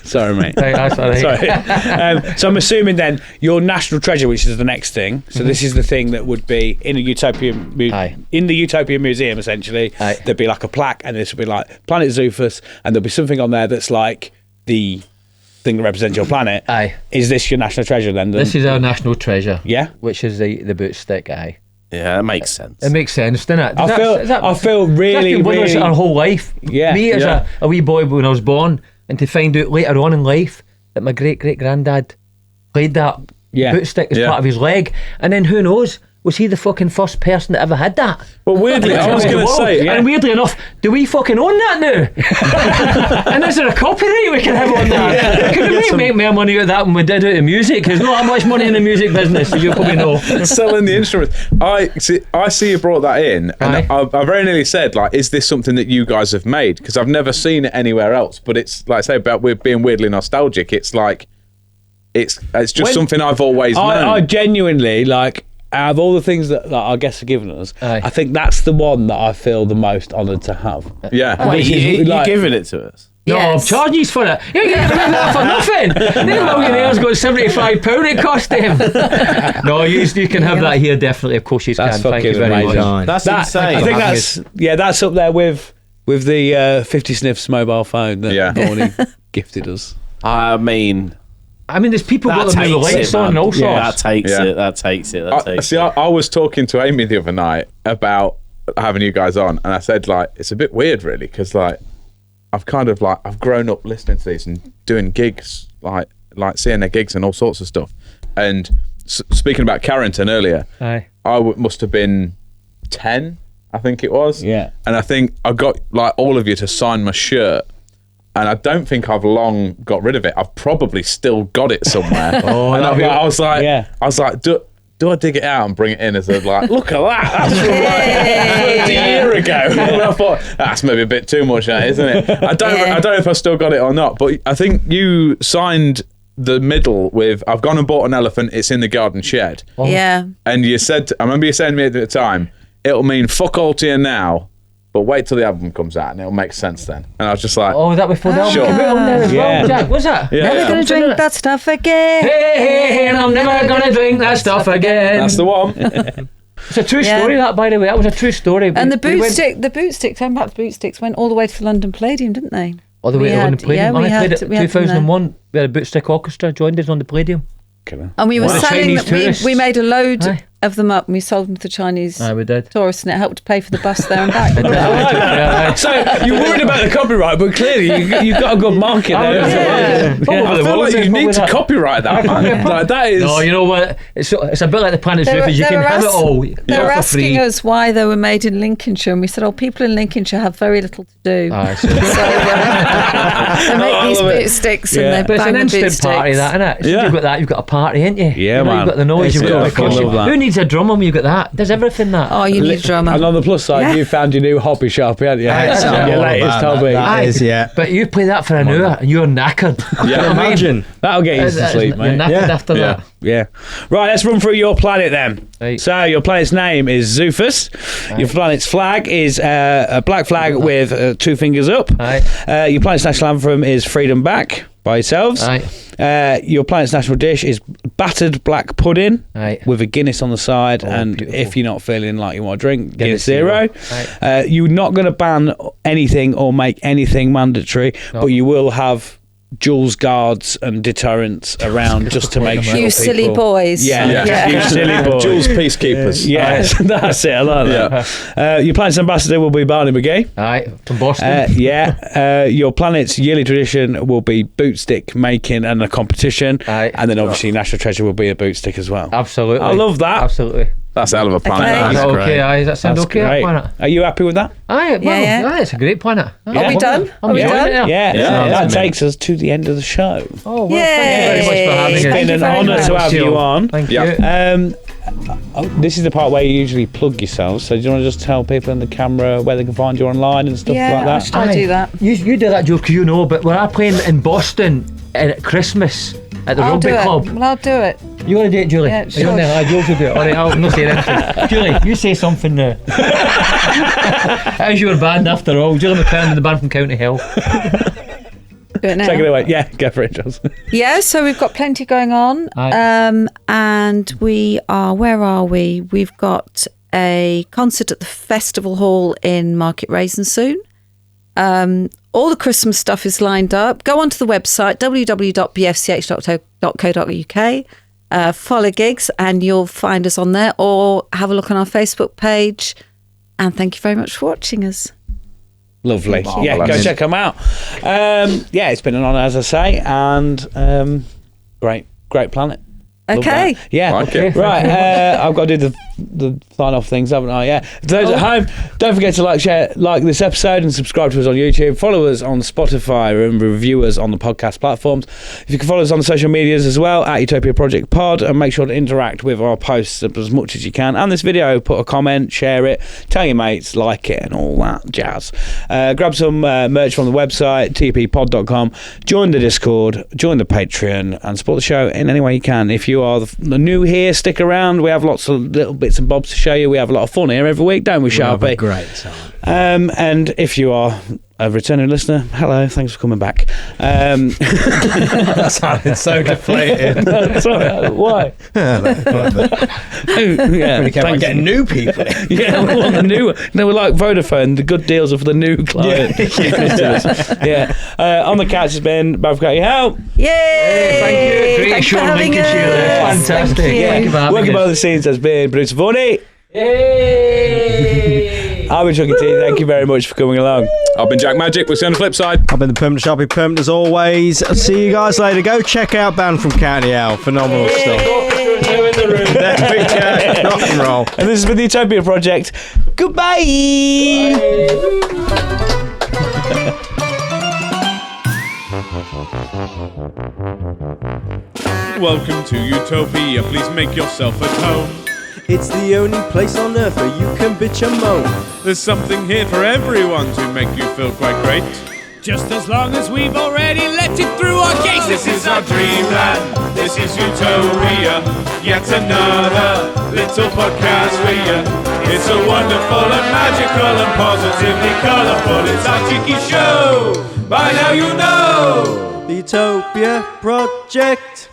S3: Sorry, mate.
S5: Right, that's all right.
S3: Sorry. So I'm assuming then your national treasure, which is the next thing. So this is the thing that would be in a Utopia
S5: Aye.
S3: in the Utopia Museum. Essentially,
S5: Aye.
S3: there'd be like a plaque, and this would be like Planet Zoofus, and there'll be something on there that's like the thing that represents your planet.
S5: Aye.
S3: Is this your national treasure then?
S5: This is our national treasure.
S3: Yeah.
S5: Which is the Bootstick, aye.
S4: Yeah, that makes sense.
S5: It makes sense, doesn't it?
S3: I feel really,
S5: that's been with us
S3: really.
S5: our whole life.
S3: Yeah,
S5: Me as
S3: yeah.
S5: a wee boy when I was born, and to find out later on in life that my great granddad played that bootstick as part of his leg, and then who knows? Was he the fucking first person that ever had that?
S7: Well, weirdly, I was going to say,
S5: and weirdly enough, do we fucking own that now? And is there a copyright we can have on that? Could we make more money out of that than we did out of music? Because not that much money in the music business, so you probably know.
S7: selling the instruments. I see you brought that in, and I very nearly said, like, is this something that you guys have made? Because I've never seen it anywhere else. But it's like I say about being weirdly nostalgic. It's like it's just something I've always known.
S3: I genuinely like. Out of all the things that our guests have given us,
S5: Aye.
S3: I think that's the one that I feel the most honoured to have.
S7: Yeah.
S4: Wait,
S3: Which is
S4: you're
S3: like-
S4: giving it to us?
S5: No,
S6: Yes.
S5: I'm charging you for it. You ain't getting that for nothing. Them millionaires got £75 it cost them. No, you can have that here, definitely. Of course you
S3: That's
S5: can. Thank you
S3: fucking
S5: very
S3: amazing.
S5: much.
S1: Nice.
S4: That's insane.
S3: I think
S5: having
S3: that's up there with the 50 Sniffs mobile phone that Bonnie gifted us.
S4: I mean,
S5: there's people
S4: that
S5: got the new
S4: takes
S5: lights
S4: it,
S5: on and
S4: man.
S5: all sorts.
S4: Yeah, that takes
S7: Yeah.
S4: it. That takes it. That takes
S7: See,
S4: it.
S7: I was talking to Amy the other night about having you guys on, and I said, like, it's a bit weird, really, because, like, I've grown up listening to these and doing gigs, like seeing their gigs and all sorts of stuff. And speaking about Carrington earlier,
S5: Aye.
S7: I must have been 10, I think it was.
S3: Yeah.
S7: And I think I got, like, all of you to sign my shirt. And I don't think I've long got rid of it. I've probably still got it somewhere. And I was like, do I dig it out and bring it in as a, like, look at that, that's from like a year ago. And I thought, that's maybe a bit too much, isn't it? I don't know if I still got it or not, but I think you signed the middle with, I've gone and bought an elephant, it's in the garden shed.
S6: Yeah.
S7: And you said, I remember you saying to me at the time, it'll mean fuck all to you now, but wait till the album comes out and it'll make sense then. And I was just like,
S5: Oh, that before the album
S7: Sure.
S5: came out on there as
S3: Yeah.
S5: well, Jack, was that?
S7: Yeah.
S6: Never going to drink that stuff again.
S5: Hey, and I'm never gonna drink that stuff again.
S7: that's the one.
S5: It's a true
S6: Yeah.
S5: story, that, by the way. That was a true story.
S6: And the
S5: We went
S6: bootsticks, going back to bootsticks, went all the way to the London Palladium, didn't they?
S5: all the way
S6: we
S5: to London
S6: had-
S5: Palladium.
S6: yeah,
S5: And
S6: we
S5: I played
S6: had-
S5: it
S6: we had them
S5: 2001. We had a Bootstick Orchestra joined us on the Palladium.
S6: And we were
S5: What? The
S6: selling
S5: Chinese
S6: them.
S5: tourists.
S6: We made a load
S5: Aye.
S6: of them up and we sold them to the Chinese
S5: Aye, we did.
S6: tourists, and it helped to pay for the bus there and back.
S5: Yeah.
S3: So you're worried about the copyright, but clearly you've got a good market there.
S5: Yeah.
S7: I feel like you need to copyright that, man. Like, that is...
S5: No, you know what? It's a bit like the Planet
S6: They were-
S5: Zoofus. You
S6: they
S5: can
S6: were
S5: have it
S6: ask-
S5: all.
S6: They were
S5: for
S6: asking
S5: free.
S6: us why they were made in Lincolnshire, and we said, "Oh, people in Lincolnshire have very little to do,
S5: Aye, so-
S6: so they make these bootsticks
S3: Yeah.
S6: and
S5: But
S6: they
S5: it's
S6: bang
S5: an
S6: the
S5: instant party,
S6: bootsticks."
S5: that, innit? So
S3: Yeah.
S5: you've got that, you've got a party, ain't you?
S3: Yeah,
S5: You know,
S3: man.
S5: You've got the noise,
S3: It's
S5: you've got
S3: good.
S5: the
S3: I
S5: percussion.
S3: love that.
S5: Who needs a drum when you've got that? Does everything that.
S6: Oh, you need a drummer.
S3: And on the plus side,
S6: Yeah.
S3: you found your new hobby, Sharpy, haven't you?
S5: That's
S3: your
S5: all
S3: latest hobby.
S1: That is, yeah.
S5: But you play that for an hour and you're knackered.
S7: Yeah.
S1: Imagine.
S3: That'll get you to sleep,
S5: You're
S3: mate.
S5: knackered
S1: Yeah.
S5: after
S7: Yeah.
S5: that.
S3: Yeah. Right, let's run through your planet then.
S5: Right.
S3: So, your planet's name is Zoofus. Your planet's flag is a black flag with 2 fingers up.
S5: Aye.
S3: Your planet's national anthem is Freedom Back by yourselves.
S5: Aye.
S3: Your planet's national dish is battered black pudding
S5: Aye.
S3: with a Guinness on the side.
S5: Oh,
S3: and
S5: beautiful.
S3: if you're not feeling like you want to drink,
S5: Guinness
S3: Guinness 0. You're not going to ban anything or make anything mandatory, but you will have Jools guards and deterrents around just to make sure
S6: You
S3: people...
S6: silly boys.
S3: Yeah, you silly boys.
S7: Jules Peacekeepers.
S3: Yes, that's it. I like that. Your planet's ambassador will be Barney McGee.
S5: Aye. From Boston.
S3: Your planet's yearly tradition will be bootstick making and a competition.
S5: Aye.
S3: And then obviously National Treasure will be a bootstick as well.
S5: Absolutely.
S3: I love that.
S5: Absolutely.
S7: That's a hell of a planet.
S6: Okay.
S7: that
S5: Is
S7: is.
S5: that
S1: great.
S5: okay? Aye, does that sound
S3: That's
S5: okay?
S3: great.
S5: Planet?
S3: Are you happy with that?
S5: Aye, well,
S6: Yeah.
S5: aye, it's a great planet.
S6: Are we done?
S5: I'm
S6: Are we
S5: enjoying
S6: done?
S5: it now.
S3: Yeah. That
S7: man.
S3: takes us to the end of the show.
S5: Oh, well, thank you very much for
S6: Yay.
S5: having
S3: It's
S5: us.
S3: been
S6: you
S3: an
S6: very
S3: honour
S6: much.
S3: to have you on.
S5: Thank
S7: Yeah.
S5: you.
S3: This is the part where you usually plug yourselves. So do you want to just tell people in the camera where they can find you online and stuff
S6: Yeah,
S3: like that?
S6: I'll do that.
S5: You do that, Joe, because you know, but when I playing in Boston at Christmas at the
S6: I'll do
S5: rugby club,
S6: it. Well, I'll do it.
S5: you want to do it, Julie?
S6: Yeah,
S5: Are you
S6: sure.
S5: on there? Aye, Jules will do it. All right, I'll not say anything. Julie, you say something now. How's your band after all? Julie McCann and the band from County Hill.
S6: Do it now.
S3: Take it away. Yeah, go for it, Jules.
S6: Yeah, so we've got plenty going on.
S5: Aye.
S6: And we are, where are we? We've got a concert at the Festival Hall in Market Raisin soon. All the Christmas stuff is lined up. Go onto the website, www.bfch.co.uk. Follow gigs and you'll find us on there, or have a look on our Facebook page. And thank you very much for watching us.
S3: Lovely. Yeah, go
S7: Marvellous.
S3: check them out. Yeah, it's been an honour, as I say, and great planet. Love
S6: Okay.
S3: that. Yeah.
S7: Like it.
S3: Right. I've got to do the sign-off things, haven't I? Yeah. For those at home, don't forget to like this episode and subscribe to us on YouTube. Follow us on Spotify and review us on the podcast platforms. If you can follow us on the social medias as well, at Utopia Project Pod, and make sure to interact with our posts as much as you can. And this video, put a comment, share it, tell your mates, like it, and all that jazz. Grab some merch from the website, tppod.com. Join the Discord, join the Patreon, and support the show in any way you can. If you are the new here, stick around. We have lots of little bits and bobs to show you. We have a lot of fun here every week, don't we, Sharpy?
S1: Great time.
S3: And if you are a returning listener, hello, thanks for coming back.
S1: That sounded so deflated.
S3: Sorry, why?
S1: Yeah,
S3: Yeah,
S1: we kept on
S3: thanks.
S1: getting new people.
S3: Yeah, we want the new. No, we're like Vodafone. The good deals are for the new client. Yeah. On the couch has been both got your help.
S6: Yay!
S5: Thank you. Great
S6: Thanks
S5: show
S6: for
S5: in
S6: having
S5: Lincolnshire
S6: us.
S5: there. Fantastic.
S6: Thank you.
S5: Thank you for having
S3: Working
S5: us.
S3: behind the scenes has been producer Funny. I've been Jock and Jools. Thank you very much for coming along.
S7: I've been Jack Magic. We'll see you on the flip side.
S1: I've been the Permanent Sharpie Permanent as always. I'll see you guys later. Go check out Band from County Hill. Phenomenal stuff. There we go. Rock and roll.
S3: And this has been the Utopia Project. Goodbye.
S8: Welcome to Utopia, please make yourself at home.
S1: It's the only place on earth where you can bitch and moan.
S8: There's something here for everyone to make you feel quite great. Just as long as we've already let it through our gates. This is our dreamland, this is Utopia. Yet another little podcast for you. It's so wonderful and magical and positively colourful. It's our cheeky show, by now you know.
S1: The Utopia Project.